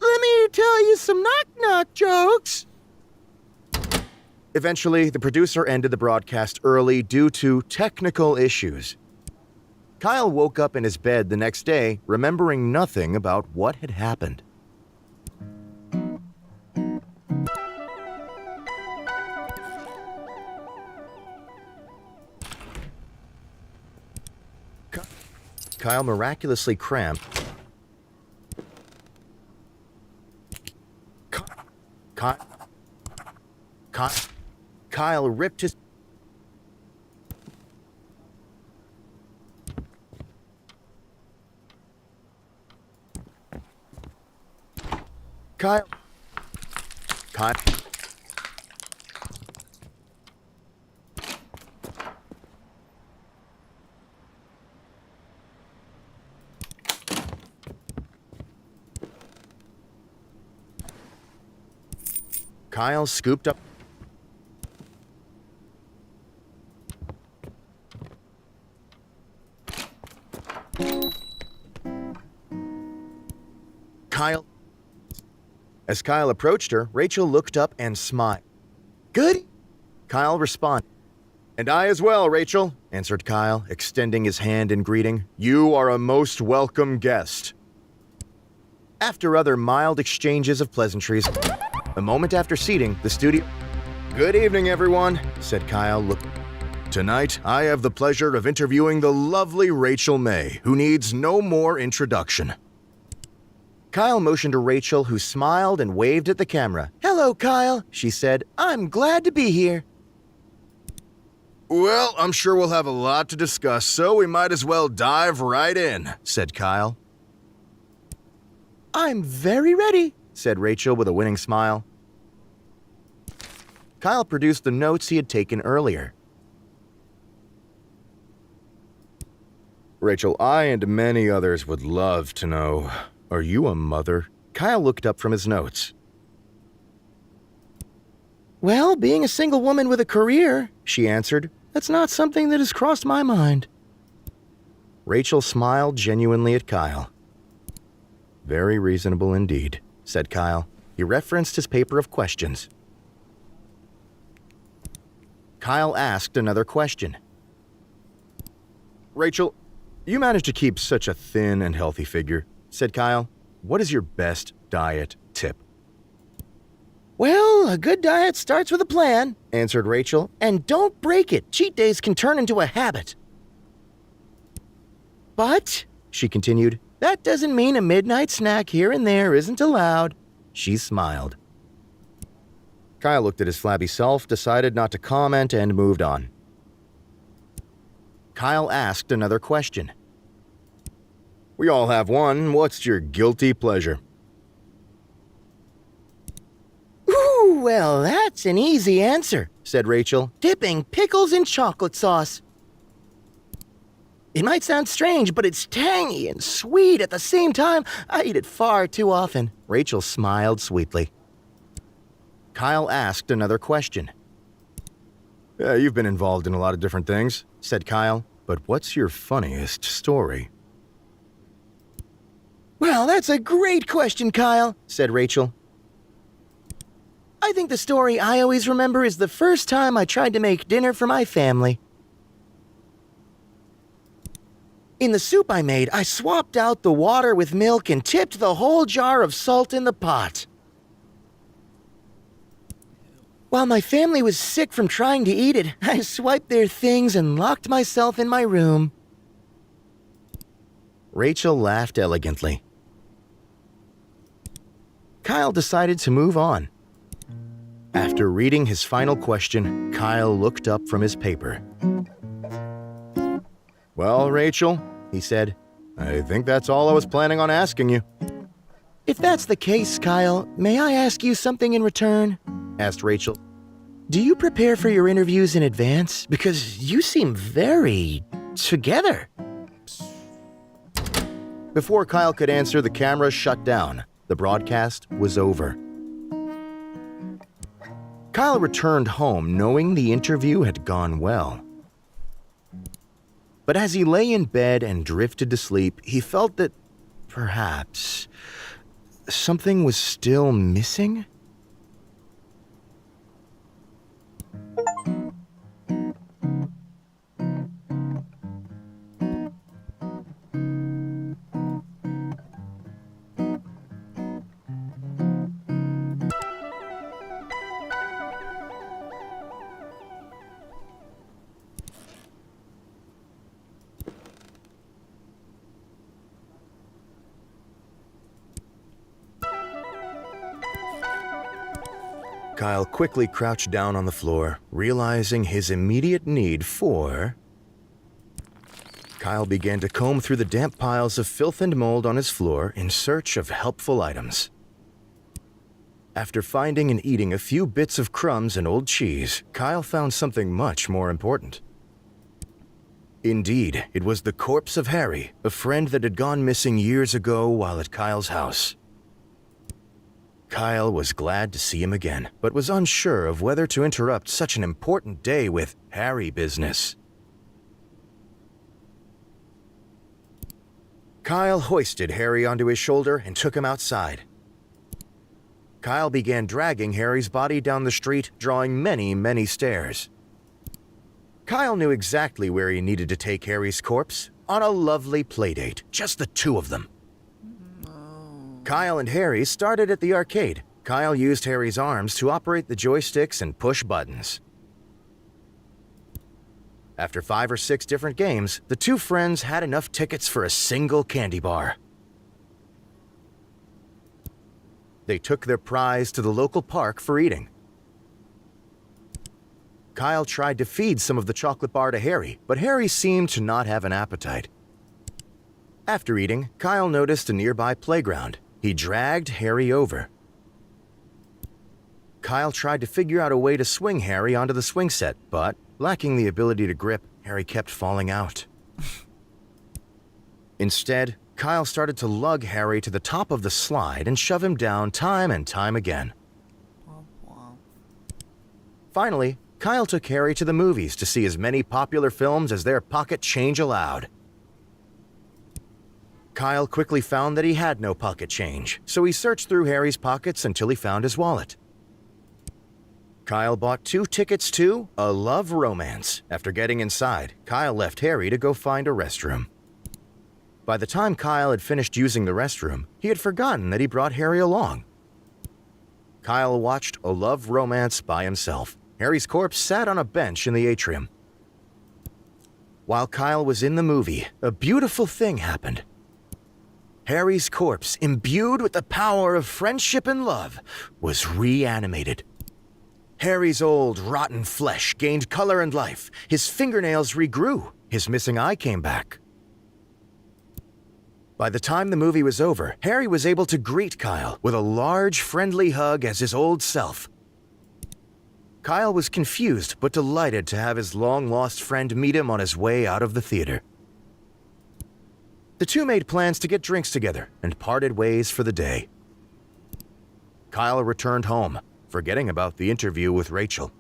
let me tell you some knock-knock jokes. Eventually, the producer ended the broadcast early due to technical issues. Kyle woke up in his bed the next day, remembering nothing about what had happened. Kyle miraculously cramped. Kyle ripped his... Kyle... Kyle scooped up... Kyle... As Kyle approached her, Rachel looked up and smiled. Good? Kyle responded. And I as well, Rachel, answered Kyle, extending his hand in greeting. You are a most welcome guest. After other mild exchanges of pleasantries, a moment after seating, the studio... Good evening, everyone, said Kyle. Look, tonight, I have the pleasure of interviewing the lovely Rachel May, who needs no more introduction. Kyle motioned to Rachel, who smiled and waved at the camera. Hello, Kyle, she said. I'm glad to be here. Well, I'm sure we'll have a lot to discuss, so we might as well dive right in, said Kyle. I'm very ready, said Rachel with a winning smile. Kyle produced the notes he had taken earlier. Rachel, I and many others would love to know, are you a mother? Kyle looked up from his notes. Well, being a single woman with a career, she answered, that's not something that has crossed my mind. Rachel smiled genuinely at Kyle. Very reasonable indeed, said Kyle. He referenced his paper of questions. Kyle asked another question. Rachel, you manage to keep such a thin and healthy figure, said Kyle. What is your best diet tip? Well, a good diet starts with a plan, answered Rachel, and don't break it. Cheat days can turn into a habit. But, she continued, that doesn't mean a midnight snack here and there isn't allowed. She smiled. Kyle looked at his flabby self, decided not to comment, and moved on. Kyle asked another question. We all have one. What's your guilty pleasure? Ooh, well, that's an easy answer, said Rachel, dipping pickles in chocolate sauce. It might sound strange, but it's tangy and sweet at the same time. I eat it far too often. Rachel smiled sweetly. Kyle asked another question. You've been involved in a lot of different things, said Kyle, but what's your funniest story? Well, that's a great question, Kyle, said Rachel. I think the story I always remember is the first time I tried to make dinner for my family. In the soup I made, I swapped out the water with milk and tipped the whole jar of salt in the pot. While my family was sick from trying to eat it, I swiped their things and locked myself in my room. Rachel laughed elegantly. Kyle decided to move on. After reading his final question, Kyle looked up from his paper. Well, Rachel, he said, I think that's all I was planning on asking you. If that's the case, Kyle, may I ask you something in return? Asked Rachel. Do you prepare for your interviews in advance? Because you seem very together. Before Kyle could answer, the camera shut down. The broadcast was over. Kyle returned home knowing the interview had gone well. But as he lay in bed and drifted to sleep, he felt that perhaps something was still missing. Kyle quickly crouched down on the floor, realizing his immediate need for... Kyle began to comb through the damp piles of filth and mold on his floor in search of helpful items. After finding and eating a few bits of crumbs and old cheese, Kyle found something much more important. Indeed, it was the corpse of Harry, a friend that had gone missing years ago while at Kyle's house. Kyle was glad to see him again, but was unsure of whether to interrupt such an important day with Harry business. Kyle hoisted Harry onto his shoulder and took him outside. Kyle began dragging Harry's body down the street, drawing many, many stares. Kyle knew exactly where he needed to take Harry's corpse, on a lovely playdate, just the two of them. Kyle and Harry started at the arcade. Kyle used Harry's arms to operate the joysticks and push buttons. After 5 or 6 different games, the two friends had enough tickets for a single candy bar. They took their prize to the local park for eating. Kyle tried to feed some of the chocolate bar to Harry, but Harry seemed to not have an appetite. After eating, Kyle noticed a nearby playground. He dragged Harry over. Kyle tried to figure out a way to swing Harry onto the swing set, but, lacking the ability to grip, Harry kept falling out. Instead, Kyle started to lug Harry to the top of the slide and shove him down time and time again. Finally, Kyle took Harry to the movies to see as many popular films as their pocket change allowed. Kyle quickly found that he had no pocket change, so he searched through Harry's pockets until he found his wallet. Kyle bought 2 tickets to A Love Romance. After getting inside, Kyle left Harry to go find a restroom. By the time Kyle had finished using the restroom, he had forgotten that he brought Harry along. Kyle watched A Love Romance by himself. Harry's corpse sat on a bench in the atrium. While Kyle was in the movie, a beautiful thing happened. Harry's corpse, imbued with the power of friendship and love, was reanimated. Harry's old, rotten flesh gained color and life. His fingernails regrew. His missing eye came back. By the time the movie was over, Harry was able to greet Kyle with a large, friendly hug as his old self. Kyle was confused but delighted to have his long-lost friend meet him on his way out of the theater. The two made plans to get drinks together and parted ways for the day. Kyle returned home, forgetting about the interview with Rachel.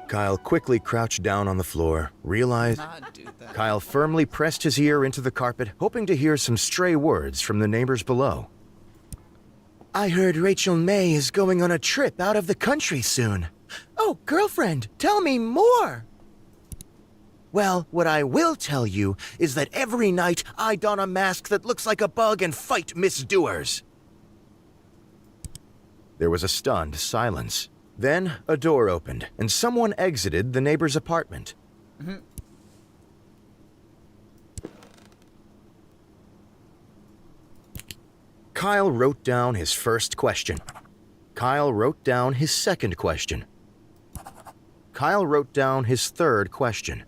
Kyle quickly crouched down on the floor, realized... Kyle firmly pressed his ear into the carpet, hoping to hear some stray words from the neighbors below. I heard Rachel May is going on a trip out of the country soon. Oh, girlfriend, tell me more! Well, what I will tell you is that every night I don a mask that looks like a bug and fight misdoers. There was a stunned silence. Then, a door opened, and someone exited the neighbor's apartment. Kyle wrote down his first question. Kyle wrote down his second question. Kyle wrote down his third question.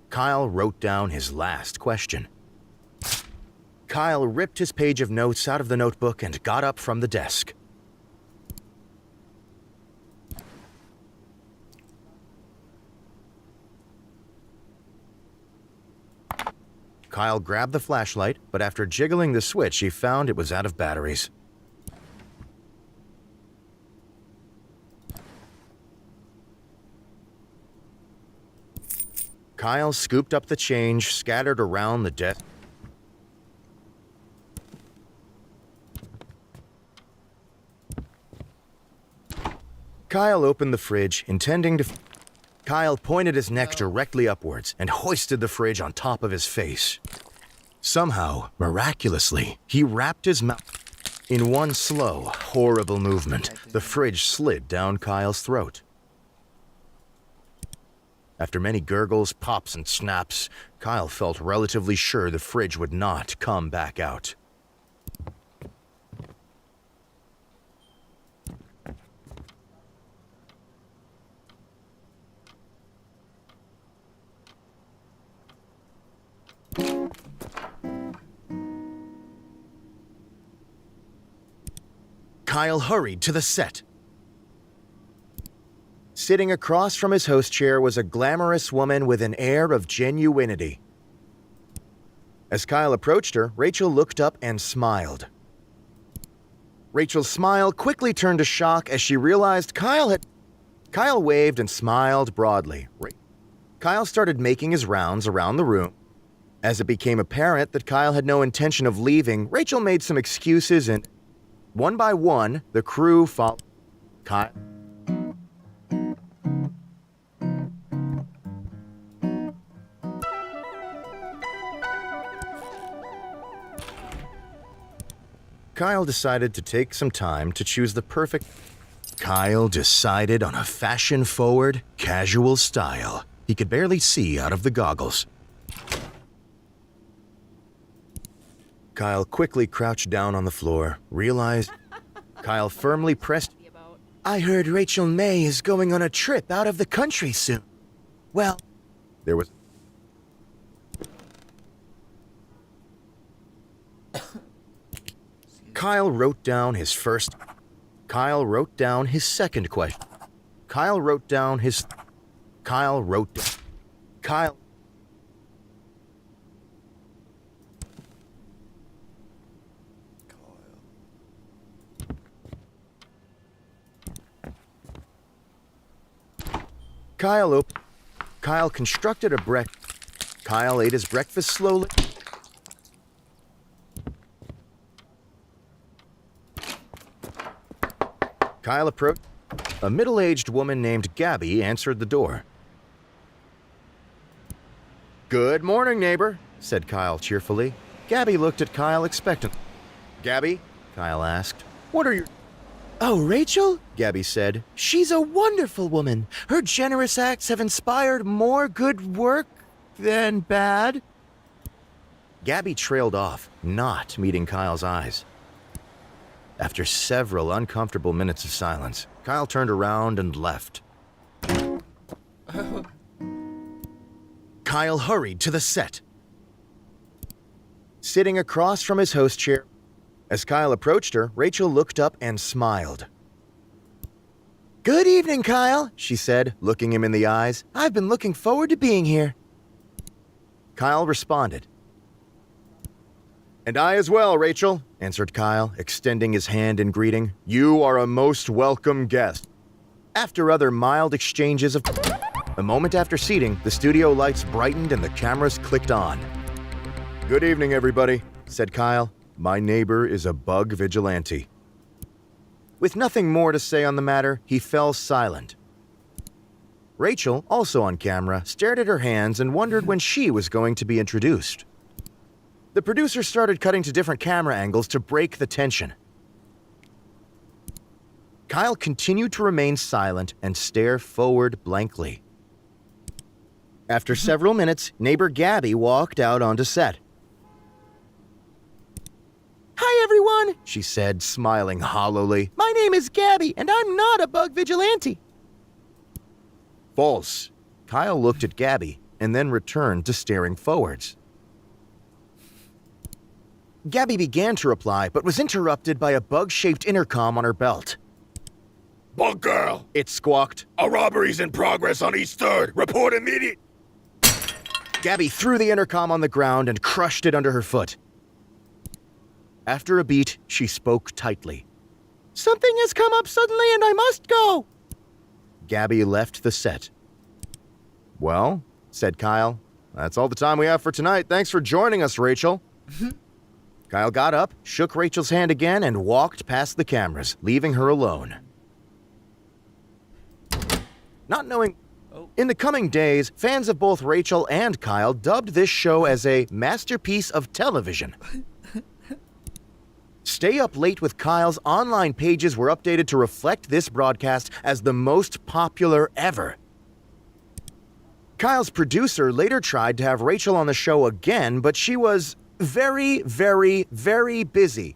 Kyle wrote down his last question. Kyle ripped his page of notes out of the notebook and got up from the desk. Kyle grabbed the flashlight, but after jiggling the switch, he found it was out of batteries. Kyle scooped up the change scattered around the desk. Kyle opened the fridge, intending to... Kyle pointed his neck directly upwards and hoisted the fridge on top of his face. Somehow, miraculously, he wrapped his mouth. In one slow, horrible movement, the fridge slid down Kyle's throat. After many gurgles, pops, and snaps, Kyle felt relatively sure the fridge would not come back out. Kyle hurried to the set. Sitting across from his host chair was a glamorous woman with an air of genuinity. As Kyle approached her, Rachel looked up and smiled. Rachel's smile quickly turned to shock as she realized Kyle waved and smiled broadly. Kyle started making his rounds around the room. As it became apparent that Kyle had no intention of leaving, Rachel made some excuses and, one by one, the crew followed Kyle. Kyle decided to take some time to choose the perfect... Kyle decided on a fashion-forward, casual style he could barely see out of the goggles. Kyle quickly crouched down on the floor, realized... Kyle firmly pressed... I heard Rachel May is going on a trip out of the country soon. Well... There was... Kyle wrote down his first... Kyle wrote down his second question. Kyle wrote down his... Kyle wrote... Kyle... Kyle constructed a Kyle ate his breakfast slowly. Kyle approached. A middle-aged woman named Gabby answered the door. "Good morning, neighbor," said Kyle cheerfully. Gabby looked at Kyle expectantly. "Gabby?" Kyle asked. "What are your—" "Oh, Rachel?" Gabby said. "She's a wonderful woman. Her generous acts have inspired more good work than bad." Gabby trailed off, not meeting Kyle's eyes. After several uncomfortable minutes of silence, Kyle turned around and left. Kyle hurried to the set. Sitting across from his host chair, as Kyle approached her, Rachel looked up and smiled. "Good evening, Kyle," she said, looking him in the eyes. "I've been looking forward to being here." Kyle responded. "And I as well, Rachel," answered Kyle, extending his hand in greeting. "You are a most welcome guest." After other mild exchanges of... A moment after seating, the studio lights brightened and the cameras clicked on. "Good evening, everybody," said Kyle. "My neighbor is a bug vigilante." With nothing more to say on the matter, he fell silent. Rachel, also on camera, stared at her hands and wondered when she was going to be introduced. The producer started cutting to different camera angles to break the tension. Kyle continued to remain silent and stare forward blankly. After several minutes, neighbor Gabby walked out onto set. "Hi, everyone," she said, smiling hollowly. "My name is Gabby, and I'm not a bug vigilante." False. Kyle looked at Gabby and then returned to staring forwards. Gabby began to reply, but was interrupted by a bug-shaped intercom on her belt. "Bug girl!" It squawked. "A robbery's in progress on East 3rd. Report immediate!" Gabby threw the intercom on the ground and crushed it under her foot. After a beat, she spoke tightly. "Something has come up suddenly and I must go." Gabby left the set. "Well," said Kyle, "that's all the time we have for tonight. Thanks for joining us, Rachel." Kyle got up, shook Rachel's hand again, and walked past the cameras, leaving her alone. Not knowing... In the coming days, fans of both Rachel and Kyle dubbed this show as a masterpiece of television. Stay Up Late with Kyle's online pages were updated to reflect this broadcast as the most popular ever. Kyle's producer later tried to have Rachel on the show again, but she was very, very, very busy.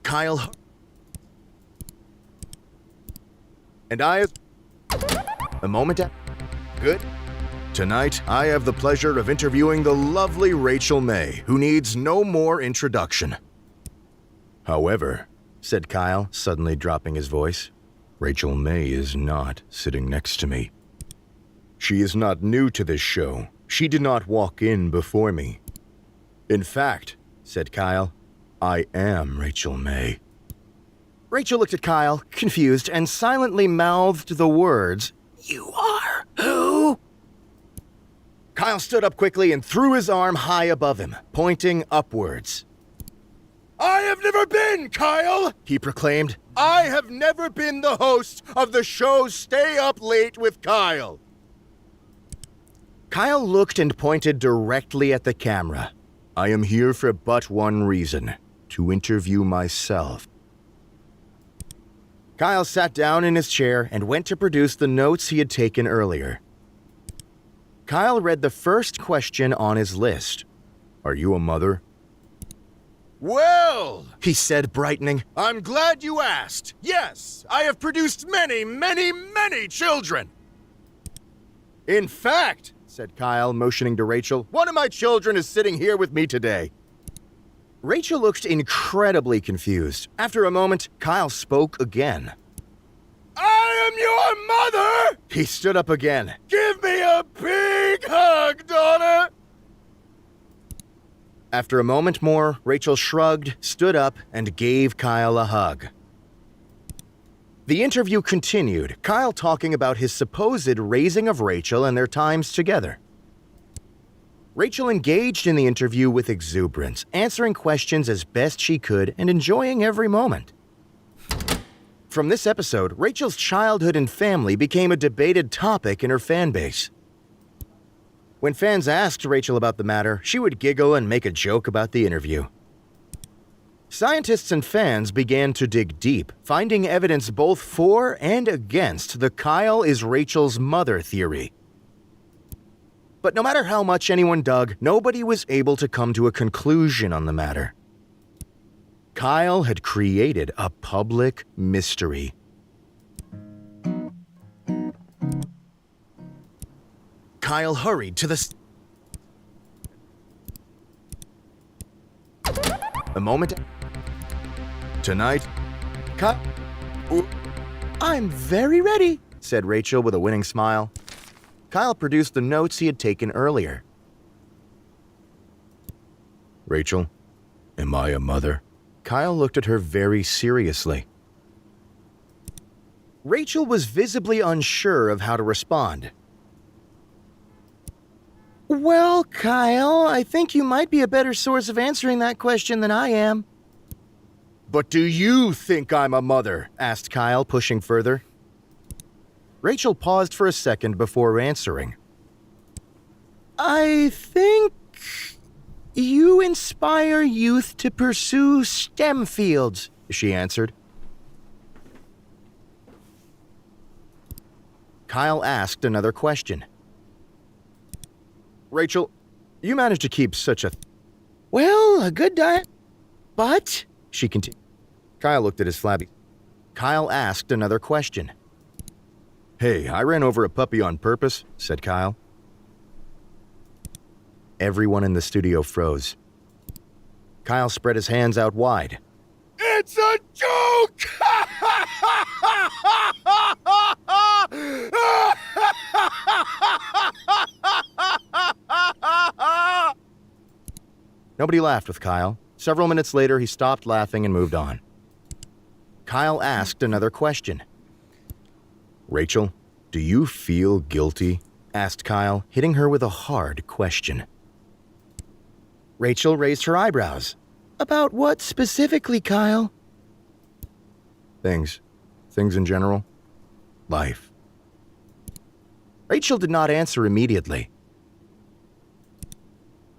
Kyle... And I... A moment after... Good. Tonight, I have the pleasure of interviewing the lovely Rachel May, who needs no more introduction. However, said Kyle, suddenly dropping his voice, Rachel May is not sitting next to me. She is not new to this show. She did not walk in before me. In fact, said Kyle, I am Rachel May. Rachel looked at Kyle, confused, and silently mouthed the words, "You are who?" Kyle stood up quickly and threw his arm high above him, pointing upwards. "I have never been Kyle," he proclaimed. "I have never been the host of the show Stay Up Late with Kyle." Kyle looked and pointed directly at the camera. "I am here for but one reason, to interview myself." Kyle sat down in his chair and went to produce the notes he had taken earlier. Kyle read the first question on his list. "Are you a mother?" "Well," he said, brightening, "I'm glad you asked. Yes, I have produced many, many, many children." "In fact," said Kyle, motioning to Rachel, "one of my children is sitting here with me today." Rachel looked incredibly confused. After a moment, Kyle spoke again. "I am your mother!" He stood up again. "Give me a big hug, daughter!" After a moment more, Rachel shrugged, stood up, and gave Kyle a hug. The interview continued, Kyle talking about his supposed raising of Rachel and their times together. Rachel engaged in the interview with exuberance, answering questions as best she could and enjoying every moment. From this episode, Rachel's childhood and family became a debated topic in her fan base. When fans asked Rachel about the matter, she would giggle and make a joke about the interview. Scientists and fans began to dig deep, finding evidence both for and against the Kyle is Rachel's mother theory. But no matter how much anyone dug, nobody was able to come to a conclusion on the matter. Kyle had created a public mystery. Kyle hurried to the... A moment... Tonight, Kyle... I'm very ready, said Rachel with a winning smile. Kyle produced the notes he had taken earlier. Rachel, am I a mother? Kyle looked at her very seriously. Rachel was visibly unsure of how to respond. Well, Kyle, I think you might be a better source of answering that question than I am. But do you think I'm a mother? Asked Kyle, pushing further. Rachel paused for a second before answering. I think you inspire youth to pursue STEM fields, she answered. Kyle asked another question. Rachel, you managed to keep such a... Well, a good diet, but... She continued. Kyle looked at his flabby... Kyle asked another question. Hey, I ran over a puppy on purpose, said Kyle. Everyone in the studio froze. Kyle spread his hands out wide. It's a joke! Nobody laughed with Kyle. Several minutes later, he stopped laughing and moved on. Kyle asked another question. Rachel, do you feel guilty? Asked Kyle, hitting her with a hard question. Rachel raised her eyebrows. About what specifically, Kyle? Things. Things in general. Life. Rachel did not answer immediately.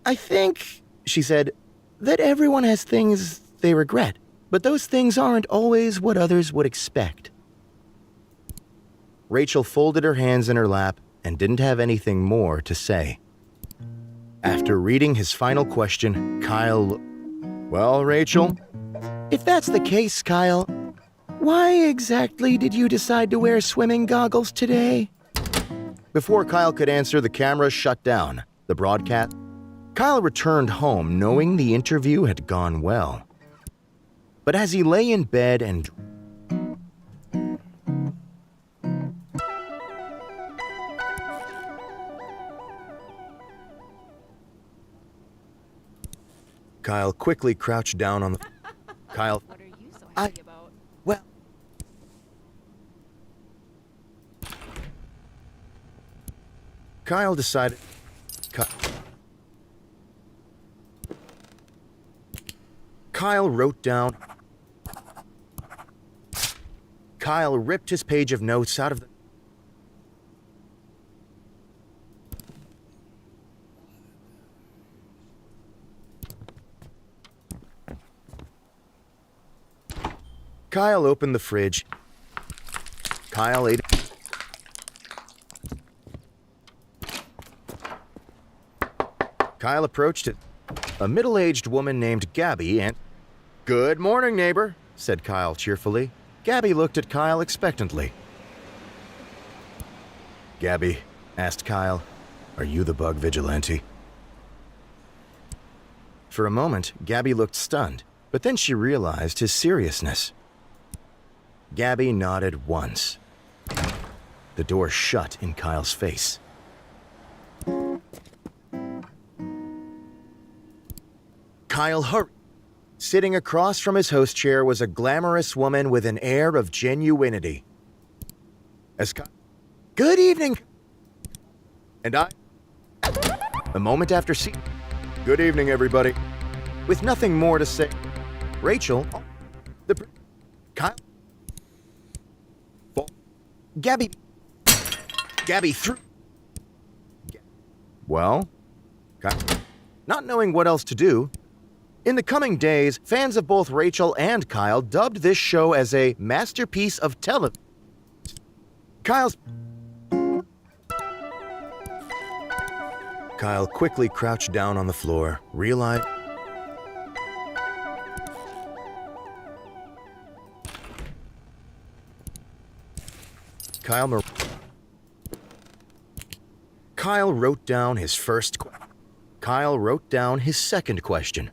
I think, she said, that everyone has things they regret, but those things aren't always what others would expect. Rachel folded her hands in her lap and didn't have anything more to say. After reading his final question, Kyle... Well, Rachel? If that's the case, Kyle, why exactly did you decide to wear swimming goggles today? Before Kyle could answer, the camera shut down. The broadcast... Kyle returned home knowing the interview had gone well. But as he lay in bed and... Kyle quickly crouched down on the... Kyle... What are you so happy about? Well... Kyle decided... Kyle wrote down... Kyle ripped his page of notes out of the... Kyle opened the fridge. Kyle ate... Kyle approached it. A middle-aged woman named Gabby and... Good morning, neighbor, said Kyle cheerfully. Gabby looked at Kyle expectantly. Gabby, asked Kyle, are you the bug vigilante? For a moment, Gabby looked stunned, but then she realized his seriousness. Gabby nodded once. The door shut in Kyle's face. Kyle hurried. Sitting across from his host chair was a glamorous woman with an air of genuinity. Good evening. And A moment after Good evening, everybody. With nothing more to say, Rachel, Kyle, Gabby threw. Well, not knowing what else to do, in the coming days, fans of both Rachel and Kyle dubbed this show as a masterpiece of television. Kyle quickly crouched down on the floor, realized Kyle wrote down his first question. Kyle wrote down his second question.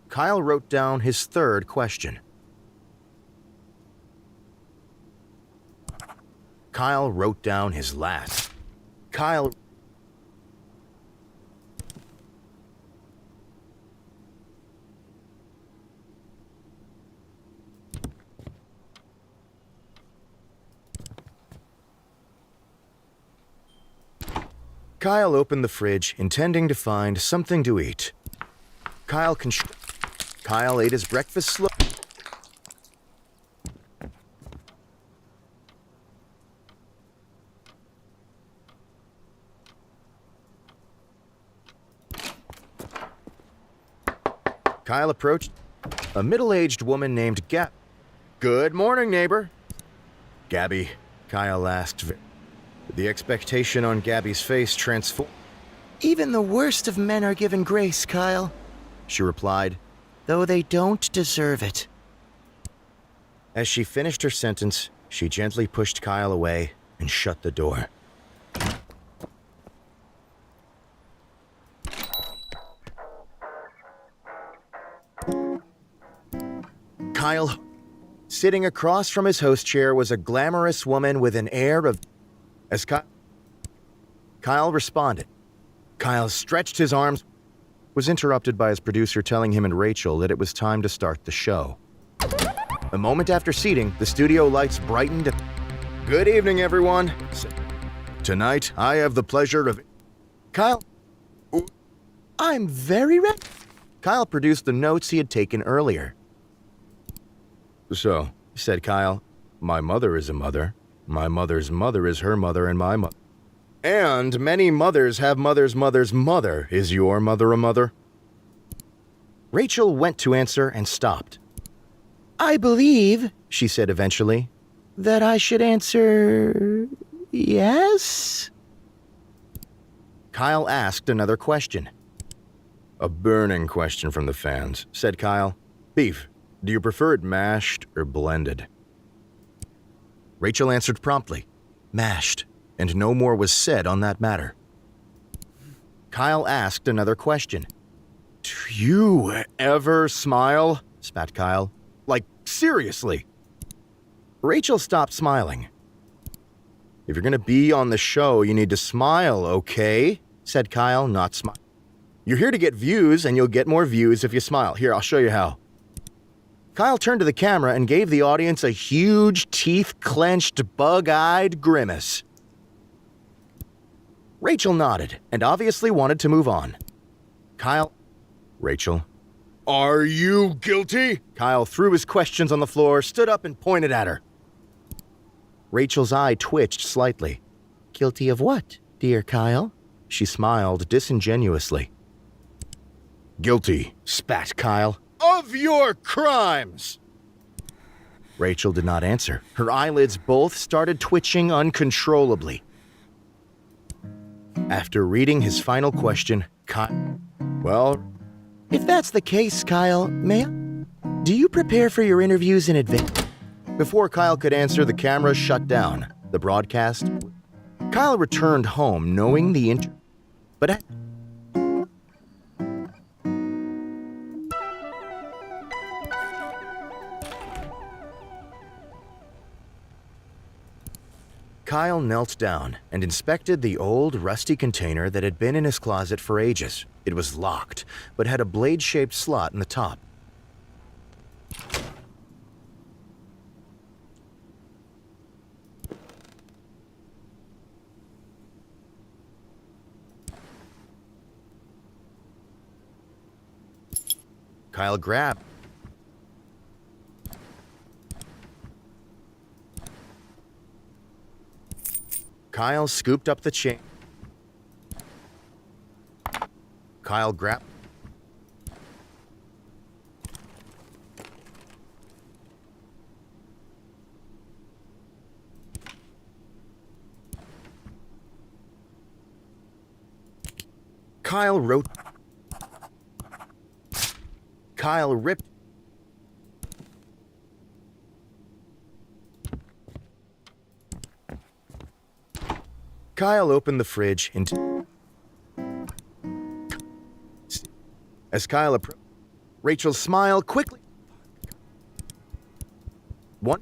Kyle wrote down his third question. Kyle wrote down his last. Kyle opened the fridge, intending to find something to eat. Kyle ate his breakfast slowly. Kyle approached a middle-aged woman named Gab. Good morning, neighbor. Gabby, Kyle asked. The expectation on Gabby's face transformed. Even the worst of men are given grace, Kyle, she replied, though they don't deserve it. As she finished her sentence, she gently pushed Kyle away and shut the door. Kyle, sitting across from his host chair, was a glamorous woman with an air of... As Kyle responded, Kyle stretched his arms, was interrupted by his producer telling him and Rachel that it was time to start the show. A moment after seating, the studio lights brightened. Good evening, everyone. Tonight, I have the pleasure of... Kyle, I'm very ready. Kyle produced the notes he had taken earlier. So, said Kyle, my mother is a mother. My mother's mother is her mother and my mother. And many mothers have mother's mother's mother. Is your mother a mother? Rachel went to answer and stopped. I believe, she said eventually, that I should answer yes? Kyle asked another question. A burning question from the fans, said Kyle. Beef, do you prefer it mashed or blended? Rachel answered promptly, mashed, and no more was said on that matter. Kyle asked another question. Do you ever smile? Spat Kyle. Like, seriously. Rachel stopped smiling. If you're gonna be on the show, you need to smile, okay? Said Kyle, not smile. You're here to get views, and you'll get more views if you smile. Here, I'll show you how. Kyle turned to the camera and gave the audience a huge, teeth-clenched, bug-eyed grimace. Rachel nodded and obviously wanted to move on. Kyle... Rachel. Are you guilty? Kyle threw his questions on the floor, stood up and pointed at her. Rachel's eye twitched slightly. Guilty of what, dear Kyle? She smiled disingenuously. Guilty, spat Kyle. Of your crimes! Rachel did not answer. Her eyelids both started twitching uncontrollably. After reading his final question, Kyle... Well, if that's the case, Kyle, do you prepare for your interviews in advance? Before Kyle could answer, the camera shut down. The broadcast... Kyle returned home knowing the but... Kyle knelt down and inspected the old, rusty container that had been in his closet for ages. It was locked, but had a blade-shaped slot in the top. Kyle grabbed. Kyle scooped up the chain. Kyle grabbed. Kyle wrote. Kyle ripped. Kyle opened the fridge into. As Kyle approached, Rachel's smile quickly. One.